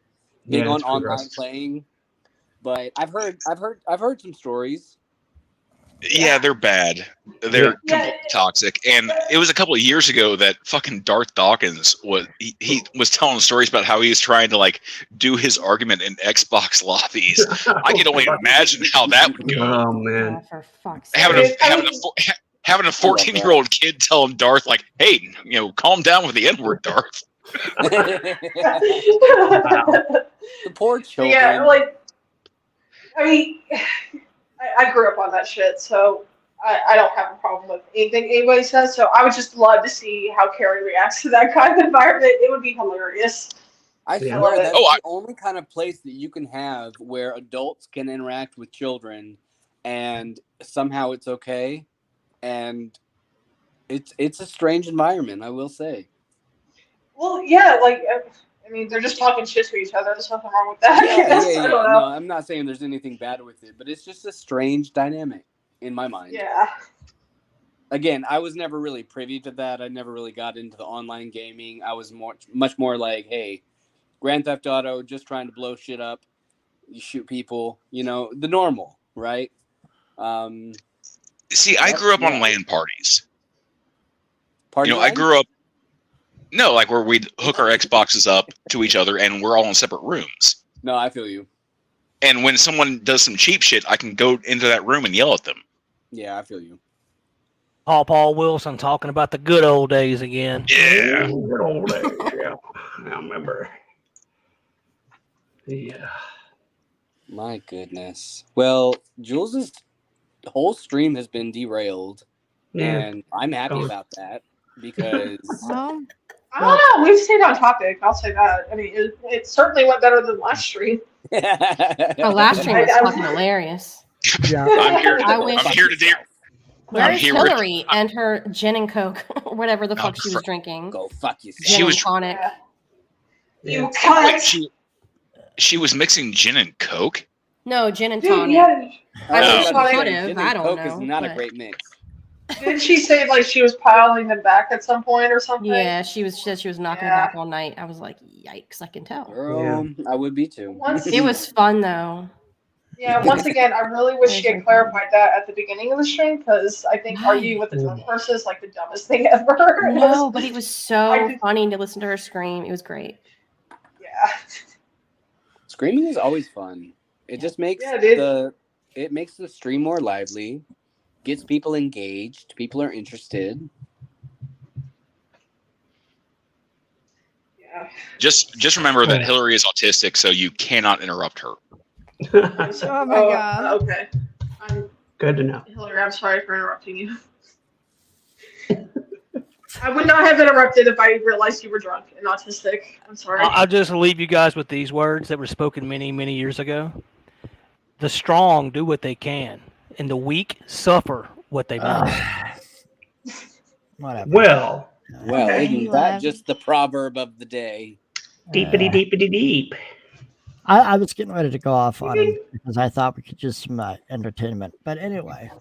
big Yeah, on it's pretty online gross. playing, but I've heard some stories. Yeah, they're bad. They're completely toxic. And it was a couple of years ago that fucking Darth Dawkins he was telling stories about how he was trying to like do his argument in Xbox lobbies. I can only imagine how that would go. Oh man. For fuck's sake. Having a 14-year-old kid telling Darth like, "Hey, calm down with the N-word, Darth." The poor children. Yeah, like, I mean, I grew up on that shit, so I don't have a problem with anything anybody says. So I would just love to see how Carrie reacts to that kind of environment. It would be hilarious. I Yeah. swear that's the only kind of place that you can have where adults can interact with children, and somehow it's okay, and it's a strange environment, I will say. Well, yeah, like, I mean, they're just talking shit to each other. There's nothing wrong with that. I guess. I don't know. No, I'm not saying there's anything bad with it, but it's just a strange dynamic in my mind. Yeah. Again, I was never really privy to that. I never really got into the online gaming. I was much more like, hey, Grand Theft Auto, just trying to blow shit up. You shoot people, the normal, right? See, I grew up on LAN parties. Party I line? grew up like where we'd hook our Xboxes up to each other and we're all in separate rooms. No, I feel you. And when someone does some cheap shit, I can go into that room and yell at them. Yeah, I feel you. Paul Wilson talking about the good old days again. Yeah. Good old days. Yeah. I remember. Yeah. My goodness. Well, Jules's whole stream has been derailed, Yeah. and I'm happy about that because Well, I don't know. We've stayed on topic. I'll say that. I mean, it certainly went better than last stream. Oh, last stream was fucking hilarious. Yeah. I'm here. I wish. I'm here to do. Where's here Hillary and her gin and coke, or whatever the Oh, fuck she was drinking? Go fuck yourself. Gin She was- and tonic. You Wait, cunt. she was mixing gin and coke. No, gin and Dude, tonic. yeah. I mean, Oh. she Tonic. could Gin have. and I don't Coke know. is not a but- great mix. Didn't she say like she was piling them back at some point or something? Yeah, she said she was knocking it Yeah. back all night. I was like, yikes! I can tell. Girl, I would be too. It was fun though. Yeah, once again, I really wish she had clarified that at the beginning of the stream because I think arguing with the drunk person is like the dumbest thing ever. No, but it was so funny to listen to her scream. It was great. Yeah. Screaming is always fun. It just makes dude. it makes the stream more lively, gets people engaged, people are interested. Yeah. Just remember that Hillary is autistic, so you cannot interrupt her. Oh my god. Okay. Good to know. Hillary, I'm sorry for interrupting you. I would not have interrupted if I realized you were drunk and autistic. I'm sorry. I'll just leave you guys with these words that were spoken many, many years ago. The strong do what they can, and the weak suffer what they must. Whatever. Well, isn't that just the proverb of the day? Deepity deepity deep. I was getting ready to go off on him because I thought we could just some entertainment. But anyway,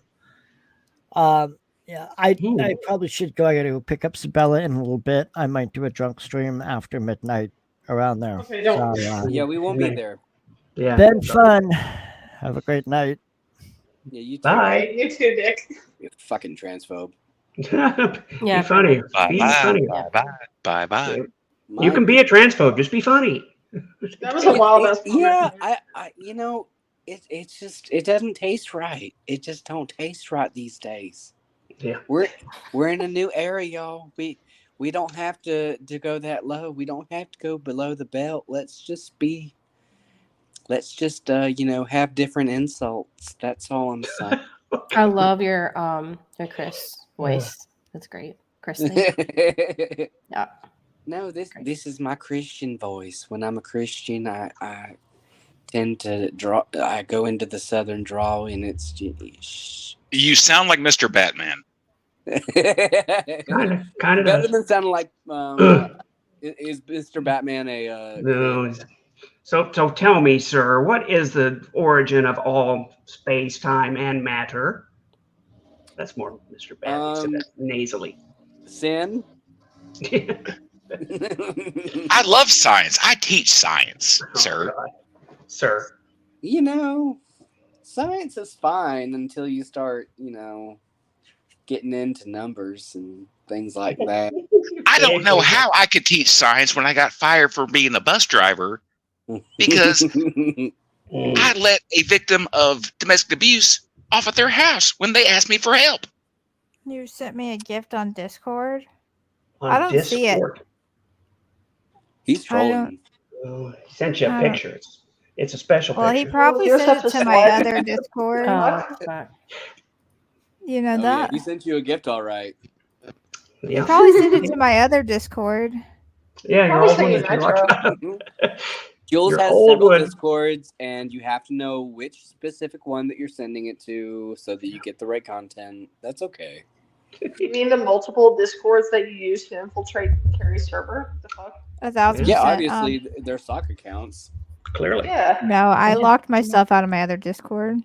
yeah, I probably should go to pick up Sabella in a little bit. I might do a drunk stream after midnight around there. Okay, don't. Yeah, we won't be there. Yeah. Been fun. Have a great night. Yeah, you too. Bye. You too, Nick. You fucking transphobe. Yeah. Be funny. Be funny. Bye bye. You can be a transphobe. Just be funny. That was a wild ass. Yeah, I you know, it's just it doesn't taste right. It just don't taste right these days. Yeah. We're in a new era, y'all. We don't have to go that low. We don't have to go below the belt. Let's just have different insults. That's all I'm saying. I love your Chris voice. That's great, Chris. Yeah. No, this is my Christian voice. When I'm a Christian, I tend to draw. I go into the Southern drawl, and it's just... You sound like Mr. Batman. Kind of. Better than sounding like. Is Mr. Batman a? No. So tell me, sir, what is the origin of all space, time, and matter? That's more Mr. Batman. Said that nasally. Sin. I love science. I teach science, sir. God. Sir. You know, science is fine until you start, getting into numbers and things like that. I don't know how I could teach science when I got fired for being a bus driver because I let a victim of domestic abuse off at their house when they asked me for help. You sent me a gift on Discord. On I don't see it. Discord. He's trolling. Oh, he sent you a picture. It's a special Well, he picture. probably You're sent it such a to my slut. other Discord. fuck. You know Oh, yeah, that? he sent you a gift, all right. He probably sent it to my other Discord. Yeah, you're Probably old sent you one. Metro. Jules Your has old several one. Discords, and you have to know which specific one that you're sending it to so that you get the right content. That's okay. You mean the multiple discords that you use to infiltrate Carrie's server? The fuck? 1,000%. Yeah, obviously they're sock accounts. Clearly. Yeah. No, I locked myself out of my other Discord.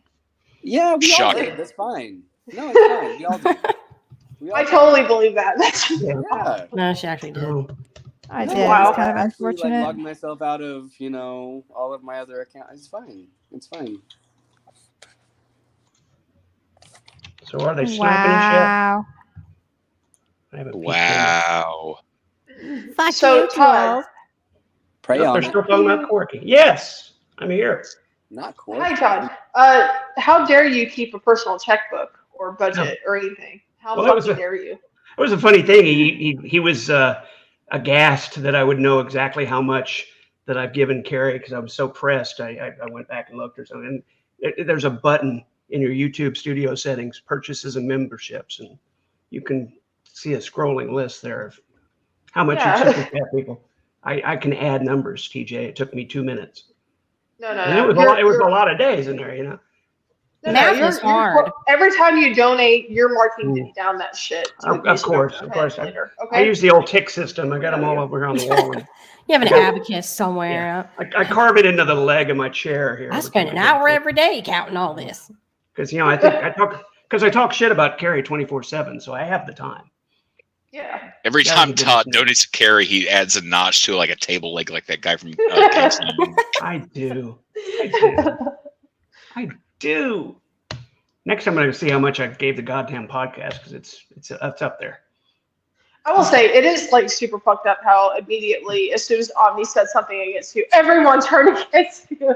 Yeah, we all Shocking. did. That's fine. No, it's fine. We all did. I totally believe that. That's Yeah. No, she actually did. Oh, I No, did. wow. It's kind of I actually, unfortunate. logged myself out of, all of my other accounts. It's fine. It's fine. so are they snapping Wow. and shit? I haven't peeked in. Wow. Fuck So, you, Todd. Jules. Pray Nope, on they're it. still talking about Corky. Yes, I'm here. Not cool. Hi, Todd. How dare you keep a personal checkbook or budget or anything? How Well, that was fucking dare you? It was a funny thing. He was aghast that I would know exactly how much that I've given Carrie because I was so pressed. I went back and looked or something. And there's a button in your YouTube studio settings, purchases and memberships, and you can see a scrolling list there of how much you super chat people. I can add numbers, TJ. It took me 2 minutes. No. And it was a lot of days in there, you know. No, you're hard. Every time you donate, you're marking down that shit. Of course. Later, I use the old tick system. I got them all over here on the wall. You have an abacus somewhere. Yeah. I carve it into the leg of my chair here. I spend an hour every day counting all this. Because I think I talk shit about Carrie 24/7, so I have the time. Yeah. Every time Todd donates to Carrie, he adds a notch to like a table leg, like that guy from KC. I do. Next time I'm going to see how much I gave the goddamn podcast because it's up there. I will say it is like super fucked up how immediately as soon as Omni said something against you, everyone turned against you.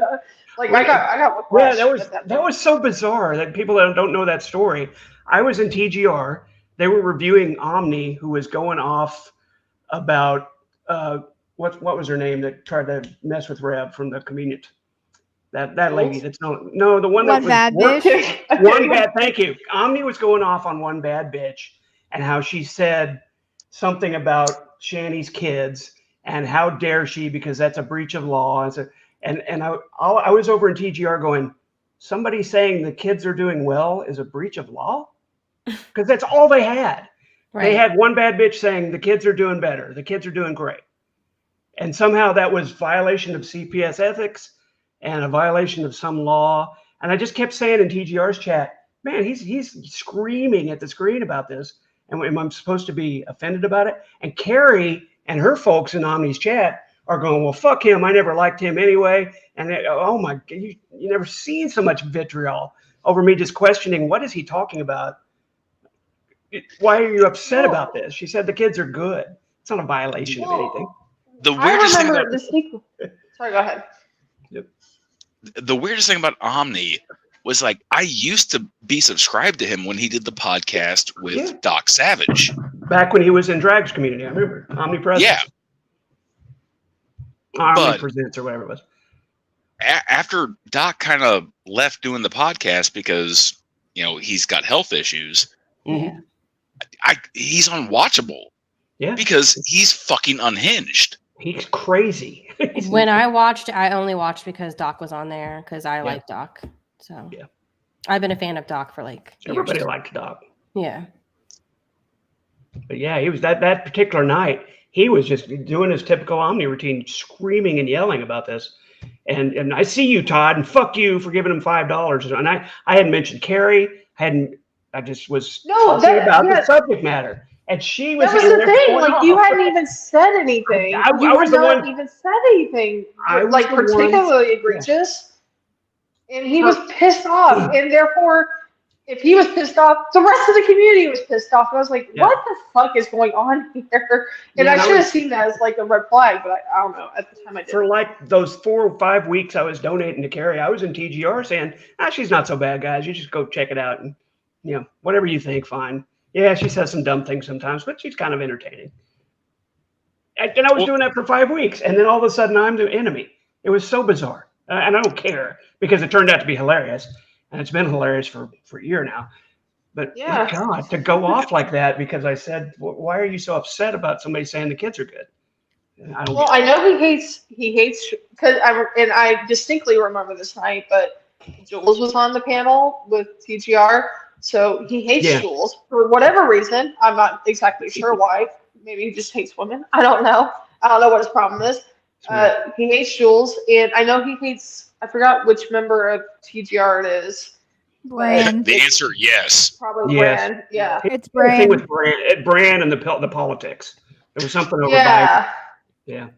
Like I got that was so bizarre that people don't know that story. I was in TGR. They were reviewing Omni, who was going off about what was her name that tried to mess with Rev from the Convenient. That lady that's the one that was bad bitch. One bad. Thank you. Omni was going off on one bad bitch and how she said something about Shani's kids and how dare she because that's a breach of law. And I was over in TGR going, somebody saying the kids are doing well is a breach of law? Because that's all they had. Right. They had one bad bitch saying the kids are doing better. The kids are doing great. And somehow that was violation of CPS ethics and a violation of some law. And I just kept saying in TGR's chat, man, he's screaming at the screen about this. And I'm supposed to be offended about it. And Carrie and her folks in Omni's chat are going, well, fuck him. I never liked him anyway. And oh my, you never seen so much vitriol over me just questioning, what is he talking about? Why are you upset about this? She said the kids are good. It's not a violation of anything. The weirdest thing about sorry, go ahead. Yep. The weirdest thing about Omni was like I used to be subscribed to him when he did the podcast with Doc Savage. Back when he was in Drag's community, I remember. Omnipresence. Yeah. Omnipresence or whatever it was. After Doc kind of left doing the podcast because he's got health issues. Mm-hmm. He's unwatchable. Yeah. Because he's fucking unhinged. He's crazy. When I watched, I only watched because Doc was on there because I like Doc. So yeah, I've been a fan of Doc for everybody years. liked Doc. Yeah. But yeah, he was that particular night. He was just doing his typical Omni routine, screaming and yelling about this. And I see you, Todd, and fuck you for giving him $5. And I hadn't mentioned Carrie. I just was talking about the subject matter. And she was. That was the thing. Like you hadn't even said anything. I was the one. Even said anything like particularly egregious. And he was pissed off, and therefore, if he was pissed off, the rest of the community was pissed off. And I was like, "What the fuck is going on here?" And I should have seen that as like a red flag, but I don't know. At the time, I didn't. For like those 4 or 5 weeks, I was donating to Carrie. I was in TGR saying, she's not so bad, guys. You just go check it out, and whatever you think, fine. Yeah, she says some dumb things sometimes, but she's kind of entertaining. And I was doing that for 5 weeks, and then all of a sudden I'm the enemy. It was so bizarre. And I don't care because it turned out to be hilarious, and it's been hilarious for a year now. But God, to go off like that because I said, why are you so upset about somebody saying the kids are good? I know he hates because I distinctly remember this night, but Jules was on the panel with TGR. So he hates Jules for whatever reason. I'm not exactly sure why. Maybe he just hates women. I don't know. I don't know what his problem is. He hates Jules, and I know he hates. I forgot which member of TGR it is. Bran. The answer, yes. Probably Bran. Yeah. It's Bran. With Bran and the politics. There was something over Yeah.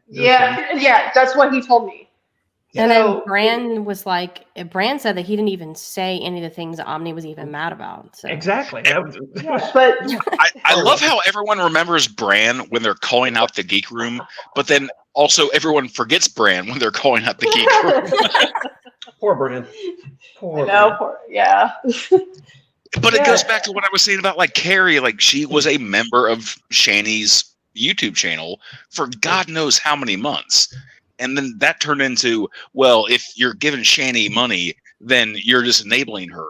Yeah. That's what he told me. And then Bran was like, Bran said that he didn't even say any of the things that Omni was even mad about. So. Exactly. But I love how everyone remembers Bran when they're calling out the geek room, but then also everyone forgets Bran when they're calling out the geek room. Poor Bran. Yeah. But it goes back to what I was saying about like Carrie. Like she was a member of Shani's YouTube channel for God knows how many months. And then that turned into, well, if you're giving Shani money, then you're just enabling her.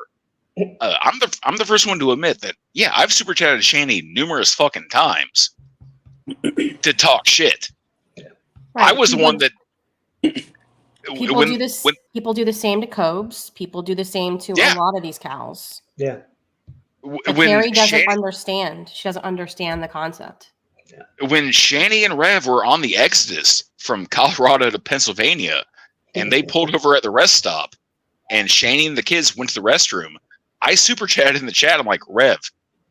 I'm the first one to admit that, yeah, I've super chatted Shani numerous fucking times to talk shit. Right. I was the one that People do this. People do the same to Cobes. People do the same to a lot of these cows. Yeah. But Carrie doesn't understand. She doesn't understand the concept. When Shani and Rev were on the exodus from Colorado to Pennsylvania, and they pulled over at the rest stop, and Shani and the kids went to the restroom, I super chatted in the chat. I'm like, Rev,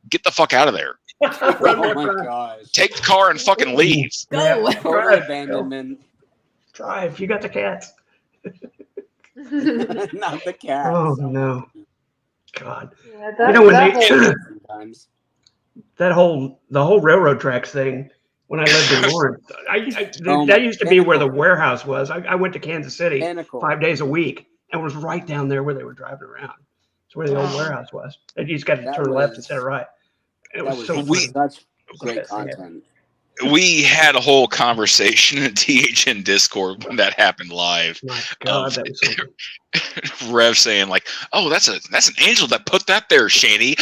get the fuck out of there. Oh my gosh. Take the car and fucking leave. Go. Total abandonment. Drive. You got the cats. Not the cat. Oh no. God. Yeah, You know, when sometimes. the whole railroad tracks thing, when I lived in Lawrence, that used to be where the warehouse was. I went to Kansas City 5 days a week and was right down there where they were driving around. It's where the old warehouse was. And you just got to turn left instead of right. It was so funny. Such great content. We had a whole conversation in THN Discord when that happened live. My God, that was so Rev saying like, "Oh, that's an angel that put that there, Shani.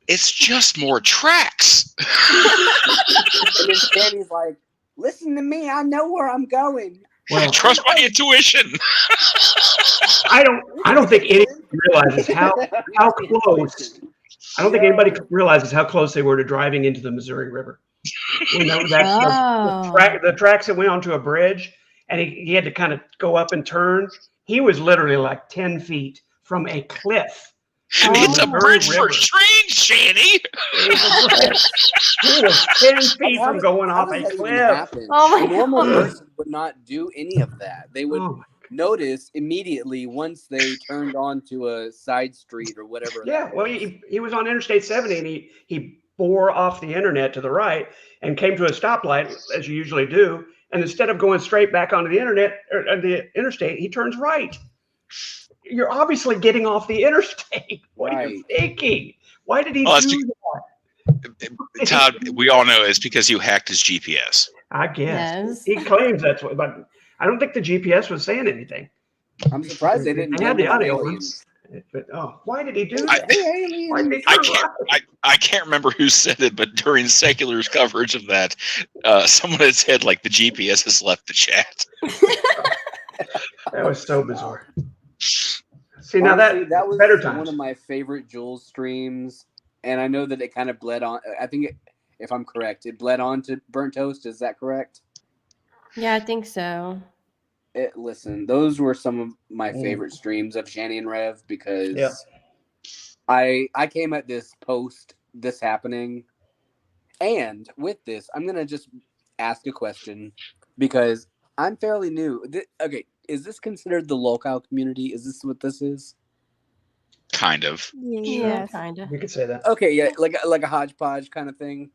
It's just more tracks." And then Shani's like, "Listen to me. I know where I'm going. Well, trust my intuition." I don't think anybody realizes how close. I don't think anybody realizes how close they were to driving into the Missouri River. You know, that's the tracks that went onto a bridge, and he had to kind of go up and turn. He was literally like 10 feet from a cliff. It's a bridge for trains, Shani. He was 10 feet from going off a cliff. A normal person would not do any of that. They would notice immediately once they turned onto a side street or whatever. Yeah, well, he was on Interstate 70, and he bore off the internet to the right and came to a stoplight, as you usually do. And instead of going straight back onto the internet or the interstate, he turns right. You're obviously getting off the interstate. What are you thinking? Why did he do that? Todd, we all know it's because you hacked his GPS. I guess. He claims that's what, but I don't think the GPS was saying anything. I'm surprised they didn't. They had the audio ones. But, why did he do that? Why did he I can't remember who said it, but during Secular's coverage of that, someone had said like the GPS has left the chat. That was so bizarre. See, now that was better times. One of my favorite Jules streams, and I know that it kind of bled on. I think, if I'm correct, it bled on to Burnt Toast. Is that correct? Yeah, I think so. Listen, those were some of my favorite streams of Shani and Rev because I came at this post this happening, and with this, I'm gonna just ask a question because I'm fairly new. Okay, is this considered the lolcow community? Is this what this is? Kind of. Yeah, kind of. You could say that. Okay, yeah, like a hodgepodge kind of thing.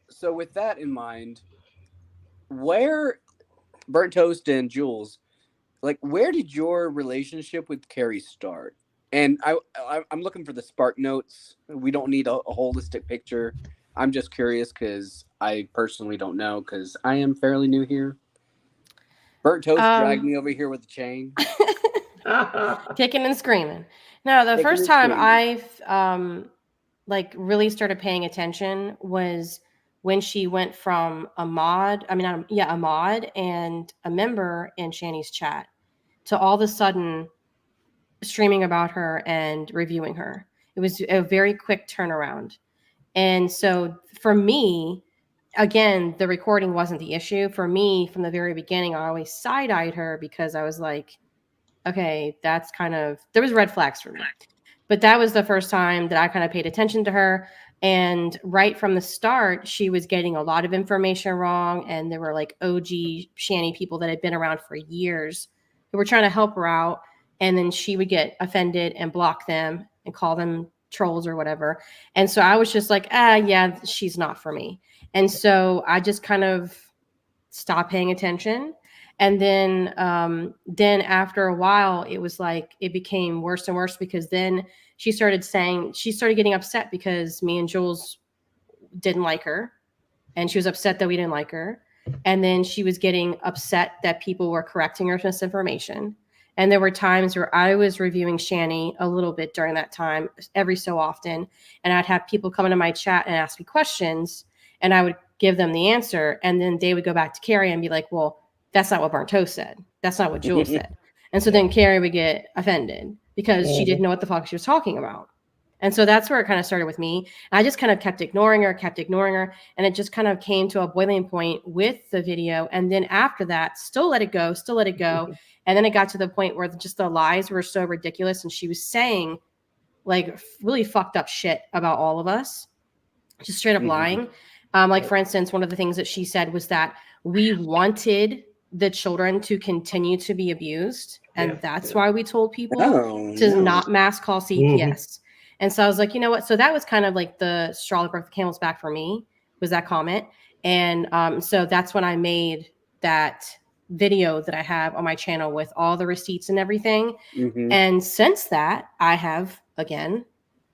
So with that in mind, where Burnt Toast and Jules, like, where did your relationship with Carrie start? And I'm looking for the spark notes. We don't need a holistic picture. I'm just curious because I personally don't know because I am fairly new here. Burnt Toast dragged me over here with a chain. Kicking and screaming. No, the first time I've really started paying attention was when she went from a mod and a member in Shani's chat to all of a sudden streaming about her and reviewing her. It was a very quick turnaround. And so for me, again, the recording wasn't the issue. For me, from the very beginning, I always side-eyed her because I was like, okay, that's there was red flags for me. But that was the first time that I kind of paid attention to her. And right from the start, she was getting a lot of information wrong. And there were like OG Shani people that had been around for years who were trying to help her out. And then she would get offended and block them and call them trolls or whatever. And so I was just like, yeah, she's not for me. And so I just kind of stopped paying attention. And then after a while, it was like it became worse and worse because then she started getting upset because me and Jules didn't like her. And she was upset that we didn't like her. And then she was getting upset that people were correcting her misinformation. And there were times where I was reviewing Shani a little bit during that time, every so often. And I'd have people come into my chat and ask me questions, and I would give them the answer. And then they would go back to Carrie and be like, well, that's not what Burnt Toast said. That's not what Jules said. And so then Carrie would get offended because she didn't know what the fuck she was talking about. And so that's where it kind of started with me. I just kind of kept ignoring her. And it just kind of came to a boiling point with the video. And then after that, still let it go. And then it got to the point where just the lies were so ridiculous. And she was saying like really fucked up shit about all of us, just straight up lying. Like, for instance, one of the things that she said was that we wanted the children to continue to be abused. And that's why we told people to not mass call CPS. And so I was like, you know what? So that was kind of like the straw that broke the camel's back for me, was that comment. And so that's when I made that video that I have on my channel with all the receipts and everything. And since that, I have, again,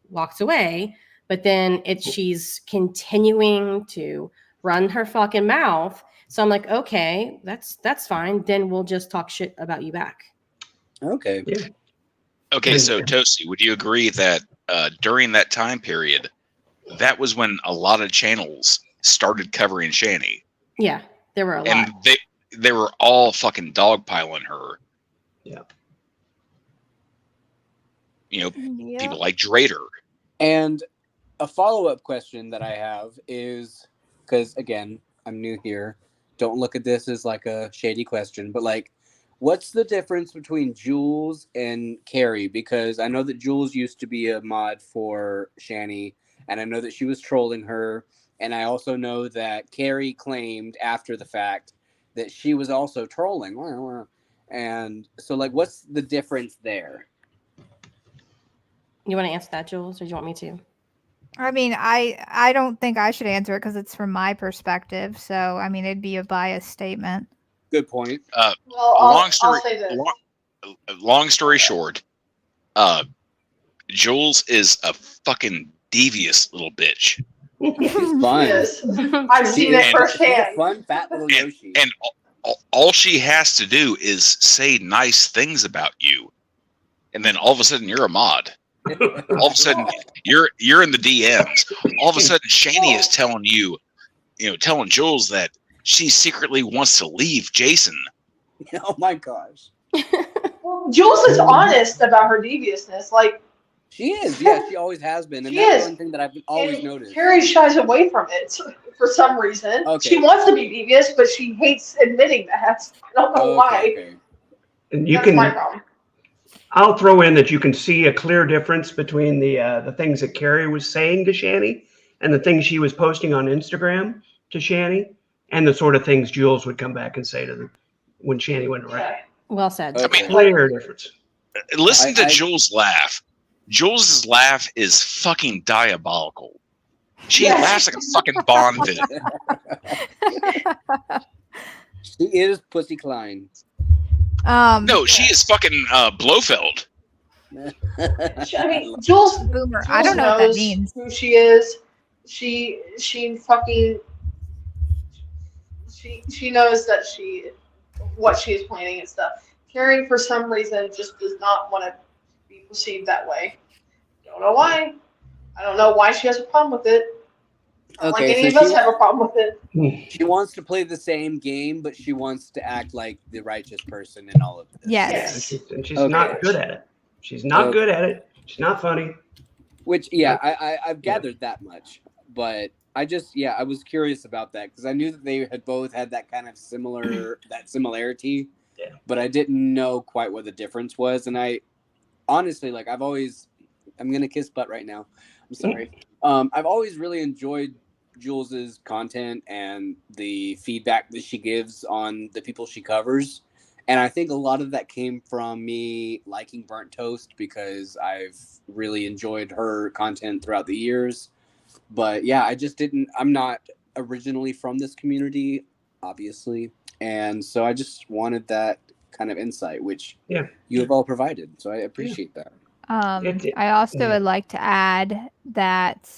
walked away. But then she's continuing to run her fucking mouth. So I'm like, okay, that's fine. Then we'll just talk shit about you back. Okay. Okay, so Toasty, would you agree that during that time period, that was when a lot of channels started covering Shani? Yeah, there were a lot. And they were all fucking dogpiling her. Yeah. You know, people like Drader. And a follow-up question that I have is, because again, I'm new here, don't look at this as like a shady question, but like, what's the difference between Jules and Carrie? Because I know that Jules used to be a mod for Shani, and I know that she was trolling her, and I also know that Carrie claimed after the fact that she was also trolling. And so, like, what's the difference there? You want to answer that, Jules, or do you want me to? I mean, I don't think I should answer it because it's from my perspective. So, I mean, it'd be a biased statement. Good point. I'll say this. Long story short, Jules is a fucking devious little bitch. She's fun. Yes. I've seen it firsthand. Fun, fat little Yoshi. And all she has to do is say nice things about you, and then all of a sudden you're a mod. All of a sudden you're in the DMs. All of a sudden Shani is telling telling Jules that she secretly wants to leave Jason. Oh my gosh. Jules is honest about her deviousness. Like, she is. Yeah, she always has been. And that's one thing that I've always noticed. Carrie shies away from it for some reason. Okay. She wants to be devious, but she hates admitting that. I don't know why. Okay. And That's my problem. I'll throw in that you can see a clear difference between the things that Carrie was saying to Shani and the things she was posting on Instagram to Shani, and the sort of things Jules would come back and say to them when Shani went around. Well said. I mean, clear difference. Listen to Jules laugh. Jules' laugh is fucking diabolical. She laughs like a fucking Bond villain. She is Pussy Klein. No, she is fucking Blofeld. I mean, Jules Boomer. Jules I don't know what that knows means. who she is. She knows that what she is planning and stuff. Carrie, for some reason, just does not want to be perceived that way. Don't know why. I don't know why she has a problem with it. I don't like any of us have a problem with it. She wants to play the same game, but she wants to act like the righteous person in all of this. Yes. And she's not good at it. She's not good at it. She's not funny. Which, yeah, I've gathered that much. But I was curious about that because I knew that they had both had that kind of similarity. Yeah. But I didn't know quite what the difference was. And I honestly, like, I'm going to kiss butt right now. I'm sorry. I've always really enjoyed Jules's content and the feedback that she gives on the people she covers. And I think a lot of that came from me liking Burnt Toast because I've really enjoyed her content throughout the years. But yeah, I'm not originally from this community, obviously. And so I just wanted that kind of insight, which you have all provided. So I appreciate that. I also would like to add that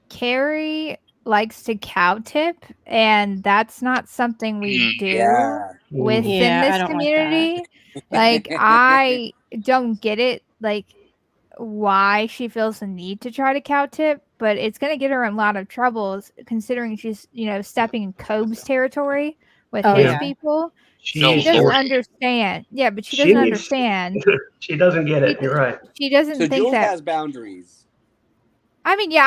Carrie likes to cow tip, and that's not something we do Yeah. within Yeah, I this don't like that. community. Like, I don't get it, like, why she feels the need to try to cow tip, but it's going to get her in a lot of troubles considering she's, stepping in Cobb's territory with Oh, his yeah. people. She She needs doesn't to. understand. Yeah, but she She doesn't needs. understand. She doesn't get She, it. You're right. she doesn't So think Jules that. has boundaries. I mean, yeah,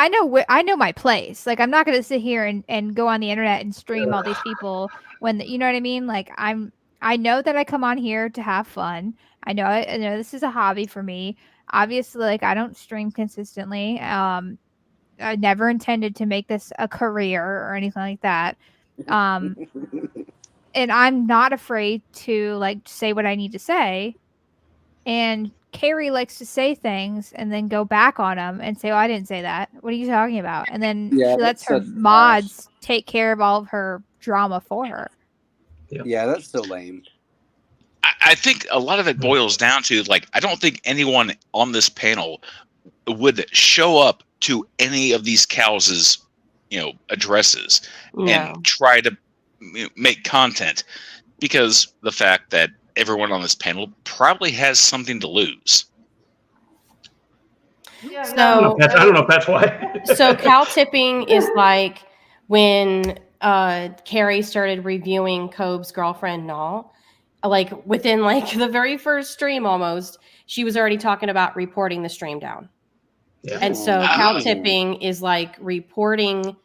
I know my place. Like, I'm not going to sit here and go on the internet and stream all these people when you know what I mean. Like, I know that I come on here to have fun. I know this is a hobby for me. Obviously, like, I don't stream consistently. I never intended to make this a career or anything like that. And I'm not afraid to like say what I need to say. And Carrie likes to say things and then go back on them and say, "Oh, I didn't say that. What are you talking about?" And then Yeah, she lets that's her such trash. mods take care of all of her drama for her. Yeah, that's so lame. I think a lot of it boils down to like I don't think anyone on this panel would show up to any of these cows' addresses and try to make content because the fact that everyone on this panel probably has something to lose. Yeah, Oh, So I don't know if that's why. so cow tipping is like when Carrie started reviewing Cobb's girlfriend Null. Like within like the very first stream almost, she was already talking about reporting the stream down. Yeah. And so cow tipping is like reporting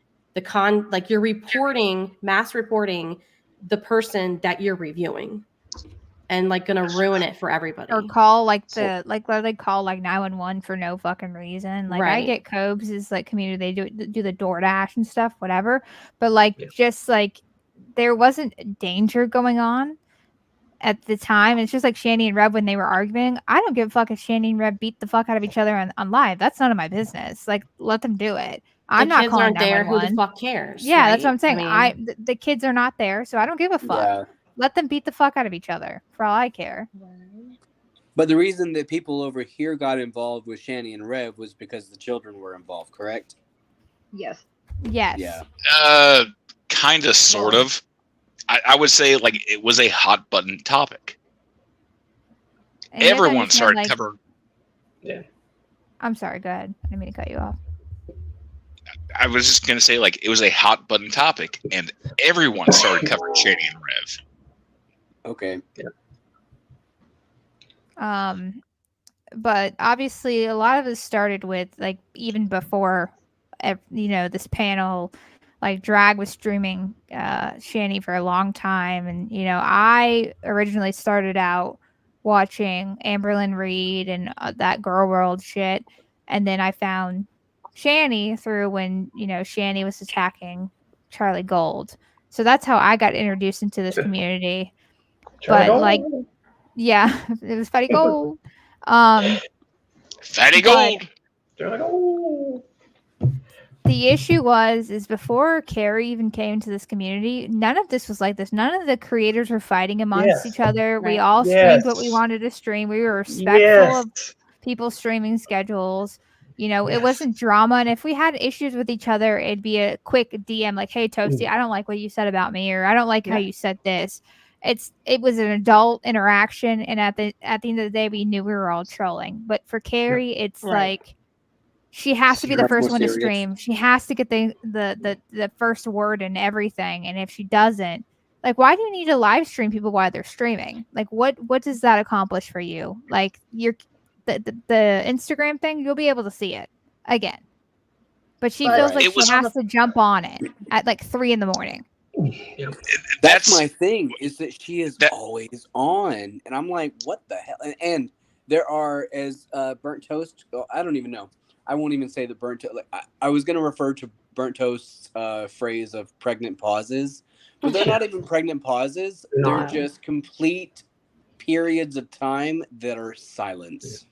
like you're reporting, mass reporting the person that you're reviewing and like gonna ruin it for everybody. Or call like literally call like 911 for no fucking reason. Like, I Right. get Cobb's is like community, they do the DoorDash and stuff, whatever. But like just like there wasn't danger going on at the time. It's just like Shanny and Reb when they were arguing. I don't give a fuck if Shanny and Reb beat the fuck out of each other on live. That's none of my business. Like, let them do it. I'm The not kids calling aren't there. Who the 911. fuck cares? Yeah, that's what right? I'm saying. I mean, The kids are not there, so I don't give a fuck. Yeah. Let them beat the fuck out of each other for all I care. But the reason that people over here got involved with Shanny and Rev was because the children were involved, correct? Yes. Yes. Yeah. Kind of, sort of. I would say like it was a hot button topic. And you have to Everyone understand, started like- covering. Yeah. I'm sorry, go ahead. I didn't mean to cut you off. I was just gonna say like it was a hot button topic, and everyone started covering Shady and Rev. Okay. But obviously a lot of this started with like even before this panel, like Drag was streaming Shanny for a long time, and I originally started out watching Amberlyn Reed and that Girl World shit, and then I found Shanny through when Shanny was attacking Charlie Gold. So that's how I got introduced into this community. Charlie But Gold? like, yeah, it was Fatty Gold. Fatty but Gold. the issue is before Carrie even came to this community, none of this was like this. None of the creators were fighting amongst Yes. each other. We Right. all streamed Yes. what we wanted to stream. We were respectful Yes. of people's streaming schedules. It Yes. wasn't drama. And if we had issues with each other, it'd be a quick DM like, "Hey, Toasty, I don't like what you said about me," or "I don't like how you said this." It was an adult interaction, and at the end of the day, we knew we were all trolling. But for Carrie, it's Right. like she has to be the Much first more one to serious. stream. She has to get the first word and everything. And if she doesn't, like, why do you need to live stream people while they're streaming? Like, what does that accomplish for you? Like, the Instagram thing, you'll be able to see it again. But she feels like It she was- has to jump on it at like 3 a.m. That's my thing, is that she is always on. And I'm like, what the hell? And there are, as Burnt Toast, I don't even know. I won't even say the Burnt Toast. Like, I was going to refer to Burnt Toast's phrase of pregnant pauses, but they're not even pregnant pauses. They're No. just complete periods of time that are silence.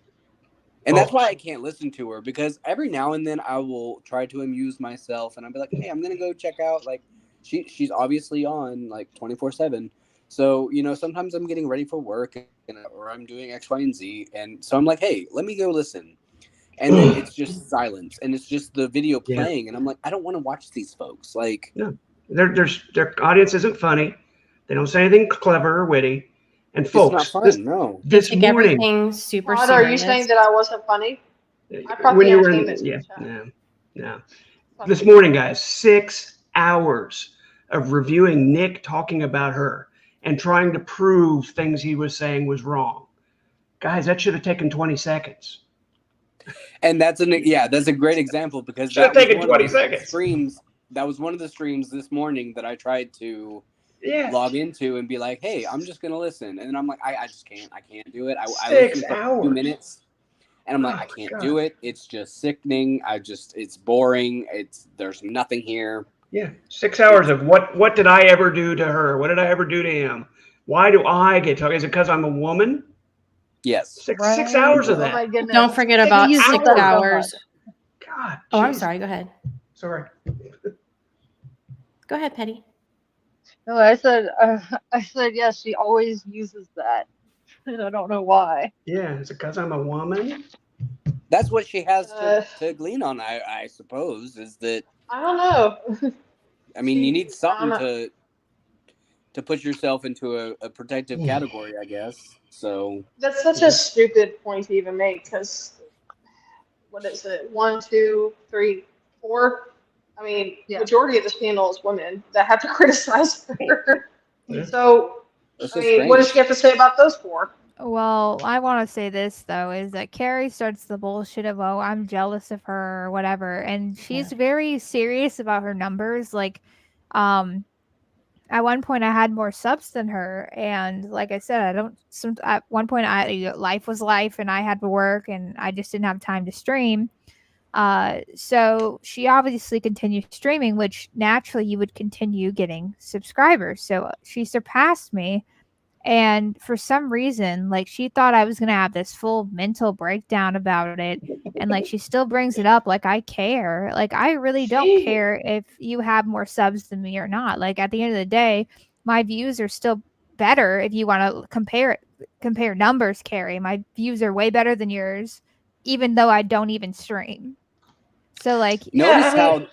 And that's why I can't listen to her, because every now and then I will try to amuse myself and I'll be like, hey, I'm going to go check out, like, she's obviously on like 24/7. So, sometimes I'm getting ready for work or I'm doing X, Y, and Z. And so I'm like, hey, let me go listen. and then it's just silence, and it's just the video playing, and I'm like, I don't want to watch these folks. Like, no, their audience isn't funny. They don't say anything clever or witty. And it's folks, not fun. No. this Take morning, everything super Father, are you serious. saying that I wasn't funny? I brought when the you were entertainment in, to yeah, the chat. no. This morning, guys, 6 hours of reviewing Nick talking about her and trying to prove things he was saying was wrong. Guys, that should have taken 20 seconds. And that's a great example, because Should have that was taken one 20 of the seconds. streams. That was one of the streams this morning that I tried to log into and be like, hey, I'm just gonna listen. And then I'm like, I just can't. I can't do it. I 6 listened for hours. 2 minutes, and I'm like, Oh I my can't God. do it. It's just sickening. It's boring. There's nothing here. Yeah, 6 hours of what did I ever do to her? What did I ever do to him? Why do I get talking? Is it because I'm a woman? Yes. 6 hours of Oh that. my goodness. Don't forget about You 6 said that so hours. God. Oh, I'm jeez. sorry. Go ahead. Sorry. Go ahead, Petty. No, I said yes. She always uses that, and I don't know why. Yeah, is it because I'm a woman? That's what she has to glean on, I suppose, is that, I don't know. I mean, you need something I don't to put yourself into a protective category, I guess. So That's such a stupid point to even make, because what is it? 1, 2, 3, 4. I mean, majority of this panel is women that have to criticize her. So, That's I so mean, what does strange. she have to say about those 4? Well, I want to say this though, is that Carrie starts the bullshit of, oh, I'm jealous of her or whatever, and she's very serious about her numbers. Like, at one point I had more subs than her, and like I said, at one point life was life, and I had to work, and I just didn't have time to stream. So she obviously continued streaming, which naturally you would continue getting subscribers. So she surpassed me. And for some reason, like, she thought I was going to have this full mental breakdown about it. And like, she still brings it up like I care. Like, I really don't care if you have more subs than me or not. Like, at the end of the day, my views are still better if you want to compare numbers, Carrie. My views are way better than yours, even though I don't even stream. So like, Notice how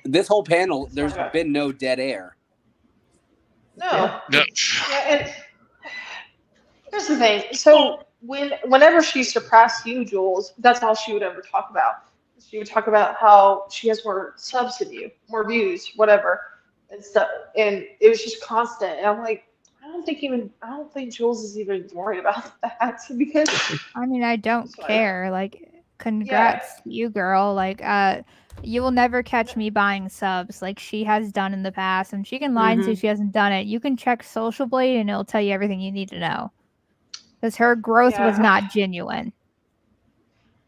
this whole panel, there's been no dead air. No. No. Yeah, and here's the thing. So whenever she surpassed you, Jules, that's all she would ever talk about. She would talk about how she has more subs than you, more views, whatever, and stuff. And it was just constant. And I'm like, I don't think Jules is even worried about that, because I mean, I don't care. Like, congrats to you, girl. Like, you will never catch me buying subs like she has done in the past, and she can lie and say she hasn't done it. You can check Social Blade and it'll tell you everything you need to know. Because her growth was not genuine.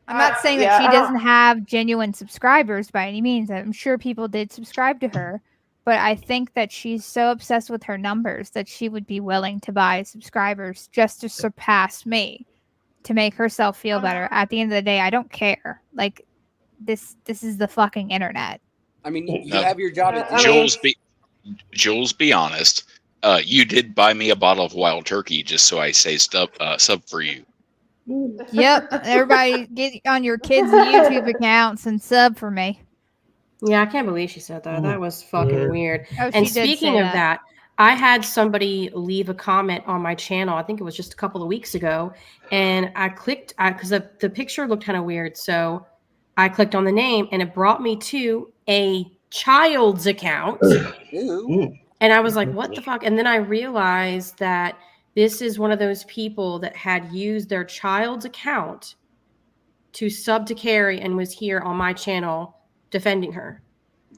I'm not saying that she doesn't have genuine subscribers by any means. I'm sure people did subscribe to her, but I think that she's so obsessed with her numbers that she would be willing to buy subscribers just to surpass me, to make herself feel better. At the end of the day, I don't care. Like, this is the fucking internet. I mean, you have your job at Jules, be honest. You did buy me a bottle of wild turkey just so I say sub for you. Yep. Everybody get on your kids' YouTube accounts and sub for me. Yeah, I can't believe she said that. That was fucking weird. Oh, And she did speaking say of that, I had somebody leave a comment on my channel. I think it was just a couple of weeks ago. And I clicked, because the picture looked kind of weird. So I clicked on the name and it brought me to a child's account. And I was like, what the fuck? And then I realized that this is one of those people that had used their child's account to sub to Carrie and was here on my channel defending her.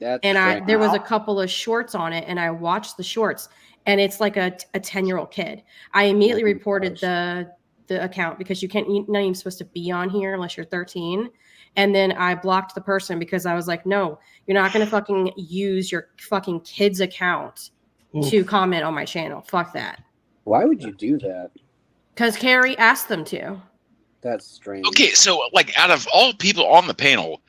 There was a couple of shorts on it, and I watched the shorts, and it's like a 10-year-old kid. I immediately reported the account, because you're not even supposed to be on here unless you're 13. And then I blocked the person because I was like, no, you're not going to fucking use your fucking kid's account to comment on my channel. Fuck that. Why would you do that? Because Carrie asked them to. That's strange. Okay, so like out of all people on the panel,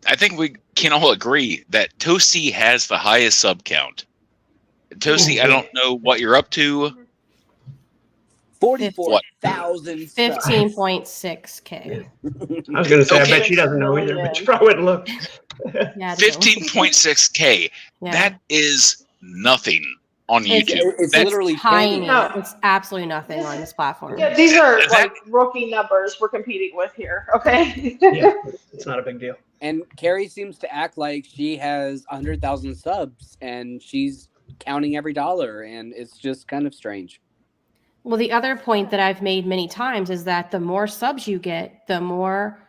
I think we can all agree that Toasty has the highest sub count. Toasty, I don't know what you're up to. 44,000 subs. 15.6K. I was going to say, I Okay. bet she doesn't know either, but she probably wouldn't look. Yeah, I don't. 15.6K. Yeah. That is nothing on It's- YouTube. It's That's literally Tiny. No. It's absolutely nothing on this platform. Yeah, these are That- like rookie numbers we're competing with here. Okay. Yeah, it's not a big deal. And Carrie seems to act like she has 100,000 subs and she's counting every dollar, and it's just kind of strange. Well, the other point that I've made many times is that the more subs you get, the more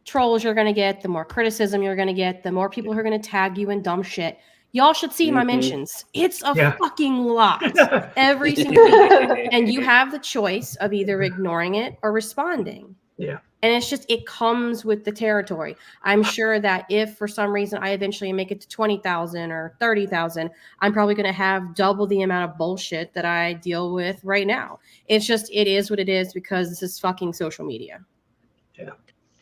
trolls you're going to get, the more criticism you're going to get, the more people who are going to tag you in dumb shit. Y'all should see my Mhm. mentions. It's a Yeah. fucking lot. Every single week. And you have the choice of either ignoring it or responding. Yeah. And it's just, it comes with the territory. I'm sure that if for some reason I eventually make it to 20,000 or 30,000, I'm probably going to have double the amount of bullshit that I deal with right now. It's just, it is what it is because this is fucking social media. Yeah.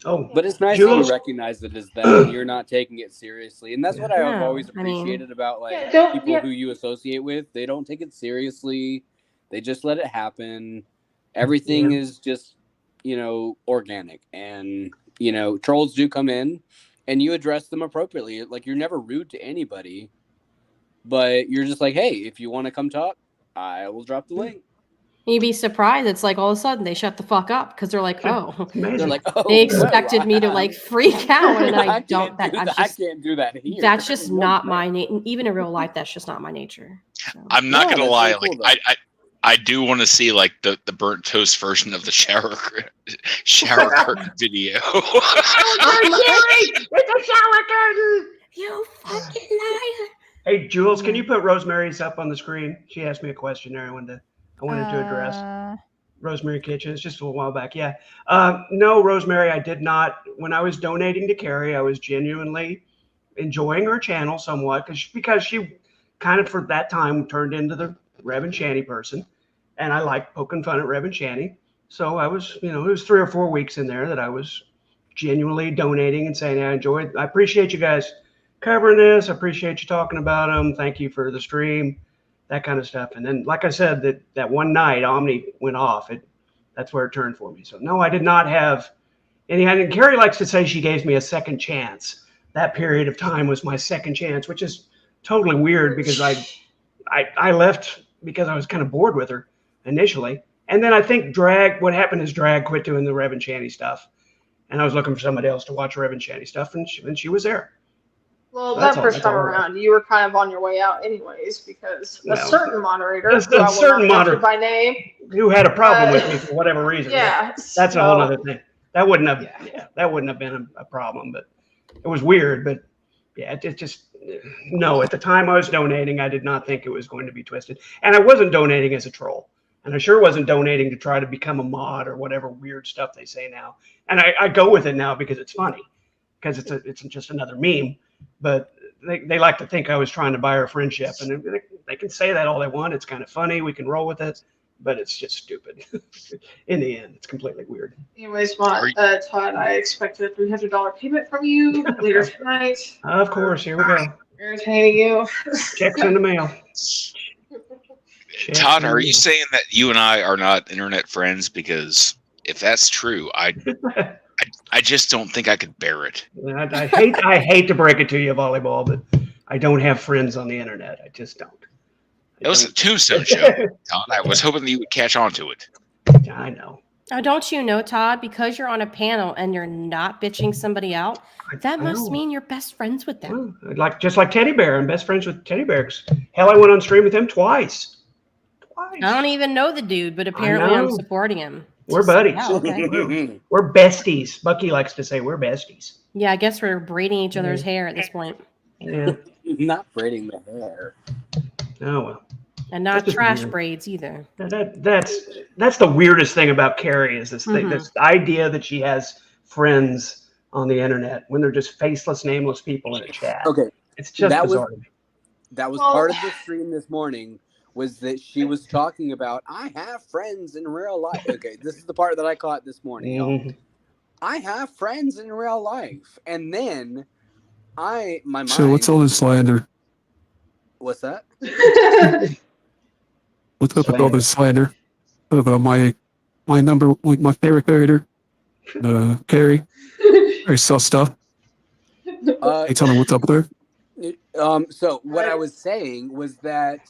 Oh, But it's nice that Jules? you recognize it as that and you're not taking it seriously. And that's what I've No, always I mean- appreciated about like Yeah, don't- people yeah. who you associate with. They don't take it seriously. They just let it happen. Everything is just, organic. And, trolls do come in and you address them appropriately. Like you're never rude to anybody, but you're just like, hey, if you want to come talk, I will drop the link. You'd be surprised. It's like all of a sudden they shut the fuck up because they're like, oh, They're like, oh, they expected me to like freak out, and I can't don't. do I'm that. just, I can't do that here. that's just No not way. my nature. Even in real life, that's just not my nature. So. I'm not No, gonna that's lie. so cool, Like I do want to see like the burnt toast version of the shower curtain video. It's a shower curtain! You fucking liar! Hey, Jules, can you put Rosemary's up on the screen? She asked me a question there I wanted to address. Rosemary Kitchens, just a little while back. Yeah. No, Rosemary, I did not. When I was donating to Carrie, I was genuinely enjoying her channel somewhat because she kind of, for that time, turned into the Rev and Shanny person. And I liked poking fun at Rev and Shanny. So I was, it was 3 or 4 weeks in there that I was genuinely donating and saying, I appreciate you guys covering this. I appreciate you talking about them. Thank you for the stream, that kind of stuff. And then, like I said, that one night Omni went off. That's where it turned for me. So no, I did not have any. And Carrie likes to say she gave me a second chance. That period of time was my second chance, which is totally weird because I left because I was kind of bored with her initially. And then I think what happened is Drag quit doing the Rev and Shanny stuff. And I was looking for somebody else to watch Rev and Shanny stuff, and she was there. Well, That's that all- first that's time all. around, you were kind of on your way out anyways because a Well, certain moderator, a who I will certain not mention moderator- by name, Who had a problem with me for whatever reason. yeah, That's a whole so- other thing. That wouldn't have been a problem, but it was weird. But yeah, it just, no, at the time I was donating, I did not think it was going to be twisted. And I wasn't donating as a troll. And I sure wasn't donating to try to become a mod or whatever weird stuff they say now. And I go with it now because it's funny, because it's just another meme. But they like to think I was trying to buy her friendship. And they can say that all they want. It's kind of funny. We can roll with it. But it's just stupid. In the end, it's completely weird. Anyways, Todd, I expected a $300 payment from you later tonight. Of course, here we go. Irritating you. Checks in the mail. Todd, are you saying that you and I are not internet friends? Because if that's true, I just don't think I could bear it. I hate to break it to you, Volleyball, but I don't have friends on the internet. I just don't. It was a Tombstone show, Todd. I was hoping that you would catch on to it. I know. Oh, don't you know, Todd? Because you're on a panel and you're not bitching somebody out, that must know. mean you're best friends with them. Just like Teddy Bear. I'm best friends with Teddy Bears. Hell, I went on stream with him twice. I don't even know the dude, but apparently I'm know. supporting him. We're buddies. Yeah, okay. We're besties. Bucky likes to say we're besties. Yeah, I guess we're braiding each other's hair at this point. Yeah. Not braiding the hair. Oh well. And not That's just trash weird. braids either. That's the weirdest thing about Carrie is this thing, Mhm. this idea that she has friends on the internet when they're just faceless, nameless people in a chat. Okay. It's just That bizarre was- to me. That was Well- part of the stream this morning, was that she was talking about, I have friends in real life. Okay, this is the part that I caught this morning, y'all. Mhm. I have friends in real life. And then my mind... So what's all this slander? What's that? What's up with all this slander? of my number, like my favorite character, Carrie. I saw stuff. Hey, tell me what's up there. So what I was saying was that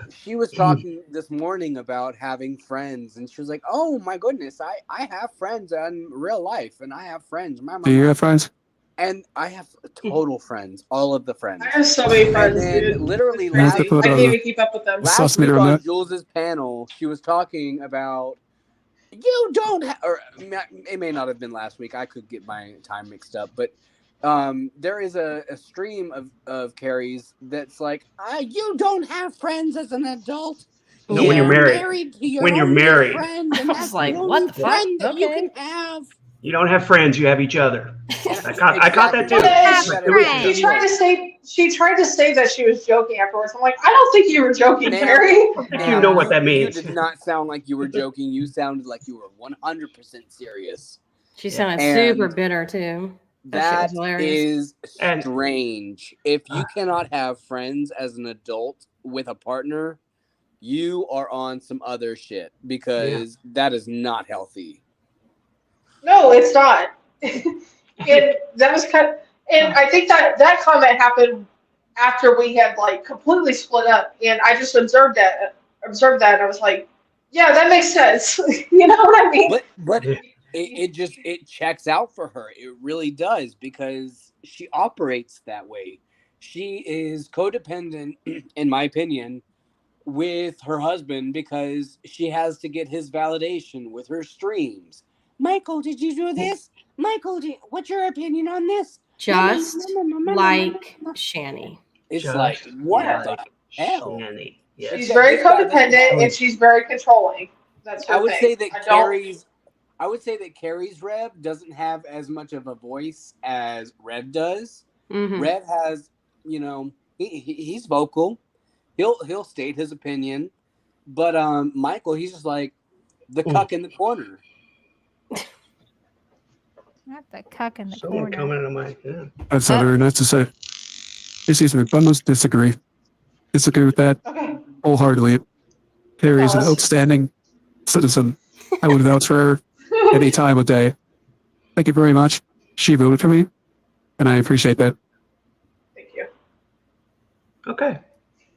she was talking this morning about having friends, and she was like, "Oh my goodness, I have friends in real life, and I have friends." Do you have friends? And I have total friends, all of the friends. I have so many friends, And then dude. literally It's crazy. Let's put, I can't even keep up with them. last week on on that. Jules's panel, she was talking about you don't or it may not have been last week. I could get my time mixed up, but there is a stream of Carrie's that's like, you don't have friends as an adult. No, when you're married. To your When you're oldest married. friend, and I was that's like, the what only the fuck? friend that you Okay. can have. You don't have friends, you have each other. I caught that too. She tried to say that she was joking afterwards. I'm like, I don't think you were joking, Ma'am, Carrie. You know what that means. You did not sound like you were joking. You sounded like you were 100% serious. She sounded And super bitter too. That shit was hilarious. is strange. If you cannot have friends as an adult with a partner, you are on some other shit because that is not healthy. No, it's not. And that was and I think that comment happened after we had like completely split up, and I just observed that, and I was like, yeah, that makes sense. You know what I mean? But it checks out for her. It really does, because she operates that way. She is codependent, in my opinion, with her husband because she has to get his validation with her streams. Michael, did you do this? Michael, what's your opinion on this? Just like Shani. It's like, what the hell? She's very codependent and she's very controlling. That's her I would thing. say that I don't- Carrie's Rev doesn't have as much of a voice as Rev does. Mhm. Rev has, he's vocal. He'll state his opinion, but Michael, he's just like the cuck in the corner. Not the cuck in the Someone corner. coming into my That's not very nice to say. Excuse me, but I must disagree. Disagree with that wholeheartedly. Carrie is an outstanding citizen. I would vouch for her any time of day. Thank you very much. She voted for me, and I appreciate that. Thank you. Okay.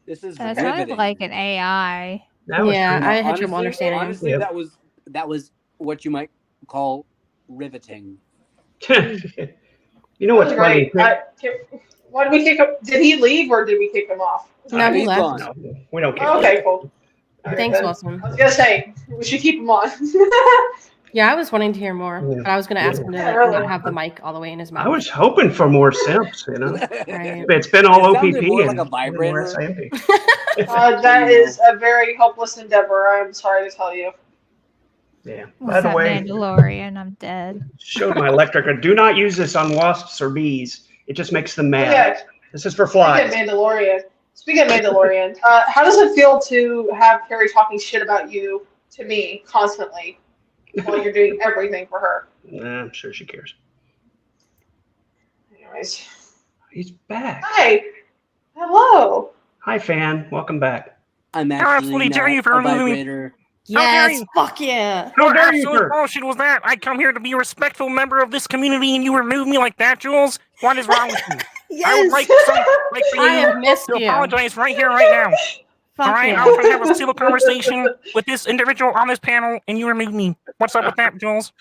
This is That sounded riveting. like an AI. Yeah, I had trouble understanding. Honestly, that was what you might call riveting. You know what's That was funny? great. Why did we kick him? Did he leave or did we kick him off? No, he He's left. gone. No, we don't care. Okay, cool. Thanks, Good. Wilson. I was gonna say we should keep him on. Yeah, I was wanting to hear more, Yeah. but I was going to ask him to Yeah, really. not have the mic all the way in his mouth. I was hoping for more Simps, Right. It's been all It OPP sounded more and like a vibrator. less IMP. That is a very hopeless endeavor. I'm sorry to tell you. Yeah. What's By the that way, Mandalorian? I'm dead. showed my electric. Do not use this on wasps or bees. It just makes them mad. Yeah. This is for Speaking flies. of Mandalorian, how does it feel to have Carrie talking shit about you to me constantly while you're doing everything for her? I'm sure she cares. Anyways. He's back. Hi. Hello. Hi, fan. Welcome back. I'm absolutely dare you for removing me. vibrator. How dare Yes, you? fuck yeah. What dare you, absolute sir? bullshit was that? I come here to be a respectful member of this community and you remove me like that, Jules? What is wrong with you? I would Yes. like for I you have missed to you. apologize right here, right now. Fuck All right, yeah. I was trying to have a civil conversation with this individual on this panel, and you removed me. What's up with that, Jules?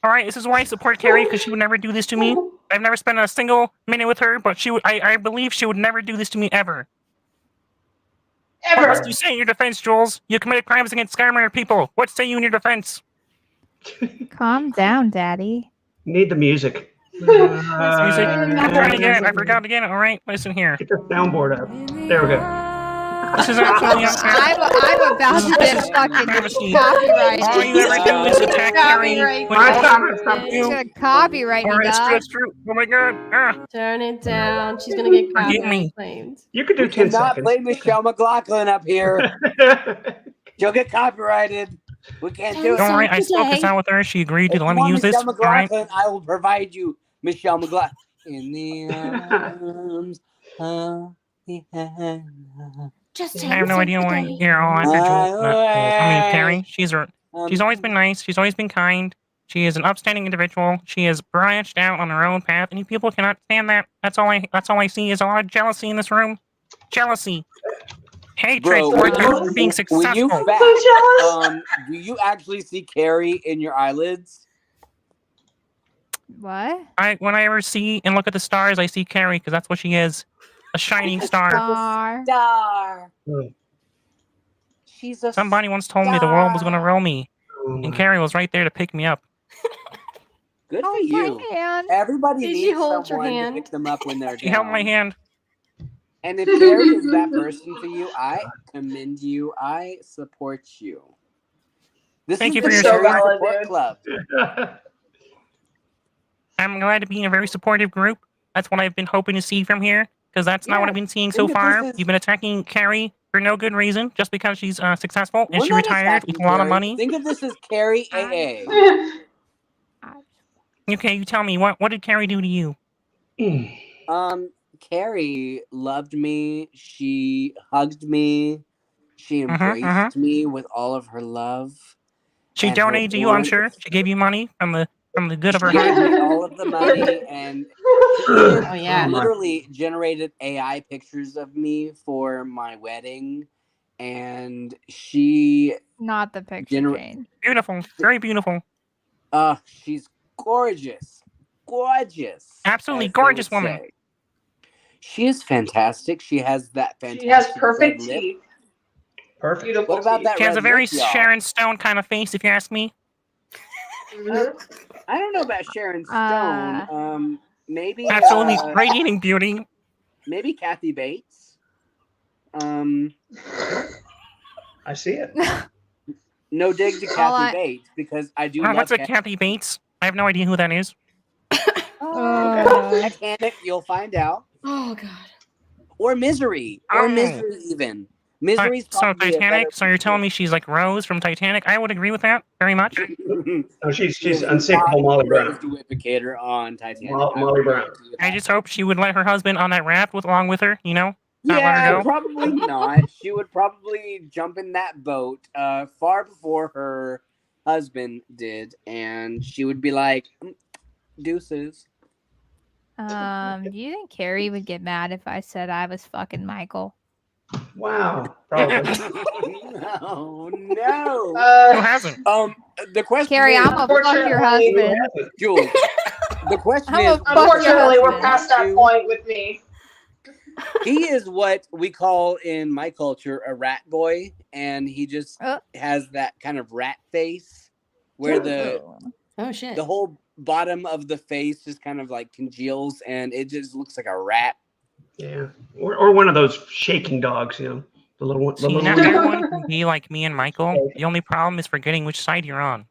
All right, this is why I support Carrie, because she would never do this to me. I've never spent a single minute with her, but I believe she would never do this to me ever. What must you say in your defense, Jules? You committed crimes against Skyrimer people. What say you in your defense? Calm down, Daddy. Need the music. Music. I'm trying to get it. I forgot to get it. All right, listen here. Get the soundboard up. There we go. This is absolutely I'm about to get fucking copyrighted. All you ever do is attack Carrie. It's gonna copyright me, Alright, dog. that's true. Oh my god. Turn it down. She's going to get Forgive copyright me. claimed. You could do We 10 cannot seconds. play Michelle McLaughlin up here. She'll get copyrighted. We can't do it. Don't worry, I spoke this out with her. She agreed to If let you me want use this. Michelle All right. McLaughlin, I will provide you Michelle McLaughlin. In the arms of the Just I have no idea why you're all after Jules. Carrie. She's always been nice. She's always been kind. She is an upstanding individual. She has branched out on her own path, and you people cannot stand that. That's all I see is a lot of jealousy in this room. Jealousy. Hatred Bro, towards her for being when you successful. fast, do you actually see Carrie in your eyelids? What? When I ever see and look at the stars, I see Carrie because that's what she is. A shining star. Star. She's a Somebody once told me the world was going to roll me, and Carrie was right there to pick me up. Good for Hold you. my hand. Everybody Did she needs hold your someone to hand? pick them up when they're She held my down. hand. And if Carrie is that person for you, I commend you. I support you. This Thank is you the for your Carrie support. Support Club. I'm glad to be in a very supportive group. That's what I've been hoping to see from here, because that's not what I've been seeing so far. You've been attacking Carrie for no good reason, just because she's successful and We're she not retired with attacking a lot of Carrie. money. Think of this as Carrie AA. Okay, you tell me, what did Carrie do to you? Carrie loved me. She hugged me. She embraced me with all of her love. She and her donated to you, I'm warmth. sure. She gave you money from the good of her She gave me heart. all of the money, and she Oh, yeah. literally generated AI pictures of me for my wedding, and she Not the picture change. Beautiful, very beautiful. She's gorgeous, gorgeous. Absolutely as they gorgeous would woman. say. She is fantastic. She has that fantastic. She has perfect red lip. teeth. Perfect. Beautiful What about teeth. that She has a red very lip, y'all? Sharon Stone kind of face, if you ask me. I don't know about Sharon Stone. Maybe Absolutely radiating beauty. maybe Kathy Bates. I see it. No dig to Kathy Bates because I do love What's a Kathy. Kathy Bates? I have no idea who that is. Titanic, you'll find out. Oh God. Or Misery. Or Misery even. Misery's So probably a better Titanic. So you're telling me she's like Rose from Titanic? I would agree with that very much. Oh, she's She is unsinkable not Molly Brown. Rose DeWitt on Titanic. Molly Brown. I just hope she would let her husband on that raft along with her. Not let her Yeah, go. probably not. She would probably jump in that boat far before her husband did, and she would be like, deuces. Do you think Carrie would get mad if I said I was fucking Michael? Wow, probably. Oh no. Who hasn't? The question Carrie, is, I'm gonna fuck your husband. Jules. The question is, Unfortunately, we're past that point with me. he is what we call in my culture a rat boy, and he just has that kind of rat face where the whole bottom of the face just kind of like congeals and it just looks like a rat. Yeah, or one of those shaking dogs, the little one. See, now everyone can be like me and Michael. The only problem is forgetting which side you're on.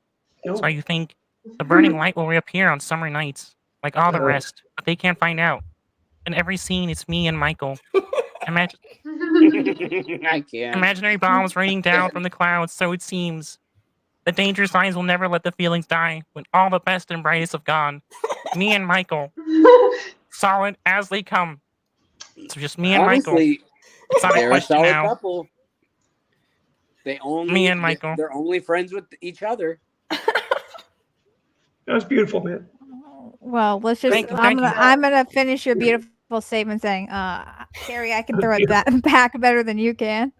So you think the burning light will reappear on summer nights, like all the rest, but they can't find out. In every scene, it's me and Michael. Imagine I can't. imaginary bombs raining down from the clouds, so it seems. The danger signs will never let the feelings die when all the best and brightest have gone. Me and Michael. Solid as they come. So just me and Honestly, Michael. It's not a they're a question solid now. couple. They only Me and Michael. They're only friends with each other. That was beautiful, man. Well, let's just. Thank you. I'm gonna finish your beautiful statement saying, Carrie, I can throw it back better than you can.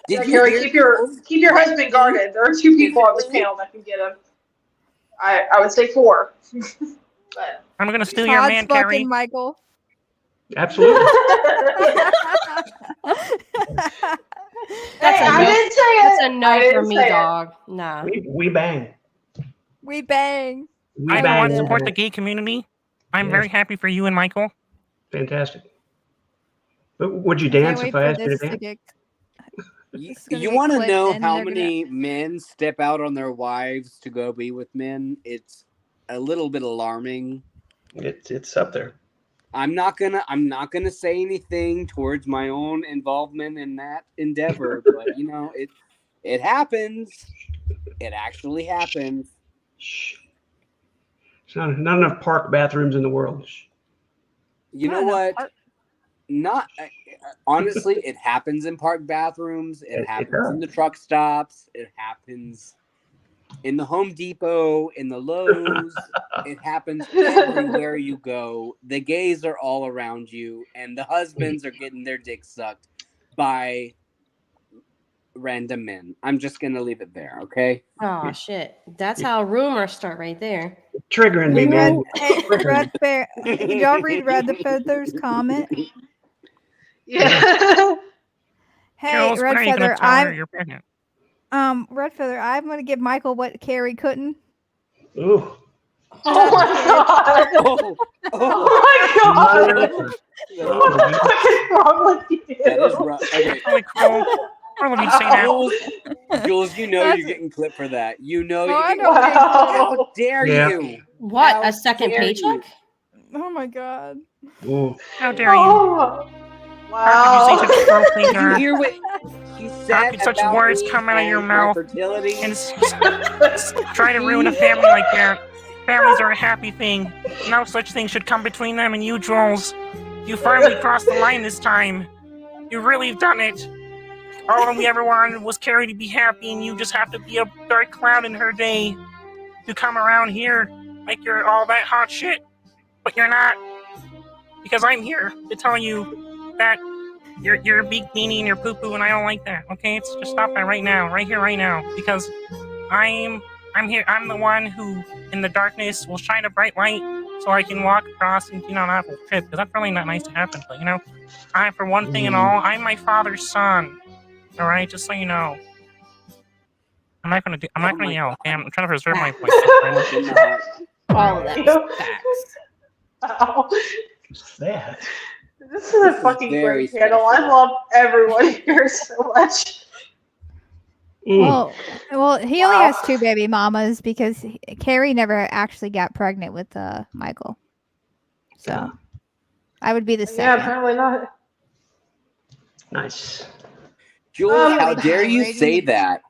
Yeah, Carrie, keep your husband guarded. There are 2 people on this panel that can get him. I would say 4. But I'm gonna steal your man, Carrie. Michael. Absolutely. I didn't say it. That's a no for me, dog. Nah. We bang. We bang. I don't want to support the gay community. I'm Yes. very happy for you and Michael. Fantastic. But would you Can't dance wait if I for asked you to this to dance? get. You want to clipped know and how they're gonna- many men step out on their wives to go be with men? It's a little bit alarming. It's up there. I'm not gonna say anything towards my own involvement in that endeavor, but it happens. It actually happens. There's not enough park bathrooms in the world. You No, know no, what? park- Not honestly, it happens in park bathrooms. It happens in the truck stops. It happens in the Home Depot, in the Lowe's. It happens everywhere you go. The gays are all around you, and the husbands are getting their dicks sucked by random men. I'm just gonna leave it there, okay? Oh shit! That's how rumors start right there. Triggering me, Hey, Red, man. hey, Red Bear, did y'all read Red the Feather's comment? Yeah. Hey, Jules, when Red are you gonna Feather, tell her I'm you're pregnant? Red Feather, I'm gonna give Michael what Carrie couldn't. Ooh. Oh my god. Oh, Oh my god. What the fuck is wrong with you? That is rough. Okay. Really cool. I love you to say that. Jules, you know you're getting clipped for that. You know Oh, you're I getting know. How dare Yeah. you? What? How A second dare paycheck? you? Oh my god. Ooh. How dare you? Oh, How could you say such cruel things Did to you her? hear what she How said could such about words me come out of your and my mouth fertility? and try to ruin a family like that? Families are a happy thing. No such thing should come between them and you, Jules. You finally crossed the line this time. You really have done it. All we ever wanted was Carrie to be happy, and you just have to be a dark cloud in her day to come around here like you're all that hot shit. But you're not. Because I'm here to tell you that you're a big meanie and you're poo-poo, and I don't like that. Okay, it's just stop that right now, right here, right now. Because I'm here. I'm the one who, in the darkness, will shine a bright light so I can walk across and not have a trip. Because that's really not nice to happen. But I, for one thing and all, I'm my father's son. All right, just so you know. I'm not gonna yell. Okay, I'm trying to preserve my voice. All of that is facts. Wow. What's that? This is a fucking very great panel. I love everyone here so much. Well, he only has 2 baby mamas because Carrie never actually got pregnant with Michael. So I would be the Yeah, second. apparently not. Nice. Jules, how wait till dare they're you ready say to- that?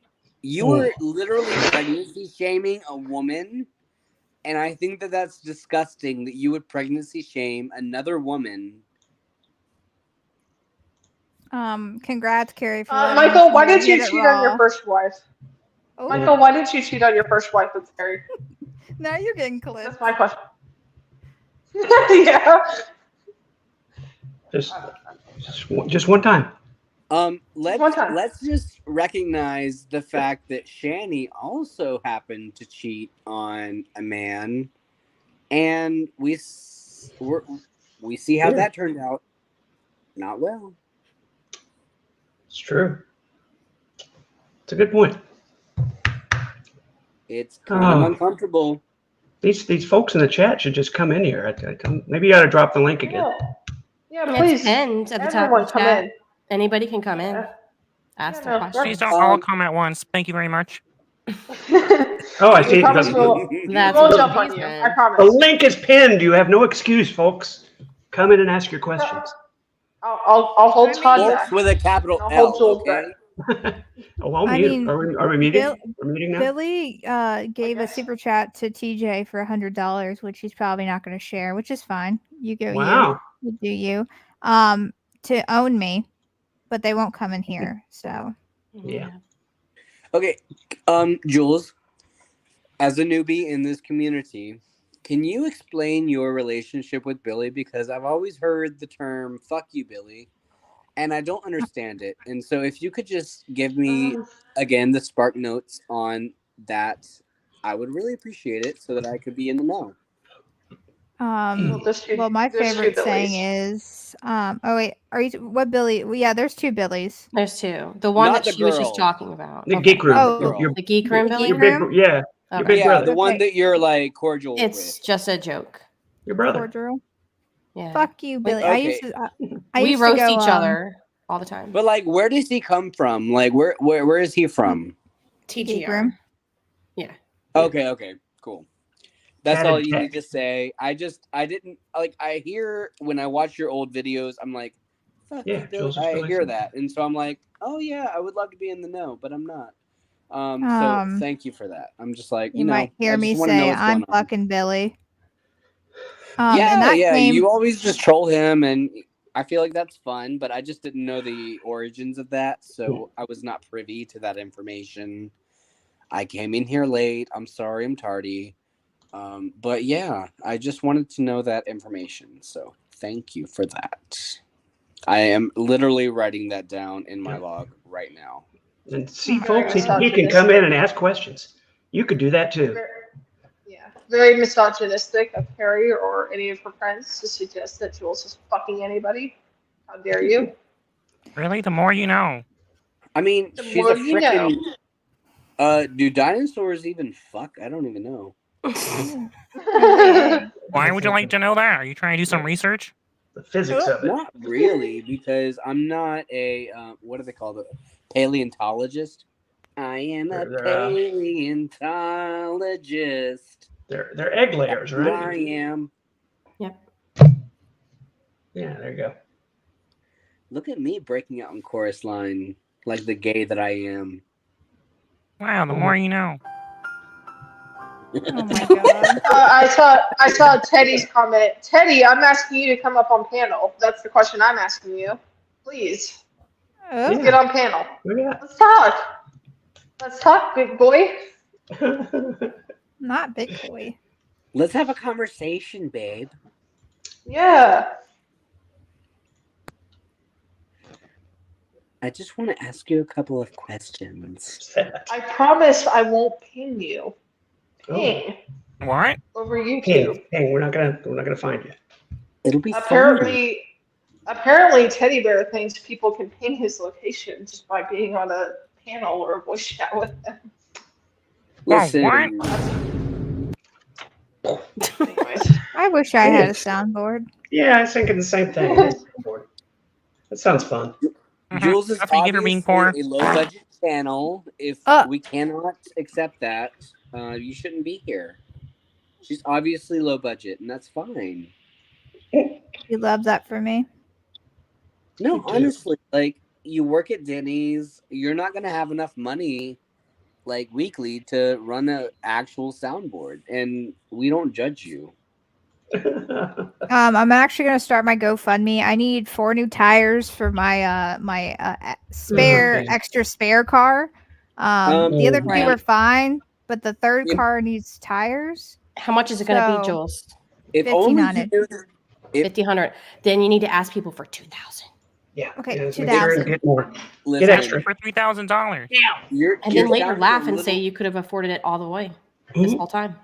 You were literally pregnancy shaming a woman, and I think that that's disgusting that you would pregnancy shame another woman. Congrats, Carrie, for letting us Michael, know why did you hit it cheat on your raw. first wife? Oh. Michael, why did you cheat on your first wife with Carrie? Now you're getting clipped. That's my question. Yeah. Just one time. Let's just recognize the fact that Shani also happened to cheat on a man, and we see how that turned out. Not well. It's true. It's a good point. It's kind of uncomfortable. These folks in the chat should just come in here. Maybe you ought to drop the link again. Yeah, It please. depends at the top Everyone of the come chat. in. Anybody can come in. Ask their questions. Please don't all come at once. Thank you very much. Oh, I see. We promise we'll jump on you. I promise. The link is pinned. You have no excuse, folks. Come in and ask your questions. I'll hold Todd Folks back. with a capital I'll L. hold Jules Okay. Oh, I'll I mute. mean, Are we meeting? We're meeting now? Billy gave a super chat to TJ for $100, which he's probably not going to share, which is fine. You go, Wow. you do you. To own me, but they won't come in here. So yeah. Okay, Jules, as a newbie in this community, can you explain your relationship with Billy? Because I've always heard the term "fuck you, Billy," and I don't understand it. And so, if you could just give me again the spark notes on that, I would really appreciate it, so that I could be in the know. well, my favorite saying is, oh wait, are you what Billy? Well, yeah, there's 2 Billies. There's 2. The one Not that the she was just girl. talking about. The geek room. Oh, the geek room, Billy? Your big, yeah. Your big Yeah, brother. the one that you're like cordial It's with. just a joke. Your brother. Cordial. Yeah. Fuck you, Billy. Okay. I used We to roast go, each other all the time. But like, where does he come from? Like, where is he from? Geek TGR. room. Yeah. Okay, cool. That's Added all you need tech. to say. I didn't like. I hear when I watch your old videos, I'm like, fuck Yeah, you, Billy. Jules is I Billy's hear son. that, and so I'm like, oh yeah, I would love to be in the know, but I'm not. So Um, thank you for that. I'm just like, You might hear I me just want to know say, what's "I'm going on. fucking Billy." In Yeah, that yeah. game, You always just troll him, and I feel like that's fun. But I just didn't know the origins of that, so I was not privy to that information. I came in here late. I'm sorry, I'm tardy. But yeah, I just wanted to know that information. So thank you for that. I am literally writing that down in my log right now. And see, Very folks, he can come in and ask questions. You could do that too. Very misogynistic of Carrie or any of her friends to suggest that Jules is fucking anybody. How dare you? Really, the more you know. I mean, The she's more a you know. freaking. Do dinosaurs even fuck? I don't even know. Why would you like to know that? Are you trying to do some research? The physics of it. Not really, because I'm not a what do they call it? Paleontologist. I am a paleontologist. They're egg layers, That's who right? I am. Yep. Yeah, there you go. Look at me breaking out in chorus line like the gay that I am. Wow, the more you know. Oh my god. I saw Teddy's comment. Teddy, I'm asking you to come up on panel. That's the question I'm asking you. Please. Let's get on panel. Yeah. Let's talk. Let's talk, big boy. Not big boy. Let's have a conversation, babe. Yeah. I just want to ask you a couple of questions. I promise I won't ping you. Ping. What? Over YouTube. Hey, we're not gonna find you. It'll be Apparently Teddy Bear thinks people can ping his location just by being on a panel or a voice chat with him. Listen. Anyways. I wish I had a soundboard. Yeah, I was thinking the same thing. That sounds fun. Jules is I think you're being obviously poor. a low budget channel. If we cannot accept that, you shouldn't be here. She's obviously low budget, and that's fine. You love that for me. No, honestly, like you work at Denny's, you're not gonna have enough money, like weekly, to run an actual soundboard, and we don't judge you. I'm actually gonna start my GoFundMe. I need 4 new tires for my extra spare car. The other 2 Right. were fine, but the third car needs tires. How much is it going to be, Jules? If only you 1,500. knew that- 1,500. Then you need to ask people for 2,000. Yeah. Okay, Make sure 2,000. and get more. Listen, Get extra. For $3,000. And then later laugh and say you could have afforded it all the way this whole time.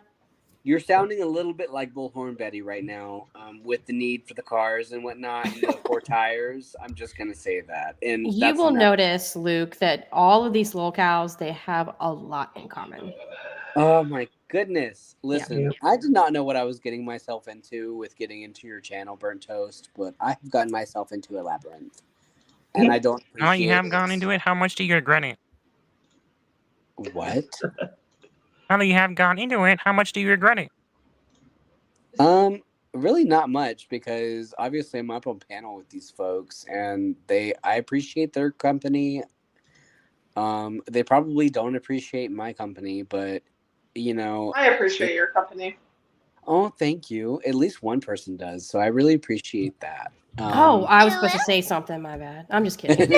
You're sounding a little bit like Bullhorn Betty right now, with the need for the cars and whatnot, and the 4 tires. I'm just gonna say that, and You that's will enough. notice, Luke, that all of these locals, they have a lot in common. Oh my goodness! Listen, I did not know what I was getting myself into with getting into your channel, Burnt Toast, but I have gotten myself into a labyrinth, and I don't Now you appreciate have gone into it, how much do you regret it? What? Now that you have gone into it, how much do you regret it? Really not much, because obviously I'm up on panel with these folks, and I appreciate their company. They probably don't appreciate my company, but you know, I appreciate your company. Oh, thank you. At least one person does, so I really appreciate that. Oh, I was supposed to say something. My bad. I'm just kidding.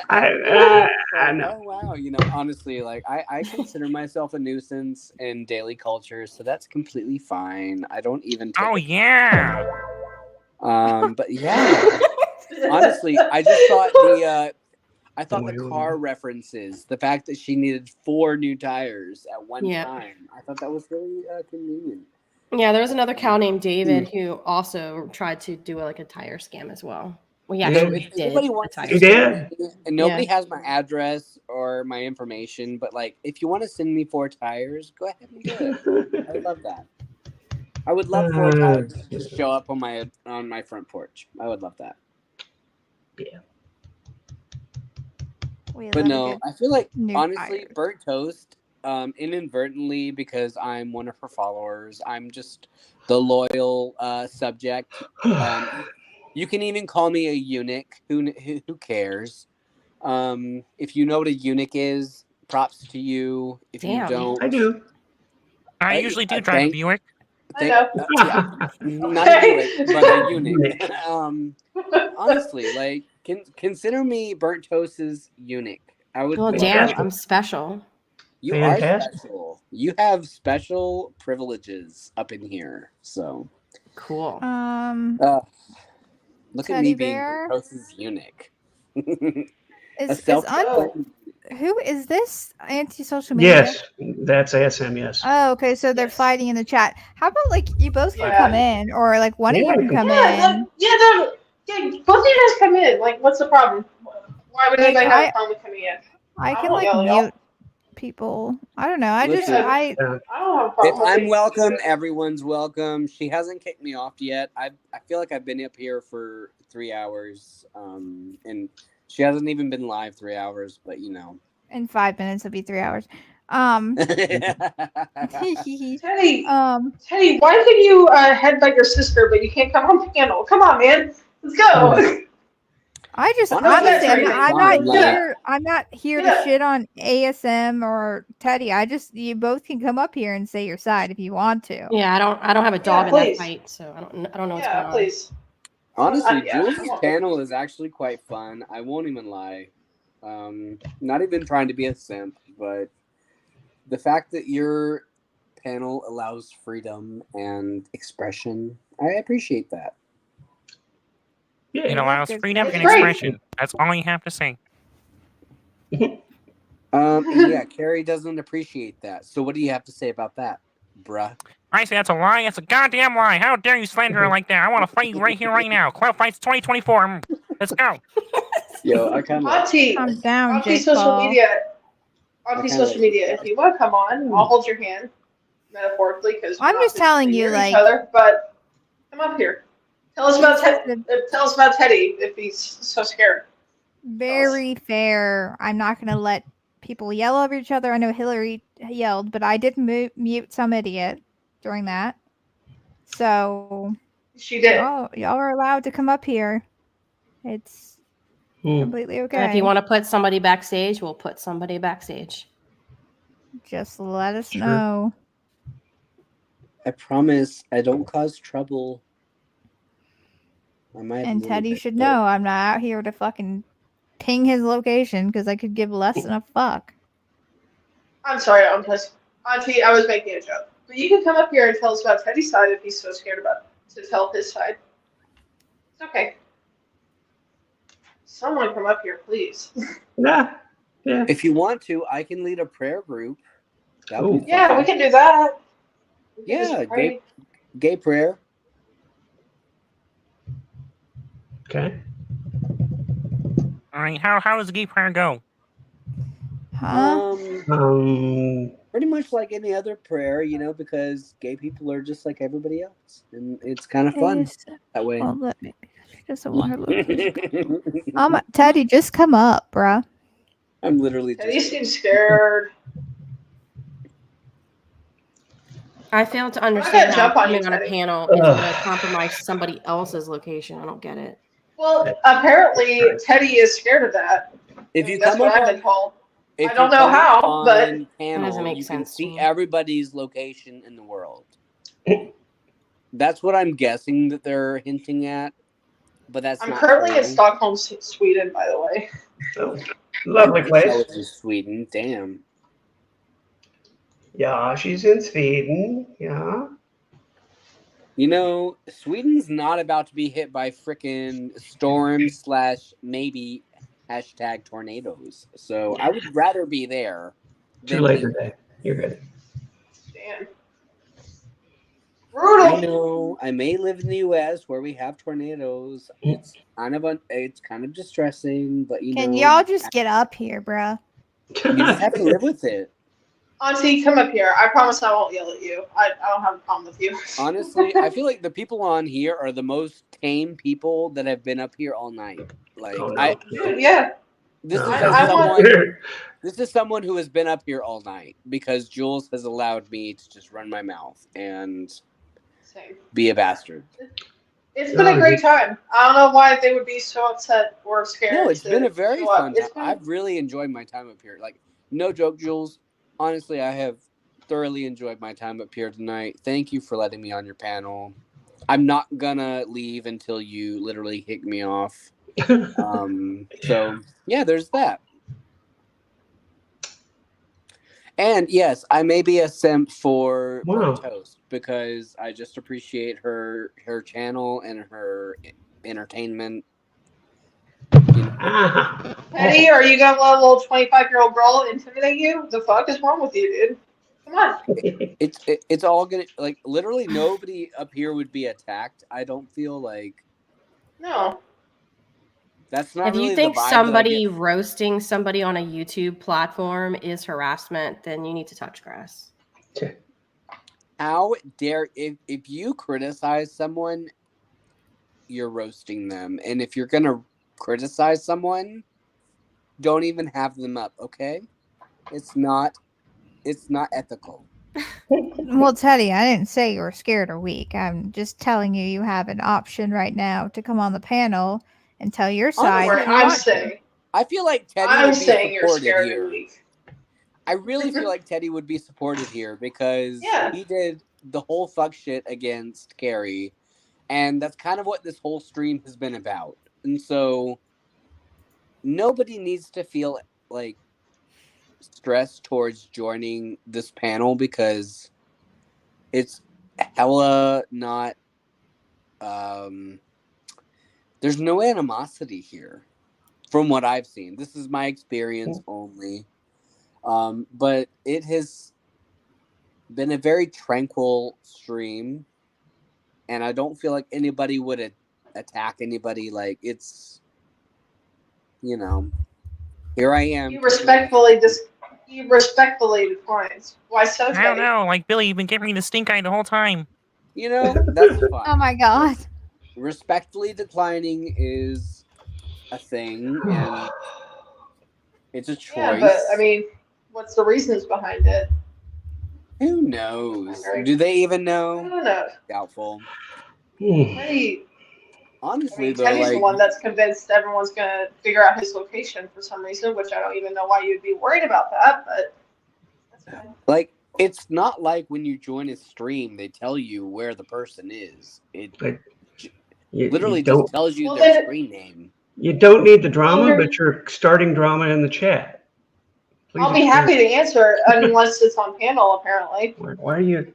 I know. Oh, wow. You know, honestly, like I consider myself a nuisance in daily culture, so that's completely fine. I don't even take it. Yeah. But yeah. Honestly, I just thought the car references, the fact that she needed 4 new tires at one time, I thought that was really convenient. Yeah, there was another cow named David who also tried to do like a tire scam as well. Well, yeah, So he if did. anybody a wants tire to scam. send me, and nobody has my address or my information, but like if you want to send me 4 tires, go ahead and do it. I would love that. I would love 4 tires to just show up on my front porch. I would love that. Yeah. But no, I feel like new honestly, tires. Burnt Toast, inadvertently, because I'm one of her followers, I'm just the loyal subject. You can even call me a eunuch. Who cares? If you know what a eunuch is, props to you. If you don't, I do. I usually do drive a Buick. I know. Yeah, not a eunuch, but a eunuch. Honestly, like, consider me Burnt Toast's eunuch. I would. Well, love damn, that. I'm special. You are special. You have special privileges up in here. So cool. Look at Teddy me being bear? Burnt Toast's eunuch. Is self- who is this anti-social media? Yes, that's ASM. Yes. Oh, okay. So they're fighting in the chat. How about like you both can Yeah. come in, or like one of you can come in? Both of you guys come in. Like, what's the problem? Why would Like, anybody have a problem with coming in? I can won't like yell at y'all. mute people. I don't know. Listen, I don't have a if problem with I'm it. welcome, everyone's welcome. She hasn't kicked me off yet. I feel like I've been up here for 3 hours, and she hasn't even been live 3 hours. But you know, In 5 minutes, it'll be 3 hours. Teddy, Teddy, why can you headbutt your sister, but you can't come on panel? Come on, man, let's go. I just Honestly, honestly, I'm not fine, like- here. I'm not here to shit on ASM or Teddy. You both can come up here and say your side if you want to. Yeah, I don't have a dog in that please. fight, so I don't know what's Yeah, going please. honestly, Yeah, Jules' come on. panel is actually quite fun. I won't even lie. Not even trying to be a simp, but the fact that your panel allows freedom and expression, I appreciate that. It allows freedom It's and great. expression. That's all you have to say. Yeah, Carrie doesn't appreciate that. So what do you have to say about that, bruh? I say that's a lie. That's a goddamn lie. How dare you slander her like that? I want to fight you right here, right now. Cloud Fights 2024. Let's go. Yo, I kind of. Auntie, Calm down, Auntie Jake social Paul. media. Auntie I kinda social like media. If you want to come on, I'll hold your hand, metaphorically, because I'm just telling you, each like, other. But come up here. Tell us about Teddy if he's so scared. Very fair. I'm not going to let people yell over each other. I know Hillary yelled, but I did mute some idiot during that. So She did. Y'all are allowed to come up here. It's completely okay. And if you want to put somebody backstage, we'll put somebody backstage. Just let us know. I promise I don't cause trouble. I might. And Teddy should know I'm not out here to fucking ping his location because I could give less than a fuck. I'm sorry, Auntie, I was making a joke. But you can come up here and tell us about Teddy's side if he's so scared to tell his side. It's okay. Someone come up here, please. Yeah. If you want to, I can lead a prayer group. That would be Yeah, fun. we can do that. We can Yeah, just pray. gay prayer. Okay. All right. How does the gay prayer go? Huh? Pretty much like any other prayer, you know, because gay people are just like everybody else, and it's kind of fun that way. Well, let me. She doesn't want her location. Teddy, just come up, bruh. I'm literally Teddy seems scared. I fail to gonna understand how jump on you, coming on a Teddy. panel is going to compromise somebody else's location. I don't get it. Well, apparently Teddy is scared of that. If you That's come what up I've been told. If I don't you know come how, on but panel, doesn't make you can sense to see me. everybody's location in the world. That's what I'm guessing that they're hinting at, but that's I'm not currently in true. Stockholm, Sweden, by the way. Lovely place. So it's in Sweden. Damn. Yeah, she's in Sweden. Yeah. You know, Sweden's not about to be hit by frickin' storms / maybe # tornadoes. So I would rather be there. Too than late be- today. You're good. Damn. I Brutal. know. I may live in the U.S. where we have tornadoes. It's kind of distressing, but you Can know, y'all just get up here, bruh? you just have to live with it. Auntie, come up here. I promise I won't yell at you. I don't have a problem with you. Honestly, I feel like the people on here are the most tame people that have been up here all night. Like Yeah. This is I want- This is someone who has been up here all night because Jules has allowed me to just run my mouth and Same. be a bastard. It's been a great time. I don't know why they would be so upset or scared. No, it's to been a very show up. fun time. It's been- I've really enjoyed my time up here. Like, no joke, Jules. Honestly, I have thoroughly enjoyed my time up here tonight. Thank you for letting me on your panel. I'm not gonna leave until you literally kick me off. So yeah, there's that. And yes, I may be a simp for Wow. Toast because I just appreciate her channel and her entertainment. You know. Teddy, are you gonna let a little 25-year-old girl intimidate you? The fuck is wrong with you, dude? Come on. It's all gonna, like, literally nobody up here would be attacked. I don't feel like No. that's not If really you think the vibe somebody that roasting somebody on a YouTube platform is harassment, then you need to touch grass. I get. How dare if you criticize someone, you're roasting them, and if you're gonna criticize someone, don't even have them up. Okay, it's not ethical. Well, Teddy, I didn't say you were scared or weak. I'm just telling you you have an option right now to come on the panel and tell your side Honestly, if you I'm want to. saying. I feel like Teddy I'm would be saying you're supported scared here. and weak. I really feel like Teddy would be supported here because Yeah. he did the whole fuck shit against Carrie, and that's kind of what this whole stream has been about. And so nobody needs to feel like stressed towards joining this panel because it's hella not there's no animosity here from what I've seen. This is my experience only. But it has been a very tranquil stream, and I don't feel like anybody would attack anybody. Like, it's, here I am. You respectfully declined. Why so, I don't Teddy? know. Like, Billy, you've been giving me the stink eye the whole time. That's fine. Oh my god. Respectfully declining is a thing, and it's a choice. Yeah, but I mean, what's the reasons behind it? Who knows? Do they even know? Who knows? Doubtful. Teddy, Honestly, though, Teddy's the like, one that's convinced everyone's gonna figure out his location for some reason, which I don't even know why you'd be worried about that, but that's fine. like, it's not like when you join a stream, they tell you where the person is. It literally just tells you their screen name. You don't need the drama, but you're starting drama in the chat. Please I'll be happy to answer unless it's on panel, apparently. Why are you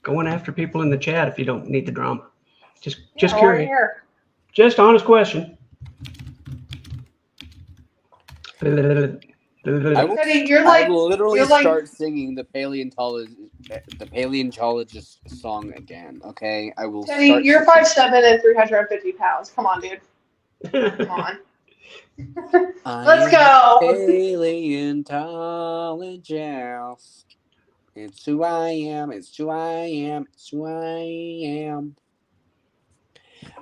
going after people in the chat if you don't need the drama? Just Yeah, curious. here. Just honest question. I will literally start singing the paleontologist song again. Okay, I will. Teddy, you're 5'7" and 350 pounds. Come on, dude. Come on. Let's go. Paleontologist. It's who I am. It's who I am. It's who I am.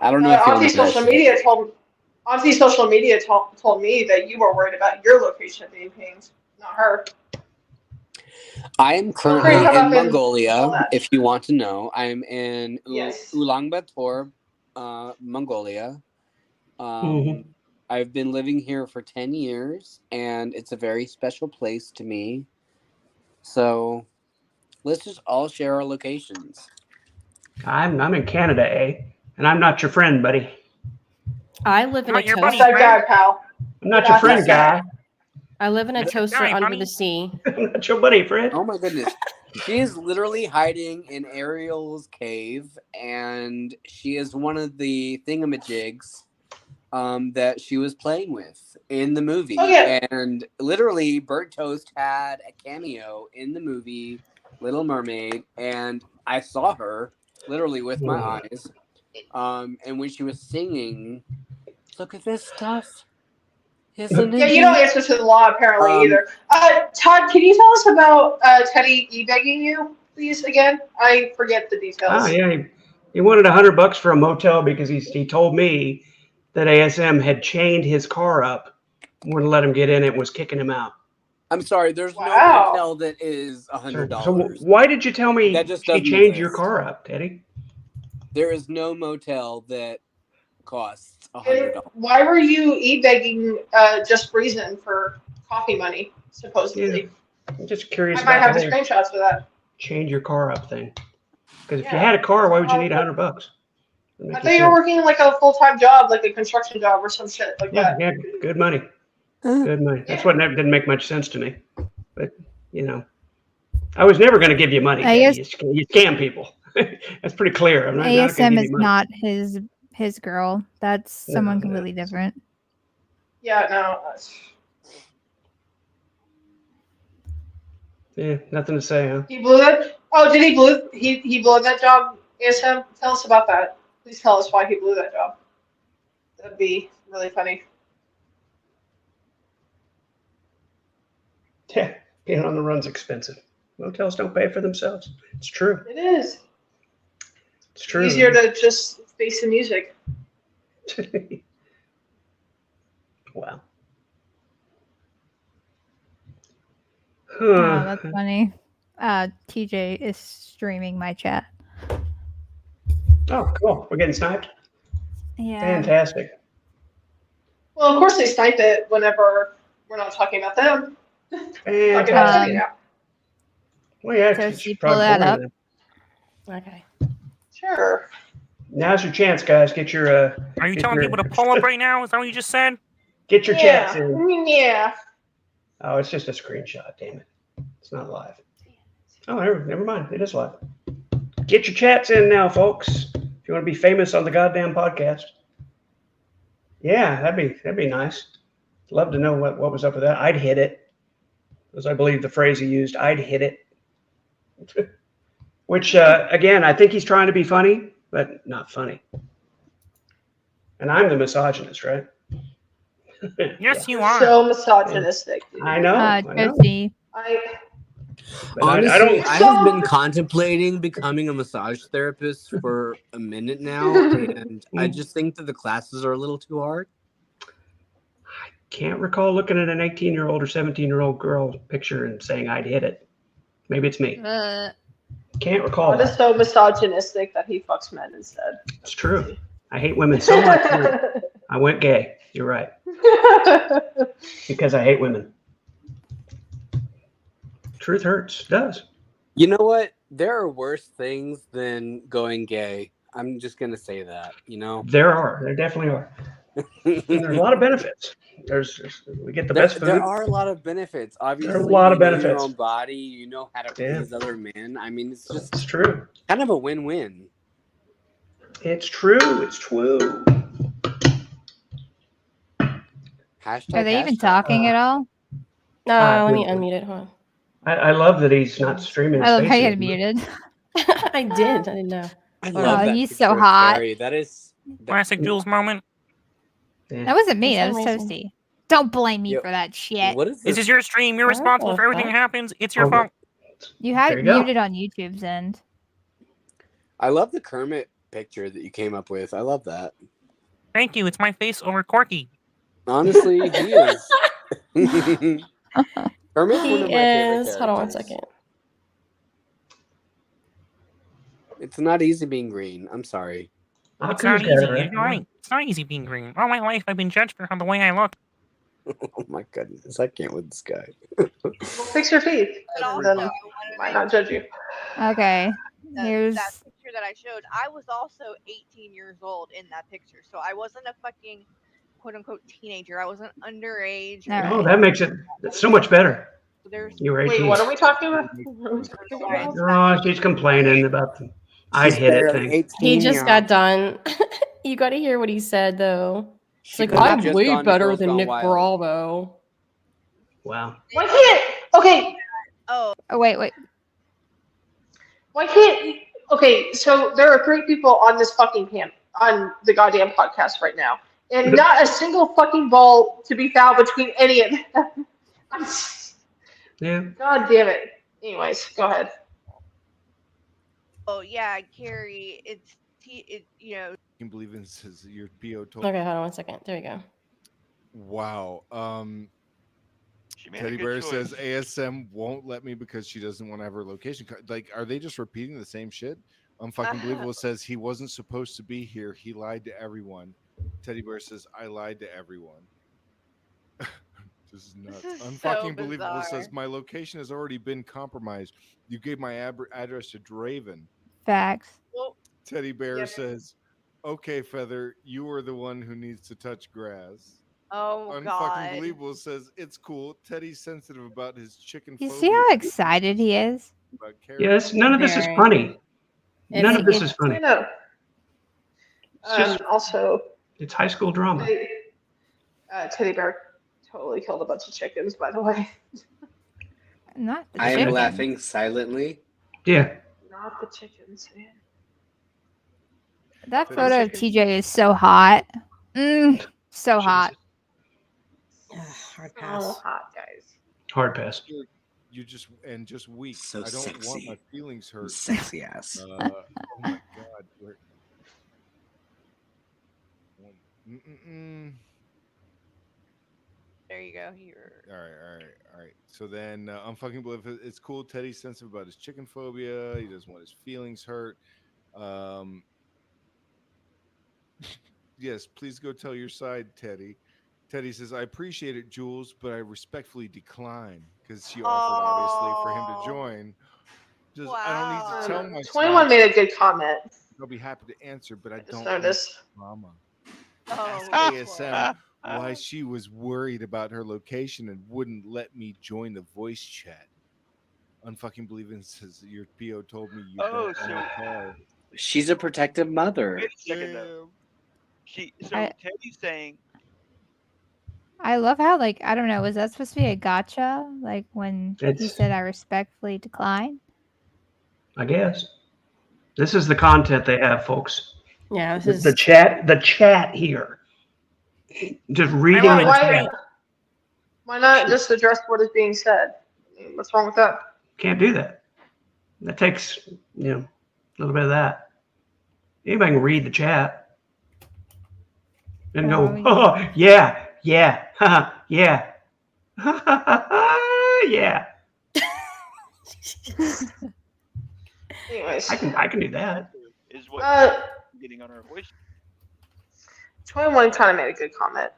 I don't know if Auntie Social Media told me that you were worried about your location being pinged, not her. I am currently come up in and Mongolia. tell that. If you want to know, I'm in Yes. Ulaanbaatar, Mongolia. I've been living here for 10 years, and it's a very special place to me. So let's just all share our locations. I'm in Canada, eh? And I'm not your friend, buddy. I live in a toaster. What's that guy, pal? I'm not your friend, guy. I live in a toaster under the sea. I'm not your buddy, friend. Oh my goodness. She is literally hiding in Ariel's cave, and she is one of the thingamajigs that she was playing with in the movie. Oh, yeah. And literally, Burnt Toast had a cameo in the movie Little Mermaid, and I saw her literally with my eyes. And when she was singing, look at this stuff. Isn't it? Yeah, you don't answer to the law apparently either. Todd, can you tell us about Teddy e-begging you, please, again? I forget the details. Oh yeah, he wanted $100 for a motel because he told me that ASM had chained his car up, wouldn't let him get in it, and was kicking him out. I'm sorry, there's no motel that is $100. So why did you tell me That just he doesn't chained your exist. car up, Teddy? There is no motel that costs And $100. why were you e-begging just reason for coffee money, supposedly? I'm just curious I might about have the screenshots for that. change your car up thing. Because if you had a car, why would you need $100? I thought you were working like a full-time job, like a construction job or some shit like that. Yeah, good money. Good money. That's what didn't make much sense to me. But, I was never going to give you money. I Daddy. guess- You scam people. That's pretty clear. I'm not going to ASM give is you money. not his girl. That's someone No. completely different. Yeah, no. Yeah, nothing to say, huh? He blew that. Oh, did he blew? He blew that job. ASM, tell us about that. Please tell us why he blew that job. That'd be really funny. Yeah, being on the run's expensive. Motels don't pay for themselves. It's true. It is. It's true. Easier to just face the music. Wow. Oh, that's funny. TJ is streaming my chat. Oh, cool. We're getting sniped? Yeah. Fantastic. Well, of course they snipe it whenever we're not talking about them. Talking about Fantastic. Debbie now. Well, yeah, Toasty, it's pull probably that boring up. then. Okay. Sure. Now's your chance, guys. Get your. Are you telling people to pull up right now? Is that what you just said? Get your Yeah. chats in. Yeah. Oh, it's just a screenshot. Damn it. It's not live. Oh, never mind. It is live. Get your chats in now, folks. If you want to be famous on the goddamn podcast. Yeah, that'd be nice. Love to know what was up with that. I'd hit it. Was I believe the phrase he used. I'd hit it. Which again, I think he's trying to be funny, but not funny. And I'm the misogynist, right? Yes, you You're are. so misogynistic, dude. I know. I know. Toasty. But Honestly, I don't. I have been contemplating becoming a massage therapist for a minute now, and I just think that the classes are a little too hard. Can't recall looking at an 18-year-old or 17-year-old girl picture and saying I'd hit it. Maybe it's me. Can't recall God is that. so misogynistic that he fucks men instead. It's true. I hate women so much. I went gay. You're right. Because I hate women. Truth hurts. It does. You know what? There are worse things than going gay. I'm just gonna say that. There are. There definitely are. And there's a lot of benefits. We get the best food. There are a lot of benefits. Obviously, There are a lot of you know your benefits. own body. You know how to please other men. I mean, it's just true. Kind of a win-win. It's true. It's true. Are they even talking at all? Let me unmute it. Hold on. I love that he's not streaming. I love his how face you yet. had muted. I did. I didn't know. I Oh, love that he's so picture of hot. Carrie. That is Classic Jules moment. That wasn't me. That For was some reason. Toasty. Don't blame me Yo, for that shit. What is This is your stream. You're responsible for everything that happens. It's your fault. You had There it you go. muted on YouTube's end. I love the Kermit picture that you came up with. I love that. Thank you. It's my face over Corky. Honestly, he is. Kermit's one of He my favorite is. Hold on one characters. second. It's not easy being green. I'm sorry. It's not easy. You're right. It's not easy being green. All my life, I've been judged for the way I look. Oh my goodness, I can't with this guy. Well, fix your teeth, and then I might not judge you. Okay. Here's That picture that I showed. I was also 18 years old in that picture, so I wasn't a fucking quote unquote teenager. I wasn't underage. All Oh, that makes it so much better. You were 18. Wait, what are we talking about? Oh, she's complaining about the I'd hit it thing. He just got done. You got to hear what he said, though. It's like, I'm way better than Nick Bravo. Wow. Why can't? Okay. Oh, wait. Why can't? Okay, so there are 3 people on this fucking on the goddamn podcast right now, and not a single fucking ball to be found between any of them. Yeah. God damn it. Anyways, go ahead. Oh yeah, Carrie. You know. I can believe this is your PO told. Okay, hold on one second. There you go. Wow. made a Teddy good Bear choice. says ASM won't let me because she doesn't want to have her location. Like, are they just repeating the same shit? Fucking Believable says he wasn't supposed to be here. He lied to everyone. Teddy Bear says I lied to everyone. This is nuts. This is so Unfucking believable bizarre. says my location has already been compromised. You gave my address to Draven. Facts. Well, Teddy Bear Yep. says, "Okay, Feather, you are the one who needs to touch grass." oh Unfucking God. believable says it's cool. Teddy's sensitive about his chicken You phobia. see how excited he is? About Carrie. Yes, none of this is Very. funny. None It's- of this it's- is funny. No. It's just Also, it's high school drama. Teddy Bear totally killed a bunch of chickens, by the way. Not the I am chicken. laughing silently. Yeah. Not the chickens, man. That Teddy's photo of chicken. TJ is so hot. So hot. Hard So pass. hot, guys. Hard pass. You just weak. So I don't want sexy. my feelings hurt. Sexy ass. Oh my god. There you go. Here. All right. So then, unfucking believe it's cool. Teddy's sensitive about his chicken phobia. He doesn't want his feelings hurt. Yes, please go tell your side, Teddy. Teddy says, "I appreciate it, Jules, but I respectfully decline," because she offered obviously for him to join. Just I don't need to tell my 21 side. made a good comment. I'll be happy to answer, but I just don't noticed. Mama. Oh, Ask ASM why she was worried about her location and wouldn't let me join the voice chat. Unfucking believing says your PO told me you Oh, don't own a car. She's a protective mother. Wait a second though. So I- Teddy's saying I love how, like, I don't know, was that supposed to be a gotcha? Like when he It's- said I respectfully decline? I guess. This is the content they have, folks. Yeah, this The is chat here. Just reading wanna the just- chat. Why not just address what is being said? I mean, what's wrong with that? Can't do that. That takes, a little bit of that. Anybody can read the chat and go, oh, yeah, haha, yeah, yeah. Anyways, I can do that. is what getting on her voice. 21 kind of made a good comment.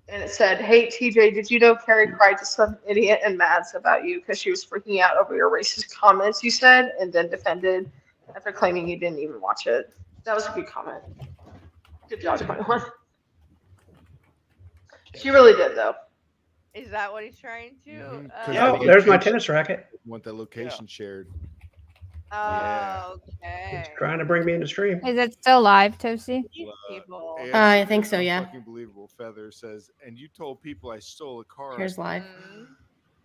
And it said, "Hey, TJ, did you know Carrie cried to some idiot in Mads about you because she was freaking out over your racist comments you said and then defended after claiming you didn't even watch it?" That was a good comment. Good job, 21. She really did, though. Is that what he's trying to? Mhm, Oh, there's my tennis racket. Want that location shared. Okay. Trying to bring me into stream. Is it still live, Toasty? People. I think so, yeah. Fucking believable. Feather says, and you told people I stole a car. Here's live.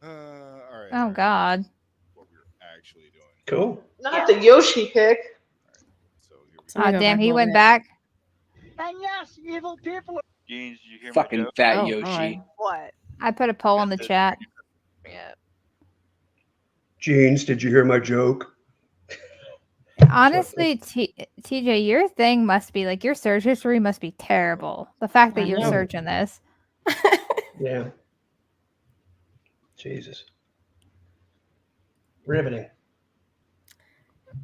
All right. Oh God. What we're actually doing. Cool. Not the Yoshi pick. Oh damn, he went back. And yes, evil people. Jeans, did you hear Fucking my joke? fat Oh, Yoshi. alright. What? I put a poll in the chat. Yeah. Jeans, did you hear my joke? Honestly, TJ, your thing must be like your search history must be terrible. The fact that I you're know. searching this. Yeah. Jesus. Riveting.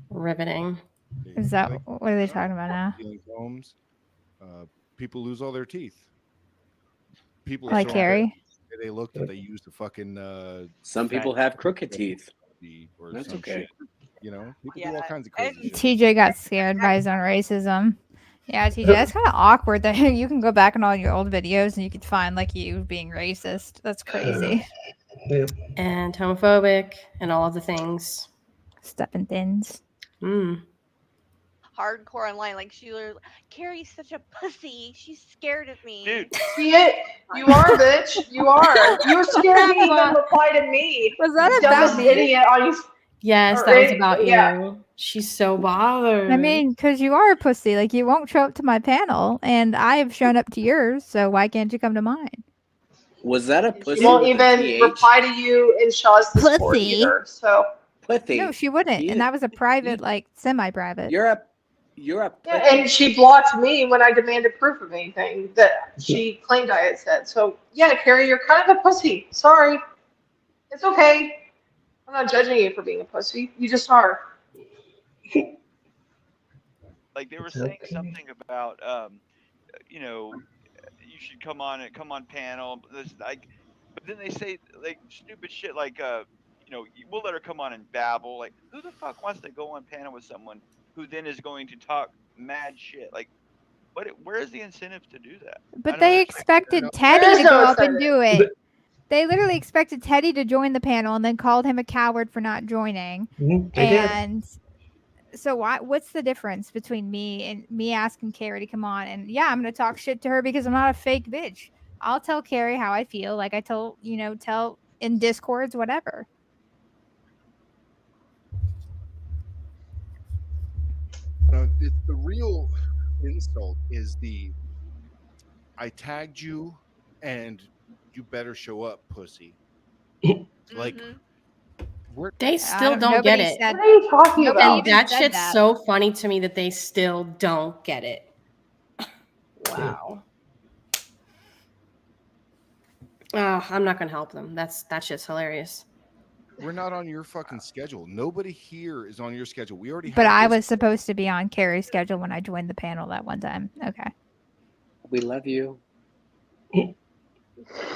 Riveting. Is that what are they talking about now? Healing homes. People lose all their teeth. People Like so Carrie? they look that they use the fucking. Some people have crooked teeth. Or That's some okay. shit. You know, people do all kinds of crazy shit. TJ got scared by his own racism. Yeah, TJ, that's kind of awkward that you can go back on all your old videos and you could find like you being racist. That's crazy. And homophobic and all of the things. Stepping thins. Hardcore online, like she literally, Carrie's such a pussy. She's scared of me. Dude. See it? You are, bitch. You are. You were scared to even reply to me. Was that you about dumbest me? idiot on you. Yes, Or that was it- about yeah. you. She's so bothered. I mean, because you are a pussy. Like, you won't show up to my panel, and I have shown up to yours, so why can't you come to mine? Was that a pussy? She won't with a even TH? reply to you in Shaw's Discord Pussy. either. So Pussy. No, she wouldn't. And that was a private, like, semi-private. You're a yeah, and she blocked me when I demanded proof of anything that she claimed I had said. So yeah, Carrie, you're kind of a pussy. Sorry. It's okay. I'm not judging you for being a pussy. You just are. Like they were saying something about you should come on panel. Like But then they say like stupid shit like we'll let her come on and babble. Like, who the fuck wants to go on panel with someone who then is going to talk mad shit? Like, where is the incentive to do that? But they expected There Teddy is to no go up and incentive. do it. They literally expected Teddy to join the panel and then called him a coward for not joining. They did. And so what's the difference between me asking Carrie to come on? And yeah, I'm gonna talk shit to her because I'm not a fake bitch. I'll tell Carrie how I feel, like I tell in Discords, whatever. The real insult is I tagged you and you better show up, pussy. Like They still don't get it. What are you talking Nobody about? And that said shit's that. so funny to me that they still don't get it. Wow. Oh, I'm not gonna help them. That's just hilarious. we're not on your fucking schedule. Nobody here is on your schedule. We already But had I this- was supposed to be on Carrie's schedule when I joined the panel that one time. Okay. We love you.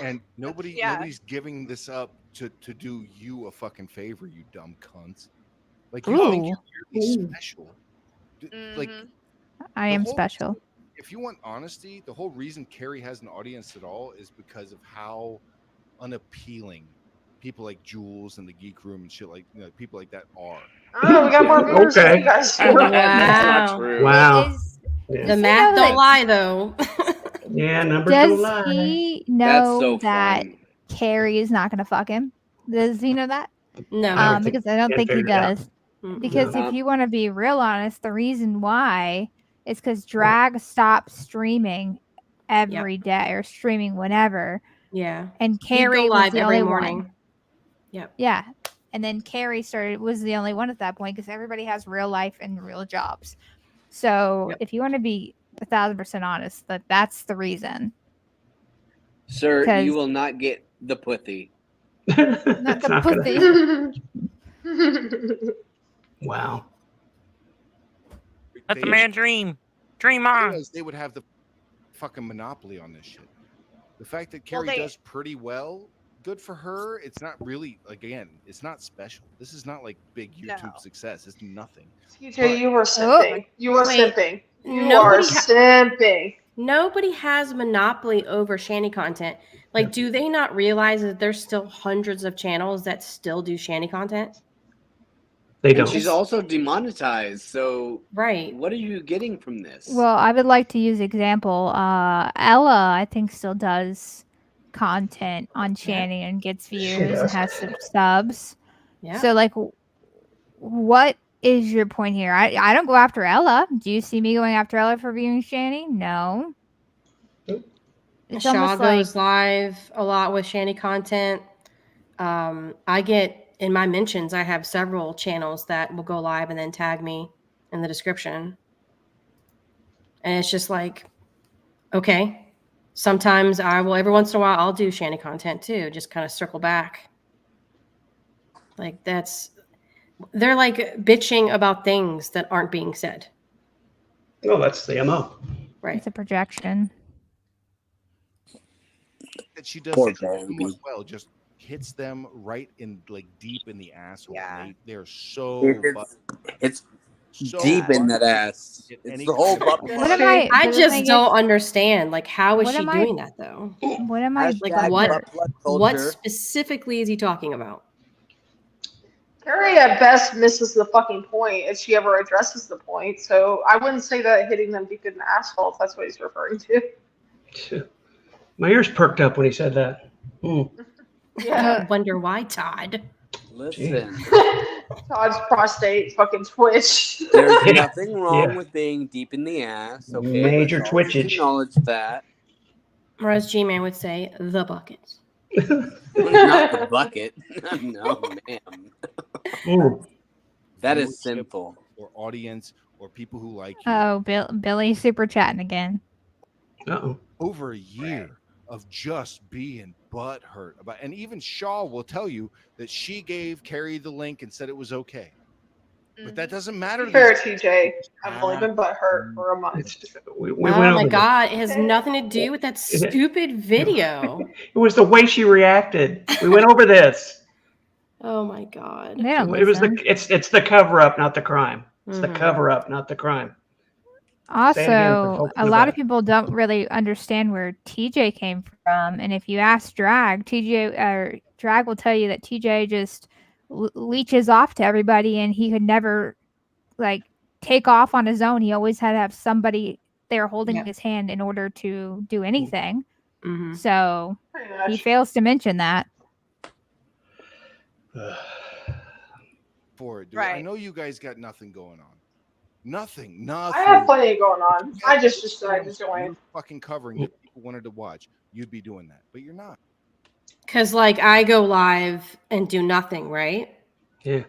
and nobody's giving this up to do you a fucking favor, you dumb cunts. Like you think you're really special. Like I am special. if you want honesty, the whole reason Carrie has an audience at all is because of how unappealing people like Jules and the Geek Room and shit like people like that are. Oh, we got more viewers than you guys. That's not true. Wow. The math don't lie, though. Yeah, numbers don't Does lie. he That's know so that fun. Carrie is not going to fuck him? Does he know that? No. Because I don't can't think he figure it out. does. Because No. if you want to be real honest, the reason why is because Drag stopped streaming every day or streaming whenever. Yeah. And He'd Carrie go was live the every only morning. one. Yep. Yeah. And then Carrie was the only one at that point because everybody has real life and real jobs. So if you want to be 1,000% honest, that's the reason. Sir, 'Cause- you will not get the pussy. Not the pussy. Wow. That's a mad dream. Dream on. Realize they would have the fucking monopoly on this shit. The fact that Carrie they- does pretty well, good for her. It's not really it's not special. This is not like big YouTube success. It's nothing. TJ, you were simping. You were simping. You are simping. Nobody has monopoly over shanty content. Like, do they not realize that there's still hundreds of channels that still do shanty content? They don't. She's also demonetized. So, right. What are you getting from this? Well, I would like to use example. Ella, I think, still does content on Shanny and gets views and has some subs. Yeah. So, like, what is your point here? I don't go after Ella. Do you see me going after Ella for viewing Shanny? No. It's Shaw almost like goes live a lot with shanty content. I get in my mentions, I have several channels that will go live and then tag me in the description. And it's just like, okay. Sometimes every once in a while, I'll do shanty content too, just kind of circle back. Like they're like bitching about things that aren't being said. Oh, that's the MO. Right. It's a projection. That she does Poor somewhat baby. well, just hits them right in like deep in the asshole. Yeah. And they're so It's so deep in that ass. Get It's any the whole kind of- butt. What am I? I but the just thing don't is, understand. Like, how is What she am I- doing that though? what am I? Like, Hashtag what butt plug what culture. specifically is he talking about? Carrie at best misses the fucking point if she ever addresses the point. So I wouldn't say that hitting them deep in the asshole, if that's what he's referring to. My ears perked up when he said that. Yeah. I wonder why, Todd. Listen, Todd's prostate fucking twitch. there's Yeah. nothing wrong Yeah. with being deep in the ass. Okay, Major let's always twitchage. Acknowledge that. Or as G-Man would say, the buckets. Not the bucket. No, ma'am. Ooh. That is Viewership sinful. Or audience or people who like you. Oh, Billy super chatting again. Uh-oh. Over a year of just being butthurt about, and even Shaw will tell you that she gave Carrie the link and said it was okay. But that doesn't To matter. be fair, TJ, I've only been butthurt for a month. We Oh went my over god, it has nothing to do with that stupid video. It was the way she reacted. We went over this. Oh my god. They don't It was listen. it's the cover up, not the crime. It's the Mhm. cover up, not the crime. Say it again for Also, folks in a the lot back. of people don't really understand where TJ came from, and if you ask Drag, Drag will tell you that TJ just leeches off to everybody, and he could never like take off on his own. He always had to have somebody there holding Yeah. his hand in order to do anything. Mhm. So Pretty he much. fails to mention that. For it, dude. I Right. know you guys got nothing going on. Nothing. I have Nothing. plenty going on. If you I had just anything decided else to join. you're fucking covering that people wanted to watch, you'd be doing that. But you're not. Cause like I go live and do nothing, right? Yeah.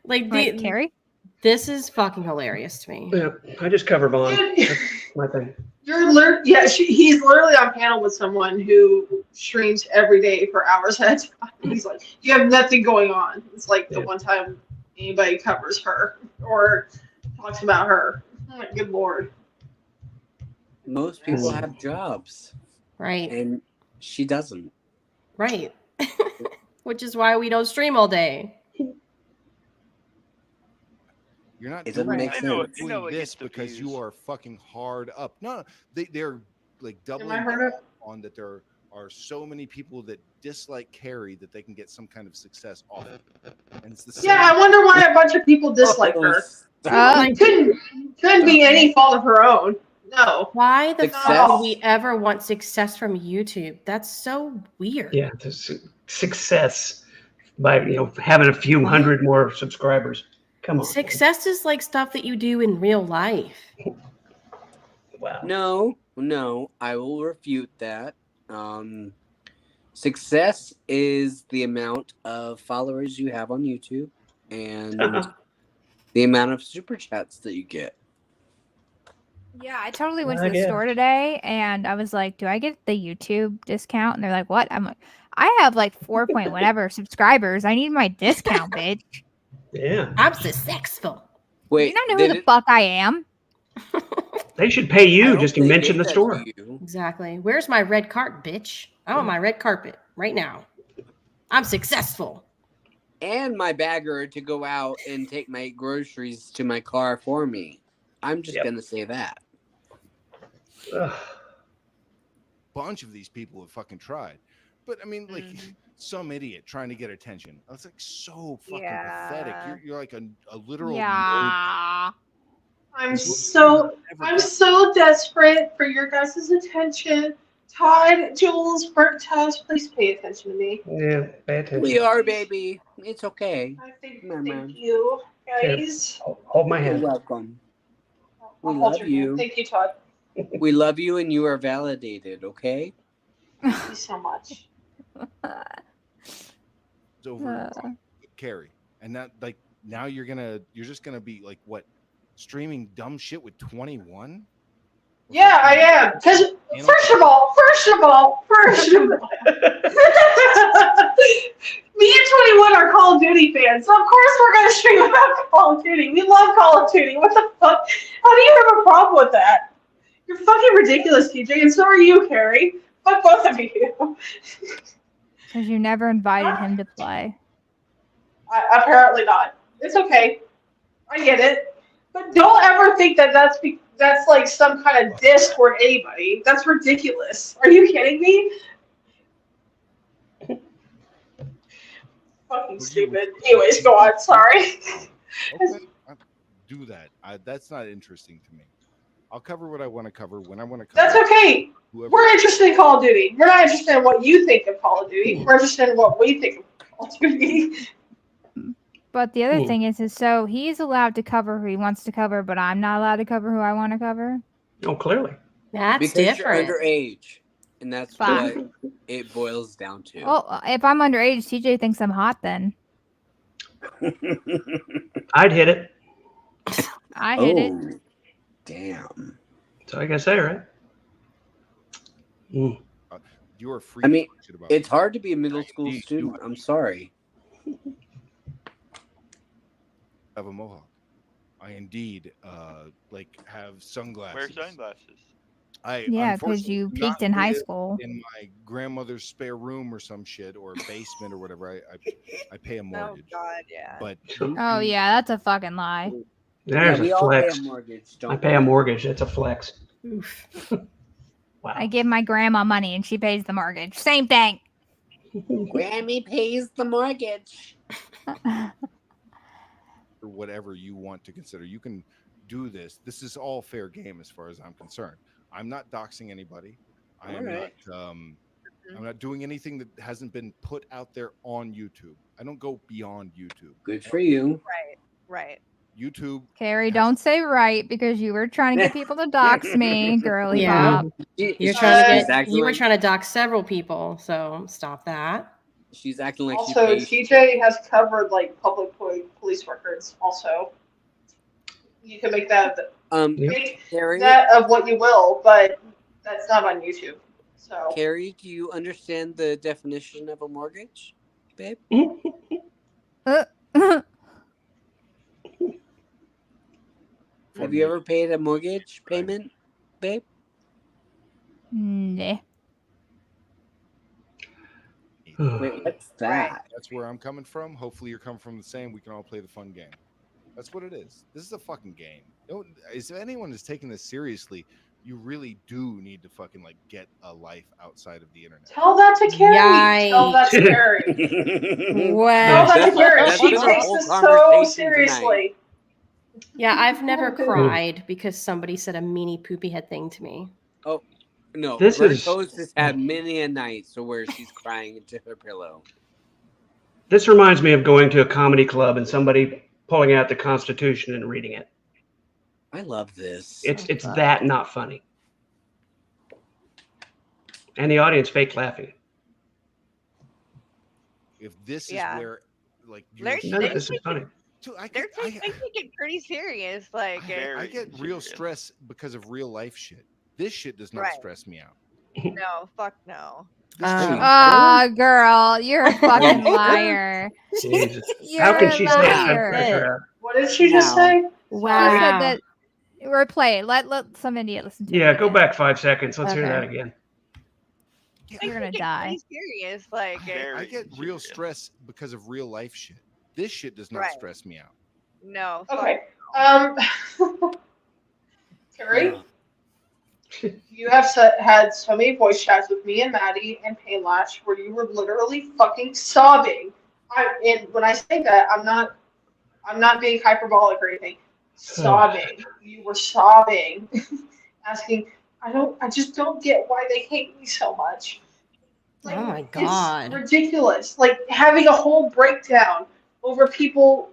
Like Right, Carrie? this is fucking hilarious to me. Yeah. I just cover Vaughn. That's my thing. He's literally on panel with someone who streams every day for hours at a time. He's like, you have nothing going on. It's like the one time anybody covers her or talks about her. I'm like, good lord. Most people have jobs. Right. And she doesn't. Right. Which is why we don't stream all day. You're not It doesn't doing make that. sense. You're They know doing it this gets the because you views. are fucking hard up. No, they're like doubling Am I hard up? on that there are so many people that dislike Carrie that they can get some kind of success off of it. And it's the same. Yeah, I wonder why a bunch of people dislike her. Like, couldn't be any fault of her own. No. Why the Success. fuck would we ever want success from YouTube? That's so weird. Yeah, success by having a few hundred more subscribers. Come on. Success is like stuff that you do in real life. Wow. No, I will refute that. Success is the amount of followers you have on YouTube and the amount of super chats that you get. Yeah, I totally went to I the guess. store today and I was like, do I get the YouTube discount? And they're like, what? I'm like, I have like 4 point whatever subscribers. I need my discount, bitch. Yeah. I'm successful. Wait, You don't know who the fuck I am. They should pay you just to mention the store. Exactly. Where's my red carpet, bitch? I want my red carpet right now. I'm successful. And my bagger to go out and take my groceries to my car for me. I'm just gonna say that. Bunch of these people have fucking tried. But I mean, like some idiot trying to get attention. It's like so fucking pathetic. You're like a literal Yeah. I'm so desperate for your guys' attention. Todd, Jules, Bert, Taz, please pay attention to me. Yeah, pay attention. We are, baby. It's okay. Thank Mama. you, guys. Hold my You're hand. welcome. We I'll hold love your you. hand. Thank you, Todd. We love you and you are validated, okay? Thank you so much. It's over with Carrie. And that like now you're just gonna be like what, streaming dumb shit with 21? Yeah, I am. Because first of all, me and 21 are Call of Duty fans, so of course we're gonna stream about Call of Duty. We love Call of Duty. What the fuck? How do you have a problem with that? You're fucking ridiculous, TJ, and so are you, Carrie. Fuck both of you. Because you never invited him to play. Apparently not. It's okay. I get it. But don't ever think that that's like some kind of diss toward anybody. That's ridiculous. Are you kidding me? Fucking stupid. Anyways, go on. Sorry. Okay, I'll do that. That's not interesting to me. I'll cover what I want to cover when I want to cover. That's okay. Whoever- We're interested in Call of Duty. We're not interested in what you think of Call of Duty. We're interested in what we think of Call of Duty. But the other thing is so he's allowed to cover who he wants to cover, but I'm not allowed to cover who I want to cover. Oh, clearly. That's because different. you're underage. And that's Fuck. what it boils down to. Well, if I'm underage, TJ thinks I'm hot then. I'd hit it. I hit it. Damn. That's all I gotta say, right? You are free. I mean, to talk shit about it's hard to be a middle school student. I'm sorry. have a mohawk. I indeed like have sunglasses. Wear sunglasses. I Yeah, because unfortunately you do not peaked in high live school. in my grandmother's spare room or some shit or basement or whatever. I pay a Oh mortgage. God, yeah. But Oh yeah, that's a fucking lie. There's we a all pay a flex. mortgage. I Don't pay a worry. mortgage. That's a flex. Oof. Wow. I give my grandma money and she pays the mortgage. Same thing. Grammy pays the mortgage. or whatever you want to consider, you can do this. This is all fair game as far as I'm concerned. I'm not doxing anybody. I am Alright. not. I'm not doing anything that hasn't been put out there on YouTube. I don't go beyond YouTube. Good for you. Right. YouTube. Carrie, don't say right because you were trying to get people to dox me, girly Yeah. pop. You're trying to She's get. acting You were like- trying to dox several people, so stop that. She's acting like Also, she pays. TJ has covered like public police records. Also, you can make that make Carrie? that of what you will, but that's not on YouTube. So Carrie, do you understand the definition of a mortgage, babe? Have you ever paid a mortgage payment, babe? Nah. Wait, what's that? That's where I'm coming from. Hopefully, you're coming from the same. We can all play the fun game. That's what it is. This is a fucking game. Don't. If anyone is taking this seriously, you really do need to fucking like get a life outside of the internet. tell that to Carrie. Tell that to Carrie. Well, Tell that to Carrie. That's She been our takes whole this so conversation seriously. Yeah, I've never cried because somebody said a meanie poopy head thing to me. Oh, no. This Bert is- Toast has had many a night so where she's crying into her pillow. This reminds me of going to a comedy club and somebody pulling out the Constitution and reading it. I love this. It's that not funny. And the audience fake laughing. If this Yeah. is where, like, They're, None they of this is take funny. it, they take it pretty serious. Like, I get real stress because of real life shit. This shit does not Right. stress me out. no, fuck no. Girl, you're a fucking liar. Jesus. You're How can a she say liar. that? What did she just say? She said that. Replay it. Let some idiot listen to it. Yeah, go back 5 seconds. Let's hear Okay. that again. You're gonna die. Pretty serious. Like, I get real stress because of real life shit. This shit does not Right. stress me out. no. Okay. Carrie, you have had so many voice chats with me and Maddie and Painlatch where you were literally fucking sobbing. And when I say that, I'm not being hyperbolic or anything. Sobbing. You were sobbing, asking, I just don't get why they hate me so much. Like, Oh my God. it's ridiculous. Like having a whole breakdown over people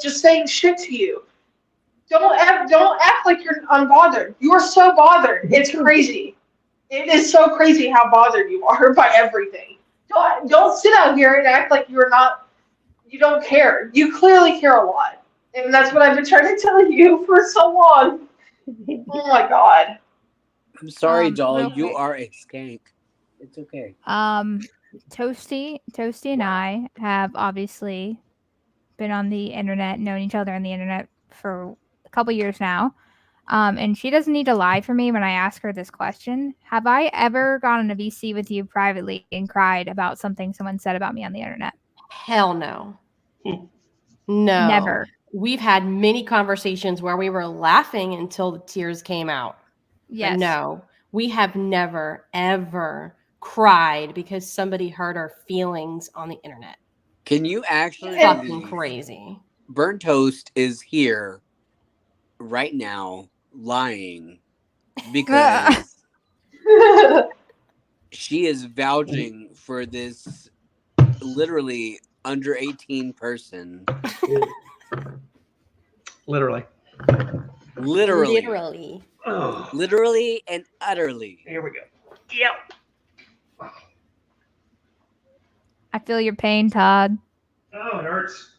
just saying shit to you. Don't act like you're unbothered. You are so bothered. It's crazy. It is so crazy how bothered you are by everything. Don't sit out here and act like you don't care. You clearly care a lot. And that's what I've been trying to tell you for so long. Oh my God. I'm sorry, real doll. You quick. are a skank. It's okay. Toasty and I have obviously been on the internet, known each other on the internet for a couple years now. And she doesn't need to lie for me when I ask her this question. Have I ever gone on a VC with you privately and cried about something someone said about me on the internet? Hell no. No. Never. We've had many conversations where we were laughing until the tears came out. But Yes. no, we have never, ever cried because somebody hurt our feelings on the internet. Can you actually Fucking believe crazy. Burnt Toast is here right now lying because she is vouching for this literally under 18 person. Literally. Literally. Oh. Literally and utterly. Here we go. Yep. I feel your pain, Todd. Oh, it hurts.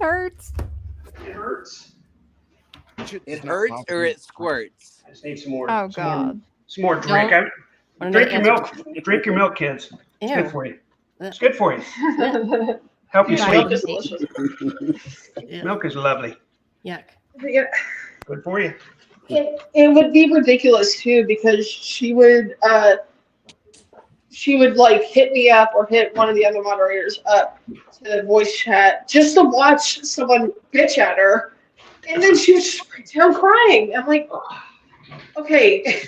Hurts. It hurts. It hurts or it squirts. I just need some more. Oh, some God. Some more drink. Drink your milk. Drink your milk, kids. It's Ew. good for you. It's good for you. Help you Yeah, sleep. milk is delicious. Milk is lovely. Yuck. Yeah. Good for you. It would be ridiculous too because she would like hit me up or hit one of the other moderators up to voice chat just to watch someone bitch at her, and then she would just break down crying. I'm like, okay,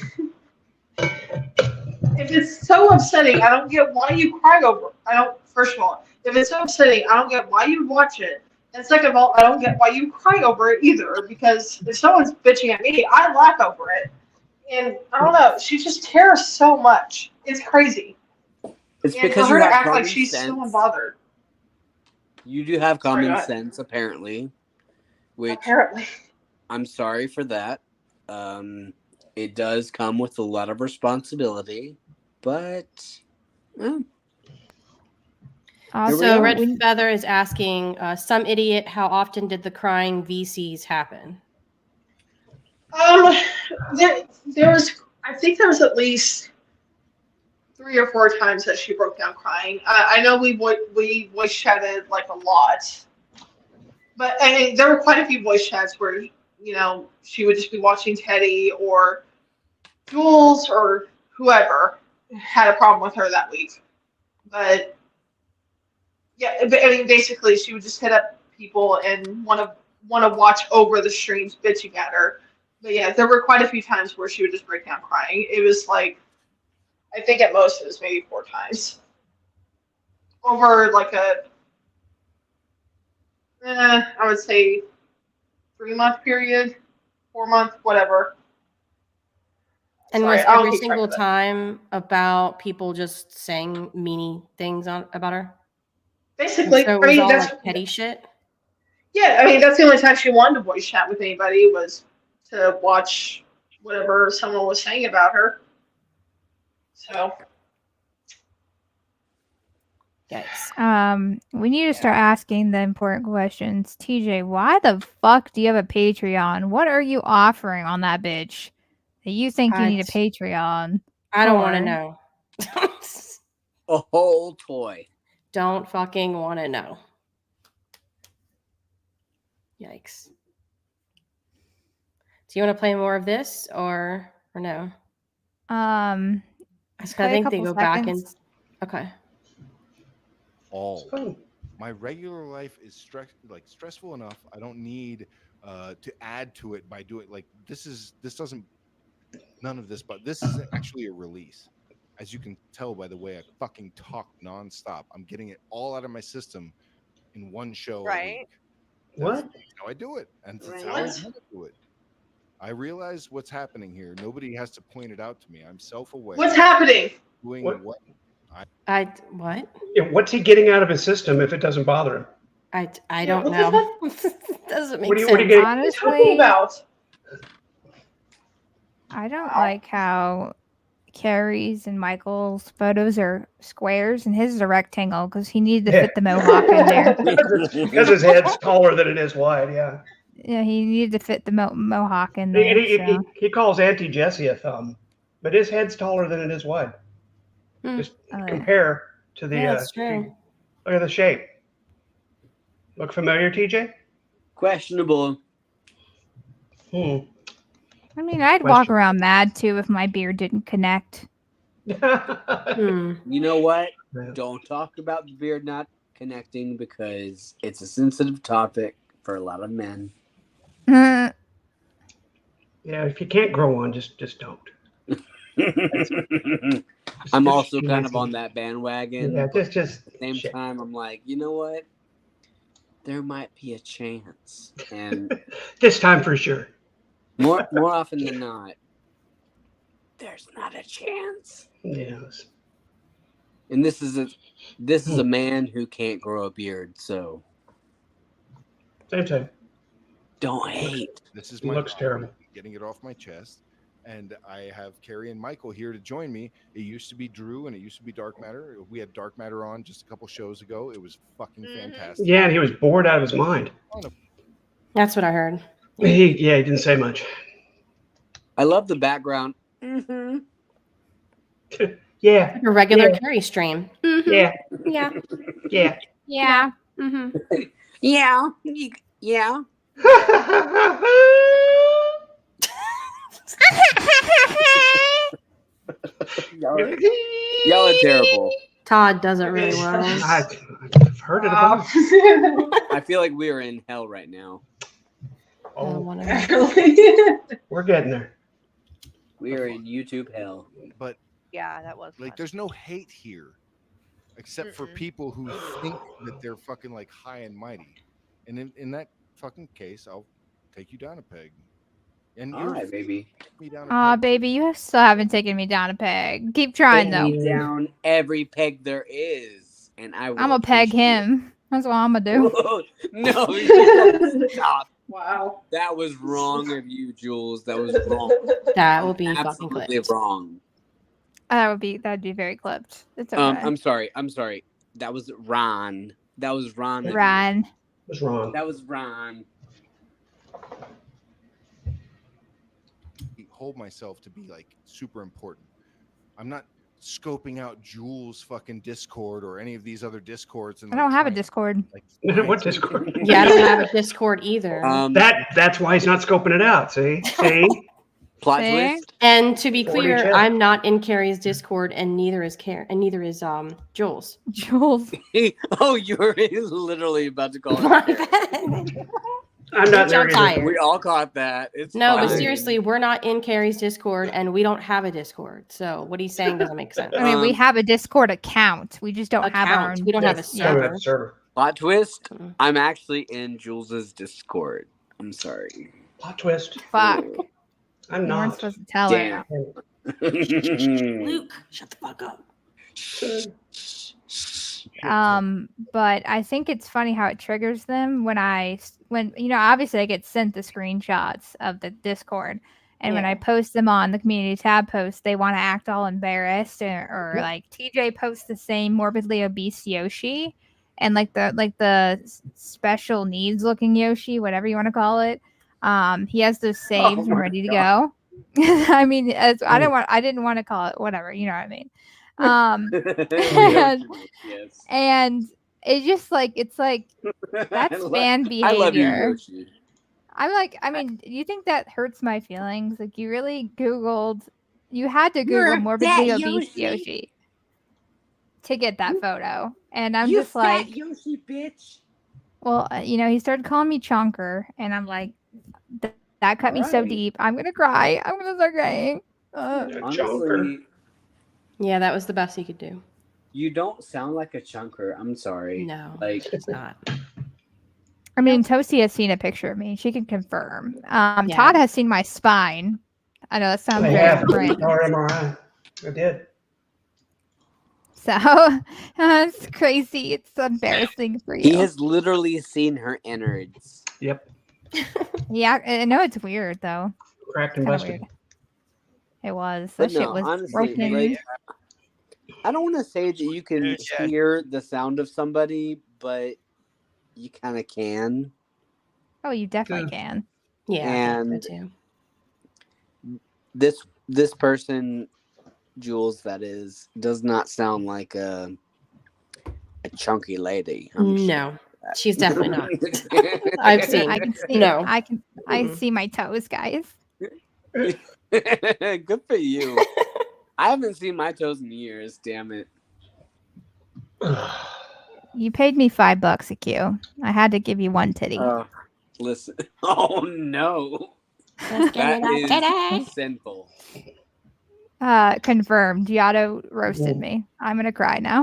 if it's so upsetting, I don't get why you cry over it. I don't. First of all, if it's so upsetting, I don't get why you watch it. And second of all, I don't get why you cry over it either. Because if someone's bitching at me, I laugh over it. And I don't know, she just tears so much. It's crazy. It's And because for her you to have act like common she's sense. so unbothered. You do have Sorry, common go ahead. sense, apparently. Which Apparently. I'm sorry for that. It does come with a lot of responsibility, but here we So are. Red Feather is asking, some idiot, how often did the crying VCs happen? There was, I think there was at least 3 or 4 times that she broke down crying. I know we voice chatted like a lot, but I mean there were quite a few voice chats where she would just be watching Teddy or Jules or whoever had a problem with her that week. But yeah, I mean basically she would just hit up people and want to watch over the streams bitching at her. But yeah, there were quite a few times where she would just break down crying. It was like, I think at most it was maybe 4 times. Over like I would say 3-month period, 4-month, whatever. And Sorry, was I don't every keep track single of that. time about people just saying meany things about her? Basically, So it I was mean all that's like petty shit? yeah. I mean that's the only time she wanted to voice chat with anybody was to watch whatever someone was saying about her. So. Yikes. We need to start asking the important questions. TJ, why the fuck do you have a Patreon? What are you offering on that bitch that you think you need a Patreon? I don't want to for? know. A whole toy. Don't fucking want to know. Yikes. Do you want to play more of this or no? Play I a think they couple go back and seconds. okay. My regular life is stressful enough. I don't need to add to it by doing none of this, but this is actually a release. As you can tell by the way I fucking talk nonstop, I'm getting it all out of my system in one show a week. That's how I do it, and that's how I want to do it. I realize what's happening here. Nobody has to point it out to me. I'm self-aware. What's happening? Doing what? What? Yeah, what's he getting out of his system if it doesn't bother him? I don't know. Doesn't make What are you sense. getting? Honestly, about? I don't like how Carrie's and Michael's photos are squares and his is a rectangle because he needed to fit the mohawk in there. Because his head's taller than it is wide. Yeah. Yeah, he needed to fit the mohawk in there. He calls Auntie Jessie a thumb, but his head's taller than it is wide. Just compare to the. Yeah, that's true. Look at the shape. Look familiar, TJ? Questionable. I mean, I'd walk around mad too if my beard didn't connect. You know what? Don't talk about the beard not connecting because it's a sensitive topic for a lot of men. Yeah, if you can't grow one, just don't. I'm also kind of on that bandwagon. Yeah, but just at the same time, I'm like, you know what? There might be a chance, and this time for sure. More often than not, there's not a chance. Yes. And this is a man who can't grow a beard, so Same. Don't hate. This is It looks terrible. Getting it off my chest. And I have Carrie and Michael here to join me. It used to be Drew and it used to be Dark Matter. We had Dark Matter on just a couple shows ago. It was fucking fantastic. Yeah, and he was bored out of his mind. That's what I heard. He didn't say much. I love the background. Yeah. Like a regular Carrie stream. Yeah. Yeah. Yeah. Yeah. Mm-hmm. Yeah. Yeah. Y'all are terrible. Todd does it really well. I've heard it about. I feel like we are in hell right now. We're getting there. We are in YouTube hell. But Yeah, that was like, there's no hate here, except for people who think that they're fucking like high and mighty. And in that fucking case, I'll take you down a peg. And All you're right, baby. me down a Aw, peg. baby, you still haven't taken me down a peg. Keep trying, Take me though. down every peg there is, and I will. I'm gonna peg appreciate him. That's what I'm gonna do. Whoa, no, you stop. Wow. That was wrong of you, Jules. That was wrong. That will be fucking Absolutely clipped. wrong. That'd be very clipped. It's okay. I'm sorry. That was Ron. That was Ron. Ron. Was wrong. That was Ron. Hold myself to be like super important. I'm not scoping out Jules' fucking Discord or any of these other Discords. And I don't have a Discord. What Discord? Yeah, I don't have a Discord either. That's why he's not scoping it out. See? Plot See? twist. And to be 40 clear, chat. I'm not in Carrie's Discord, and neither is Jules. Jules. Oh, you were literally about to call it. I'm not Bitch, there I'm either. tired. We all caught that. It's No, but fine. seriously, we're not in Carrie's Discord, and we don't have a Discord. So what he's saying doesn't make sense. I mean, we have a Discord account. We just don't have our Account. own. We don't have a Yeah. server. Plot twist. I'm actually in Jules's Discord. I'm sorry. Plot twist. Fuck. I'm You weren't not. supposed to tell her. Damn. Luke, shut the fuck up. But I think it's funny how it triggers them when obviously I get sent the screenshots of the Discord, and when I post them on the community tab post, they want to act all embarrassed, or like TJ posts the same morbidly obese Yoshi, and like the special needs looking Yoshi, whatever you want to call it. He has those saves and ready to go. I mean, I didn't want to call it whatever, you know what I mean. And it's just like that's fan behavior. I love you, Yoshi. I'm like, I mean, do you think that hurts my feelings? Like, you really you had to Google morbidly obese Yoshi to get that photo, and I'm just like, Yoshi bitch. well, he started calling me chunker, and I'm like, that cut me so deep. I'm gonna cry. I'm gonna start crying. Honestly, Yeah, that was the best he could do. you don't sound like a chunker. I'm sorry. No, like it's not. I mean, Toasty has seen a picture of me. She can confirm. Todd has seen my spine. I know that sounds I very have. different. Or MRI. I did. So it's crazy. It's embarrassing for you. He has literally seen her innards. Yep. Yeah, I know it's weird though. Cracked and Kinda busted. weird. It was. But That shit no, was honestly, broken. like, I don't want to say that you can hear the sound of somebody, but you kind of can. Oh, you definitely can. Yeah, And too. this person, Jules, that is, does not sound like a chunky lady. No, she's definitely not. I've seen. I can see. No. I see my toes, guys. Good for you. I haven't seen my toes in years. Damn it. You paid me $5 a Q. I had to give you one titty. Listen. Oh no. Let's get it out today. Is sinful. Confirmed. Yato roasted me. I'm gonna cry now.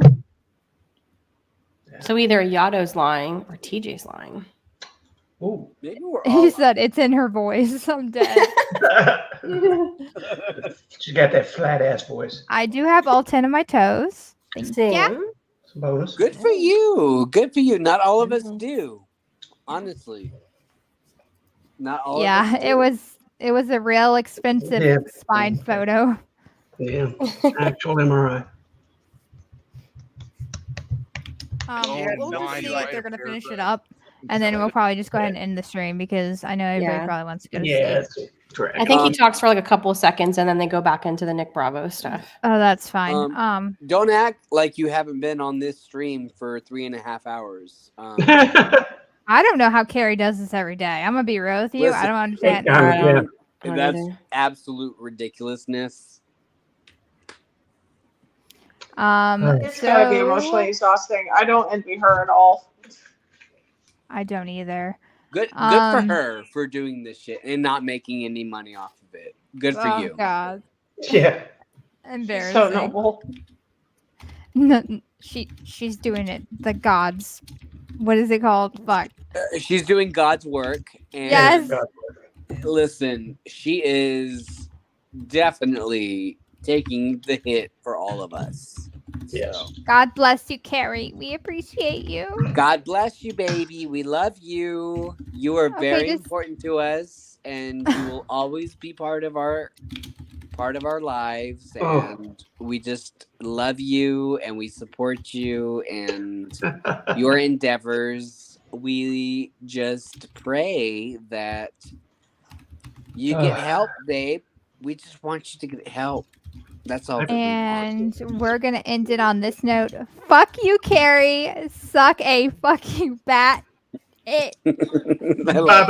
So either Yato's lying or TJ's lying. Ooh. Maybe we're He said it's in her voice. I'm dead. She's got that flat ass voice. I do have all 10 of my toes. Thank you. Bonus. Good for you. Good for you. Not all of us do. Honestly. Not all of us do. it was a real expensive spine photo. Yeah. Actual MRI. We'll see if they're gonna finish it up, and then we'll probably just go ahead and end the stream because I know everybody probably wants to go to sleep. Correct. I think he talks for like a couple of seconds and then they go back into the Nick Bravo stuff. Oh, that's fine. Don't act like you haven't been on this stream for 3.5 hours. I don't know how Carrie does this every day. I'm gonna be real with you. I don't understand. That's absolute ridiculousness. It's gotta be emotionally exhausting. I don't envy her at all. I don't either. Good for her for doing this shit and not making any money off of it. Good for you. Oh God. Yeah. Embarrassing. So noble. No, she's doing it. The gods. What is it called? Fuck. She's doing God's work. And Yes. Listen, she is definitely taking the hit for all of us. Yes. So, God bless you, Carrie. We appreciate you. God bless you, baby. We love you. You are very just- important to us, and you will always be part of our lives. And we just love you, and we support you, and your endeavors. We just pray that you get help, babe. We just want you to get help. That's all. And we're gonna end it on this note. Fuck you, Carrie. Suck a fucking bat. Bye bye.